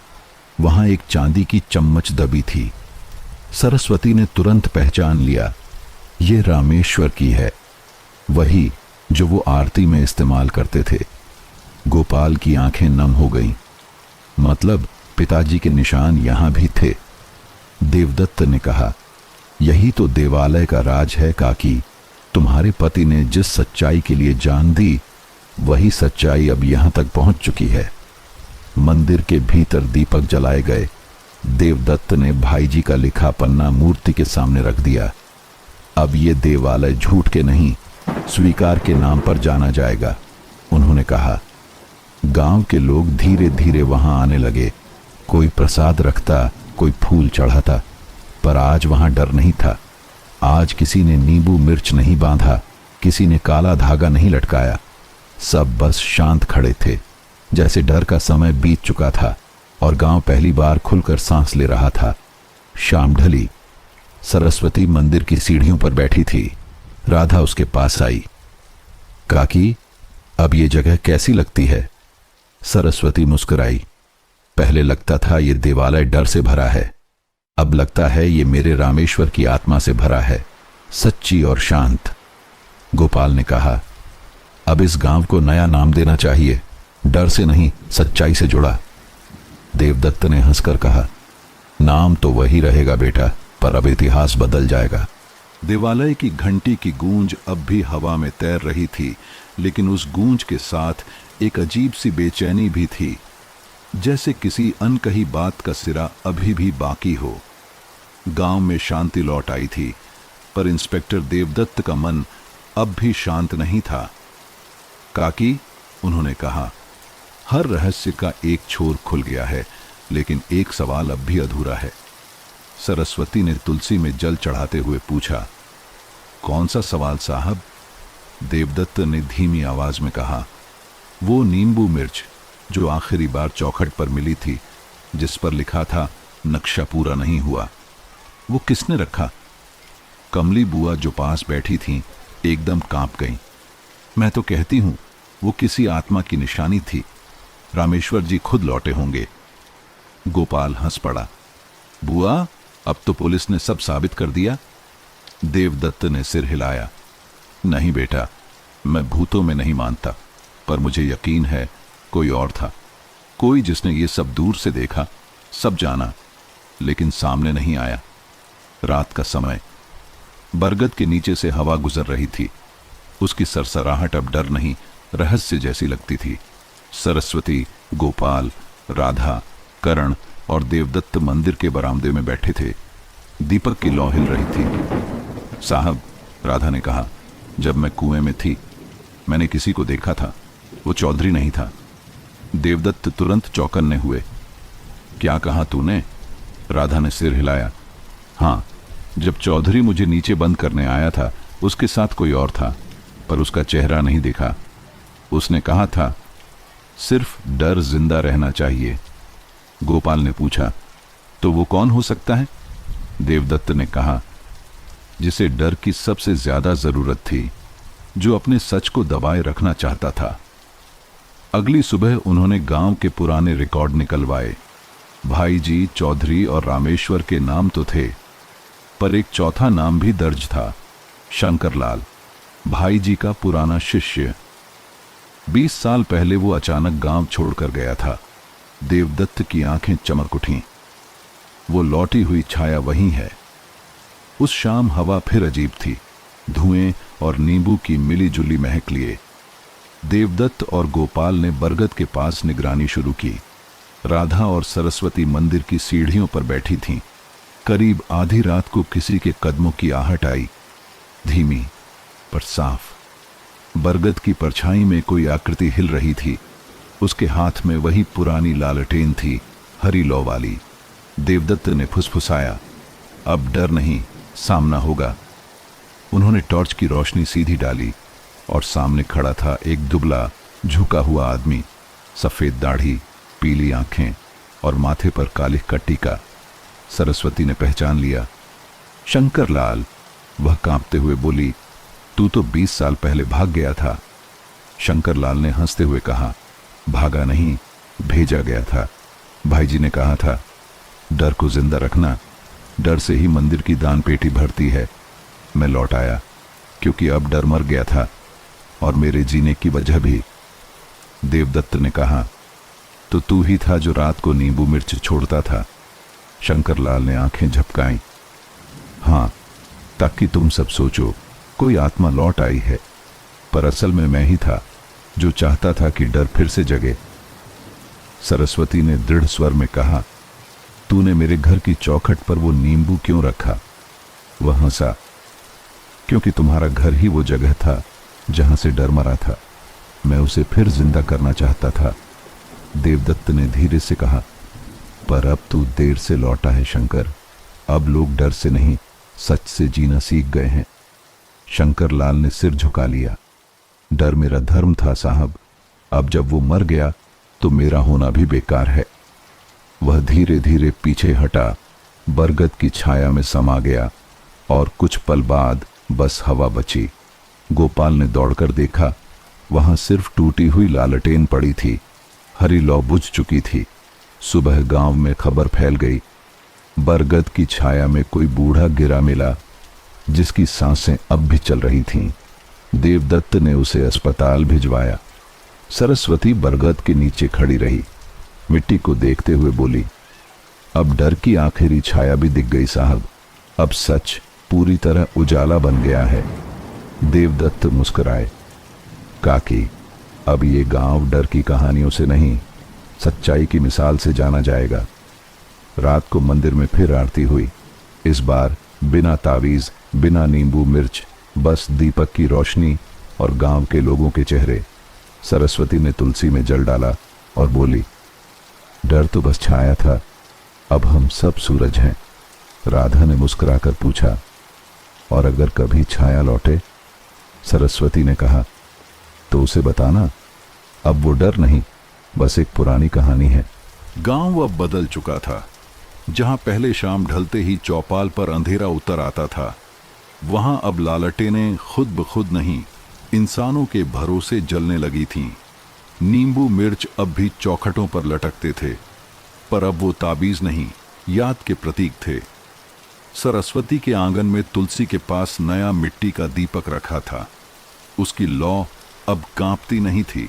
वहां एक चांदी की चम्मच दबी थी। सरस्वती ने तुरंत पहचान लिया, ये रामेश्वर की है, वही जो वो आरती में इस्तेमाल करते थे। गोपाल की आंखें नम हो गईं। मतलब पिताजी के निशान यहां भी थे। देवदत्त ने कहा, यही तो देवालय का राज है काकी। तुम्हारे पति ने जिस सच्चाई के लिए जान दी, वही सच्चाई अब यहां तक पहुंच चुकी है। मंदिर के भीतर दीपक जलाए गए। देवदत्त ने भाई जी का लिखा पन्ना मूर्ति के सामने रख दिया। अब ये देवालय झूठ के नहीं, स्वीकार के नाम पर जाना जाएगा। उन्होंने कहा। गांव के लोग धीरे धीरे वहां आने लगे। कोई प्रसाद रखता, कोई फूल चढ़ाता, पर आज वहां डर नहीं था। आज किसी ने नींबू मिर्च नहीं बांधा, किसी ने काला धागा नहीं लटकाया। सब बस शांत खड़े थे, जैसे डर का समय बीत चुका था और गांव पहली बार खुलकर सांस ले रहा था। शाम ढली। सरस्वती मंदिर की सीढ़ियों पर बैठी थी। राधा उसके पास आई। काकी, अब ये जगह कैसी लगती है? सरस्वती मुस्कुराई। पहले लगता था ये देवालय डर से भरा है, अब लगता है ये मेरे रामेश्वर की आत्मा से भरा है, सच्ची और शांत। गोपाल ने कहा, अब इस गांव को नया नाम देना चाहिए, डर से नहीं, सच्चाई से जुड़ा। देवदत्त ने हंसकर कहा, नाम तो वही रहेगा बेटा, पर अब इतिहास बदल जाएगा। देवालय की घंटी की गूंज अब भी हवा में तैर रही थी, लेकिन उस गूंज के साथ एक अजीब सी बेचैनी भी थी, जैसे किसी अनकही बात का सिरा अभी भी बाकी हो। गांव में शांति लौट आई थी, पर इंस्पेक्टर देवदत्त का मन अब भी शांत नहीं था। काकी, उन्होंने कहा, हर रहस्य का एक छोर खुल गया है, लेकिन एक सवाल अब भी अधूरा है। सरस्वती ने तुलसी में जल चढ़ाते हुए पूछा। कौन सा सवाल साहब? देवदत्त ने धीमी आवाज में कहा, वो नींबू मिर्च जो आखिरी बार चौखट पर मिली थी, जिस पर लिखा था नक्शा पूरा नहीं हुआ, वो किसने रखा? कमली बुआ जो पास बैठी थी एकदम कांप गई। मैं तो कहती हूं वो किसी आत्मा की निशानी थी, रामेश्वर जी खुद लौटे होंगे। गोपाल हंस पड़ा। बुआ, अब तो पुलिस ने सब साबित कर दिया। देवदत्त ने सिर हिलाया। नहीं बेटा, मैं भूतों में नहीं मानता, पर मुझे यकीन है कोई और था, कोई जिसने ये सब दूर से देखा, सब जाना, लेकिन सामने नहीं आया। रात का समय, बरगद के नीचे से हवा गुजर रही थी। उसकी सरसराहट अब डर नहीं, रहस्य जैसी लगती थी। सरस्वती, गोपाल, राधा, करण और देवदत्त मंदिर के बरामदे में बैठे थे। दीपक की लौ हिल रही थी। साहब, राधा ने कहा, जब मैं कुएं में थी मैंने किसी को देखा था, वो चौधरी नहीं था। देवदत्त तुरंत चौकन्ने हुए। क्या कहा तूने? राधा ने सिर हिलाया। हाँ, जब चौधरी मुझे नीचे बंद करने आया था, उसके साथ कोई और था, पर उसका चेहरा नहीं दिखा। उसने कहा था, सिर्फ डर जिंदा रहना चाहिए। गोपाल ने पूछा, तो वो कौन हो सकता है? देवदत्त ने कहा, जिसे डर की सबसे ज्यादा जरूरत थी, जो अपने सच को दबाए रखना चाहता था। अगली सुबह उन्होंने गांव के पुराने रिकॉर्ड निकलवाए। भाई जी, चौधरी और रामेश्वर के नाम तो थे, पर एक चौथा नाम भी दर्ज था, शंकरलाल, भाई जी का पुराना शिष्य। 20 साल पहले वो अचानक गांव छोड़कर गया था। देवदत्त की आंखें चमक उठीं। वो लौटी हुई छाया वही है। उस शाम हवा फिर अजीब थी, धुएं और नींबू की मिली जुली महक लिए। देवदत्त और गोपाल ने बरगद के पास निगरानी शुरू की। राधा और सरस्वती मंदिर की सीढ़ियों पर बैठी थीं। करीब आधी रात को किसी के कदमों की आहट आई, धीमी पर साफ। बरगद की परछाई में कोई आकृति हिल रही थी। उसके हाथ में वही पुरानी लालटेन थी, हरी लौ वाली। देवदत्त ने फुसफुसाया, अब डर नहीं, सामना होगा। उन्होंने टॉर्च की रोशनी सीधी डाली और सामने खड़ा था एक दुबला, झुका हुआ आदमी, सफेद दाढ़ी, पीली आंखें, और माथे पर कालिख का टीका। सरस्वती ने पहचान लिया। शंकर लाल। वह कांपते हुए बोली, तू तो 20 साल पहले भाग गया था। शंकर लाल ने हंसते हुए कहा, भागा नहीं, भेजा गया था। भाई जी ने कहा था, डर को जिंदा रखना, डर से ही मंदिर की दान पेटी भरती है। मैं लौट आया क्योंकि अब डर मर गया था और मेरे जीने की वजह भी। देवदत्त ने कहा, तो तू ही था जो रात को नींबू मिर्च छोड़ता था। शंकर लाल ने आंखें झपकाई। हाँ, ताकि तुम सब सोचो कोई आत्मा लौट आई है, पर असल में मैं ही था जो चाहता था कि डर फिर से जगे। सरस्वती ने दृढ़ स्वर में कहा, तूने मेरे घर की चौखट पर वो नींबू क्यों रखा? वह हंसा, क्योंकि तुम्हारा घर ही वो जगह था जहां से डर मरा था। मैं उसे फिर जिंदा करना चाहता था। देवदत्त ने धीरे से कहा, पर अब तू देर से लौटा है शंकर। अब लोग डर से नहीं, सच से जीना सीख गए हैं। शंकर लाल ने सिर झुका लिया। डर मेरा धर्म था साहब, अब जब वो मर गया तो मेरा होना भी बेकार है। वह धीरे धीरे पीछे हटा, बरगद की छाया में समा गया और कुछ पल बाद बस हवा बची। गोपाल ने दौड़कर देखा, वहां सिर्फ टूटी हुई लालटेन पड़ी थी। हरी लौ बुझ चुकी थी। सुबह गांव में खबर फैल गई। बरगद की छाया में कोई बूढ़ा गिरा मिला जिसकी सांसें अब भी चल रही थीं। देवदत्त ने उसे अस्पताल भिजवाया। सरस्वती बरगद के नीचे खड़ी रही, मिट्टी को देखते हुए बोली, अब डर की आखिरी छाया भी दिख गई साहब। अब सच पूरी तरह उजाला बन गया है। देवदत्त मुस्कुराए। काकी, अब ये गांव डर की कहानियों से नहीं, सच्चाई की मिसाल से जाना जाएगा। रात को मंदिर में फिर आरती हुई। इस बार बिना तावीज, बिना नींबू मिर्च, बस दीपक की रोशनी और गांव के लोगों के चेहरे। सरस्वती ने तुलसी में जल डाला और बोली, डर तो बस छाया था, अब हम सब सूरज हैं। राधा ने मुस्कुराकर पूछा, और अगर कभी छाया लौटे? सरस्वती ने कहा, तो उसे बताना। अब वो डर नहीं, बस एक पुरानी कहानी है। गांव अब बदल चुका था। जहां पहले शाम ढलते ही चौपाल पर अंधेरा उतर आता था, वहां अब लालटेनें खुद ब खुद नहीं, इंसानों के भरोसे जलने लगी थीं। नींबू मिर्च अब भी चौखटों पर लटकते थे, पर अब वो ताबीज नहीं, याद के प्रतीक थे। सरस्वती के आंगन में तुलसी के पास नया मिट्टी का दीपक रखा था। उसकी लौ अब कांपती नहीं थी।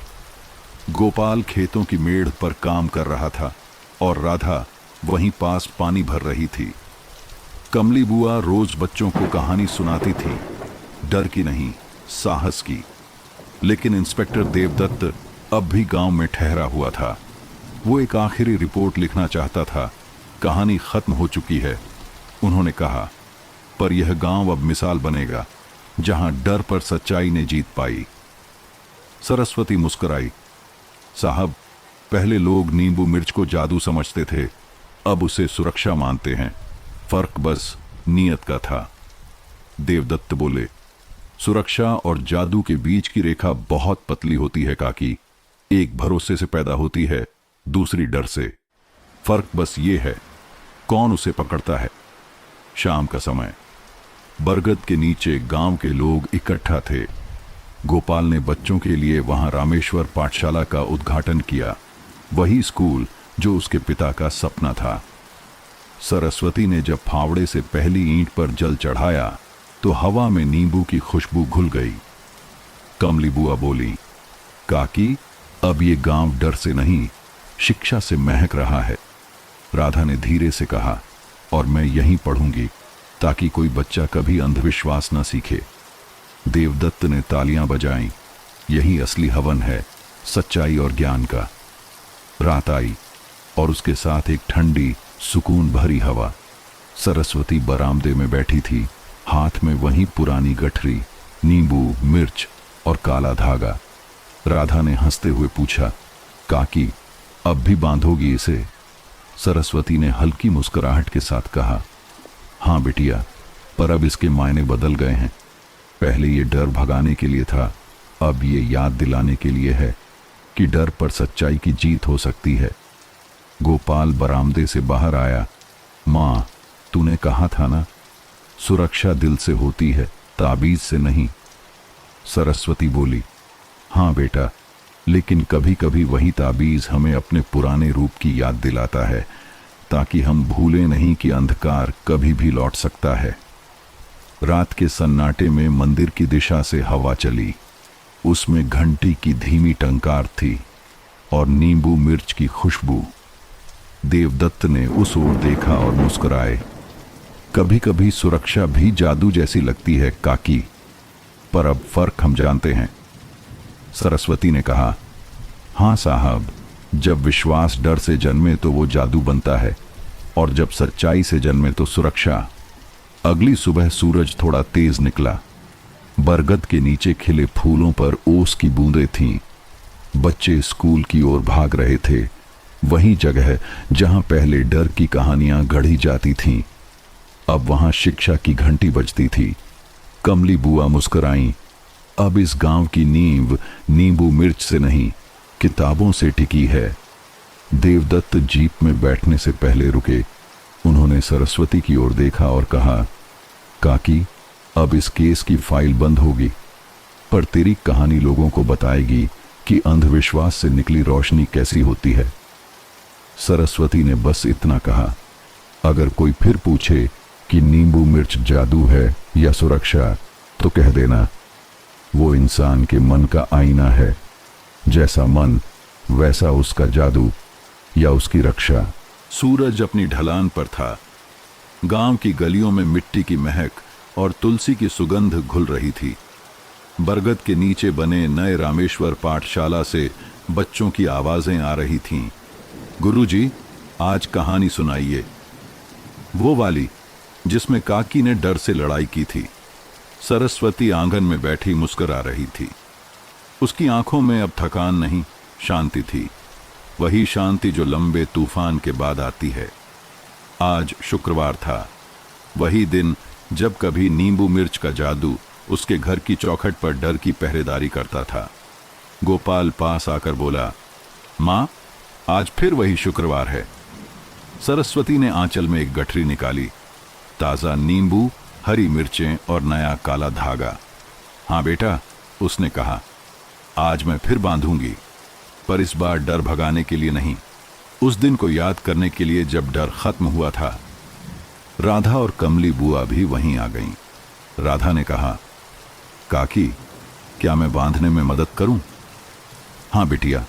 गोपाल खेतों की मेड़ पर काम कर रहा था और राधा वहीं पास पानी भर रही थी। कमली बुआ रोज बच्चों को कहानी सुनाती थी, डर की नहीं, साहस की। लेकिन इंस्पेक्टर देवदत्त अब भी गांव में ठहरा हुआ था। वो एक आखिरी रिपोर्ट लिखना चाहता था। कहानी खत्म हो चुकी है, उन्होंने कहा, पर यह गांव अब मिसाल बनेगा जहां डर पर सच्चाई ने जीत पाई। सरस्वती मुस्कुराई। साहब, पहले लोग नींबू मिर्च को जादू समझते थे, अब उसे सुरक्षा मानते हैं। फर्क बस नीयत का था। देवदत्त बोले, सुरक्षा और जादू के बीच की रेखा बहुत पतली होती है काकी। एक भरोसे से पैदा होती है, दूसरी डर से। फर्क बस ये है, कौन उसे पकड़ता है। शाम का समय। बरगद के नीचे गांव के लोग इकट्ठा थे। गोपाल ने बच्चों के लिए वहां रामेश्वर पाठशाला का उद्घाटन किया, वही स्कूल जो उसके पिता का सपना था। सरस्वती ने जब फावड़े से पहली ईंट पर जल चढ़ाया तो हवा में नींबू की खुशबू घुल गई। कमली बुआ बोली, काकी, अब ये गांव डर से नहीं, शिक्षा से महक रहा है। राधा ने धीरे से कहा, और मैं यहीं पढ़ूंगी ताकि कोई बच्चा कभी अंधविश्वास न सीखे। देवदत्त ने तालियां बजाईं। यही असली हवन है, सच्चाई और ज्ञान का। रात आई और उसके साथ एक ठंडी, सुकून भरी हवा। सरस्वती बरामदे में बैठी थी, हाथ में वही पुरानी गठरी, नींबू, मिर्च और काला धागा। राधा ने हंसते हुए पूछा, काकी, अब भी बांधोगी इसे? सरस्वती ने हल्की मुस्कुराहट के साथ कहा, हाँ बिटिया, पर अब इसके मायने बदल गए हैं। पहले ये डर भगाने के लिए था, अब ये याद दिलाने के लिए है कि डर पर सच्चाई की जीत हो सकती है। गोपाल बरामदे से बाहर आया। माँ, तूने कहा था ना, सुरक्षा दिल से होती है, ताबीज से नहीं। सरस्वती बोली, हाँ बेटा, लेकिन कभी कभी वही ताबीज हमें अपने पुराने रूप की याद दिलाता है, ताकि हम भूलें नहीं कि अंधकार कभी भी लौट सकता है। रात के सन्नाटे में मंदिर की दिशा से हवा चली। उसमें घंटी की धीमी टंकार थी और नींबू मिर्च की खुशबू। देवदत्त ने उस ओर देखा और मुस्कुराए। कभी कभी सुरक्षा भी जादू जैसी लगती है काकी, पर अब फर्क हम जानते हैं। सरस्वती ने कहा, हाँ साहब, जब विश्वास डर से जन्मे तो वो जादू बनता है, और जब सच्चाई से जन्मे तो सुरक्षा। अगली सुबह सूरज थोड़ा तेज निकला। बरगद के नीचे खिले फूलों पर ओस की बूंदें थीं। बच्चे स्कूल की ओर भाग रहे थे, वही जगह जहां पहले डर की कहानियां गढ़ी जाती थीं। अब वहां शिक्षा की घंटी बजती थी। कमली बुआ मुस्कुराईं। अब इस गांव की नींव नींबू मिर्च से नहीं, किताबों से टिकी है। देवदत्त जीप में बैठने से पहले रुके। उन्होंने सरस्वती की ओर देखा और कहा, काकी, अब इस केस की फाइल बंद होगी, पर तेरी कहानी लोगों को बताएगी कि अंधविश्वास से निकली रोशनी कैसी होती है। सरस्वती ने बस इतना कहा, अगर कोई फिर पूछे कि नींबू मिर्च जादू है या सुरक्षा, तो कह देना, वो इंसान के मन का आईना है। जैसा मन, वैसा उसका जादू या उसकी रक्षा। सूरज अपनी ढलान पर था। गांव की गलियों में मिट्टी की महक और तुलसी की सुगंध घुल रही थी। बरगद के नीचे बने नए रामेश्वर पाठशाला से बच्चों की आवाजें आ रही थीं। गुरुजी, आज कहानी सुनाइए। वो वाली जिसमें काकी ने डर से लड़ाई की थी। सरस्वती आंगन में बैठी मुस्कुरा रही थी। उसकी आंखों में अब थकान नहीं, शांति थी। वही शांति जो लंबे तूफान के बाद आती है। आज शुक्रवार था, वही दिन जब कभी नींबू मिर्च का जादू उसके घर की चौखट पर डर की पहरेदारी करता था। गोपाल पास आकर बोला, माँ, आज फिर वही शुक्रवार है। सरस्वती ने आंचल में एक गठरी निकाली। ताजा नींबू, हरी मिर्चें और नया काला धागा। हाँ बेटा, उसने कहा, आज मैं फिर बांधूंगी, पर इस बार डर भगाने के लिए नहीं, उस दिन को याद करने के लिए जब डर खत्म हुआ था। राधा और कमली बुआ भी वहीं आ गईं। राधा ने कहा, काकी, क्या मैं बांधने में मदद करूं? हाँ बिटिया,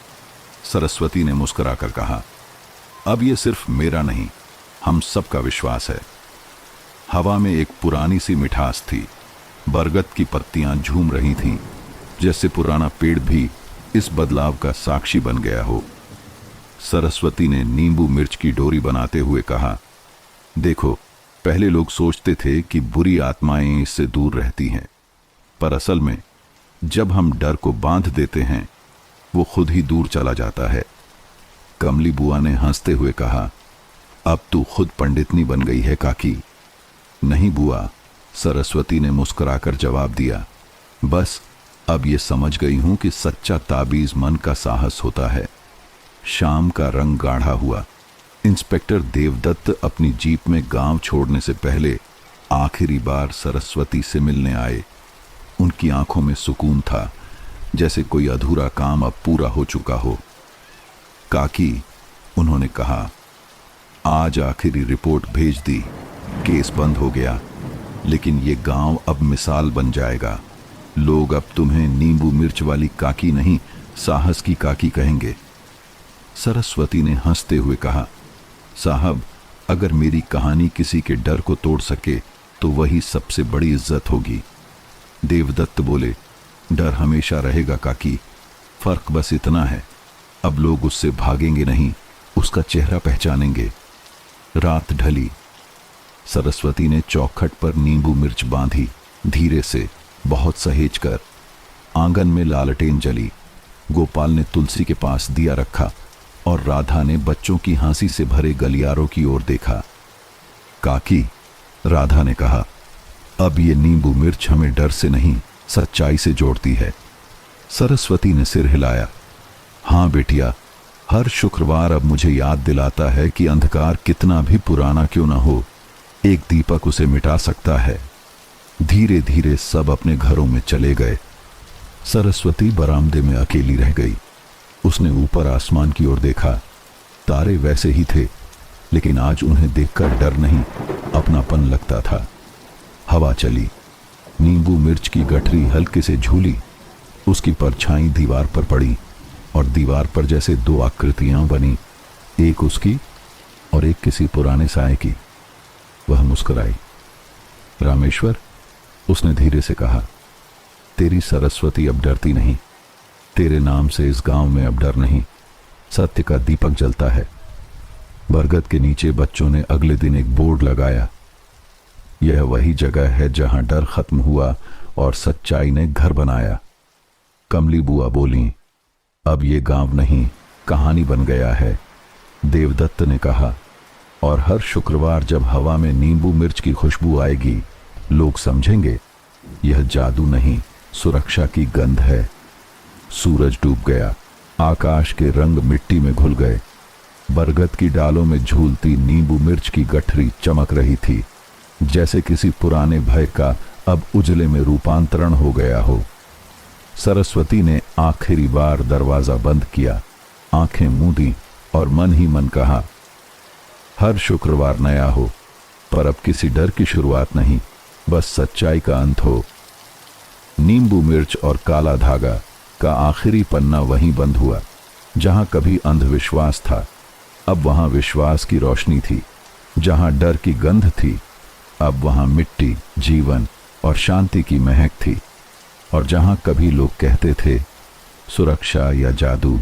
सरस्वती ने मुस्कुराकर कहा, अब ये सिर्फ मेरा नहीं, हम सबका विश्वास है। हवा में एक पुरानी सी मिठास थी। बरगद की पत्तियां झूम रही थीं, जैसे पुराना पेड़ भी इस बदलाव का साक्षी बन गया हो। सरस्वती ने नींबू मिर्च की डोरी बनाते हुए कहा, देखो, पहले लोग सोचते थे कि बुरी आत्माएं इससे दूर रहती हैं, पर असल में जब हम डर को बांध देते हैं, वो खुद ही दूर चला जाता है। कमली बुआ ने हंसते हुए कहा, अब तू खुद पंडितनी बन गई है काकी। नहीं बुआ, सरस्वती ने मुस्कुराकर जवाब दिया, बस अब ये समझ गई हूं कि सच्चा ताबीज मन का साहस होता है। शाम का रंग गाढ़ा हुआ। इंस्पेक्टर देवदत्त अपनी जीप में गांव छोड़ने से पहले आखिरी बार सरस्वती से मिलने आए। उनकी आंखों में सुकून था, जैसे कोई अधूरा काम अब पूरा हो चुका हो। काकी, उन्होंने कहा, आज आखिरी रिपोर्ट भेज दी, केस बंद हो गया, लेकिन ये गांव अब मिसाल बन जाएगा। लोग अब तुम्हें नींबू मिर्च वाली काकी नहीं, साहस की काकी कहेंगे। सरस्वती ने हंसते हुए कहा, साहब, अगर मेरी कहानी किसी के डर को तोड़ सके तो वही सबसे बड़ी इज्जत होगी। देवदत्त बोले, डर हमेशा रहेगा काकी, फर्क बस इतना है, अब लोग उससे भागेंगे नहीं, उसका चेहरा पहचानेंगे। रात ढली। सरस्वती ने चौखट पर नींबू मिर्च बांधी, धीरे से, बहुत सहेज कर। आंगन में लालटेन जली। गोपाल ने तुलसी के पास दिया रखा और राधा ने बच्चों की हंसी से भरे गलियारों की ओर देखा। काकी, राधा ने कहा, अब ये नींबू मिर्च हमें डर से नहीं, सच्चाई से जोड़ती है। सरस्वती ने सिर हिलाया। हाँ बेटिया, हर शुक्रवार अब मुझे याद दिलाता है कि अंधकार कितना भी पुराना क्यों ना हो, एक दीपक उसे मिटा सकता है। धीरे धीरे सब अपने घरों में चले गए। सरस्वती बरामदे में अकेली रह गई। उसने ऊपर आसमान की ओर देखा। तारे वैसे ही थे, लेकिन आज उन्हें देखकर डर नहीं, अपनापन लगता था। हवा चली, नींबू मिर्च की गठरी हल्के से झूली। उसकी परछाई दीवार पर पड़ी और दीवार पर जैसे दो आकृतियां बनी, एक उसकी और एक किसी पुराने साए की। वह मुस्कुराई। रामेश्वर, उसने धीरे से कहा, तेरी सरस्वती अब डरती नहीं। तेरे नाम से इस गांव में अब डर नहीं, सत्य का दीपक जलता है। बरगद के नीचे बच्चों ने अगले दिन एक बोर्ड लगाया। यह वही जगह है जहां डर खत्म हुआ और सच्चाई ने घर बनाया। कमली बुआ बोली, अब ये गांव नहीं, कहानी बन गया है। देवदत्त ने कहा, और हर शुक्रवार जब हवा में नींबू मिर्च की खुशबू आएगी, लोग समझेंगे यह जादू नहीं, सुरक्षा की गंध है। सूरज डूब गया। आकाश के रंग मिट्टी में घुल गए। बरगद की डालों में झूलती नींबू मिर्च की गठरी चमक रही थी, जैसे किसी पुराने भय का अब उजले में रूपांतरण हो गया हो। सरस्वती ने आखिरी बार दरवाजा बंद किया, आंखें मूंदी और मन ही मन कहा, हर शुक्रवार नया हो, पर अब किसी डर की शुरुआत नहीं, बस सच्चाई का अंत हो। नींबू मिर्च और काला धागा का आखिरी पन्ना वहीं बंद हुआ जहां कभी अंधविश्वास था, अब वहां विश्वास की रोशनी थी। जहां डर की गंध थी, अब वहां मिट्टी, जीवन और शांति की महक थी। और जहां कभी लोग कहते थे सुरक्षा या जादू,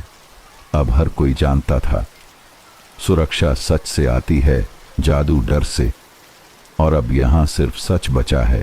अब हर कोई जानता था, सुरक्षा सच से आती है, जादू डर से। और अब यहां सिर्फ सच बचा है,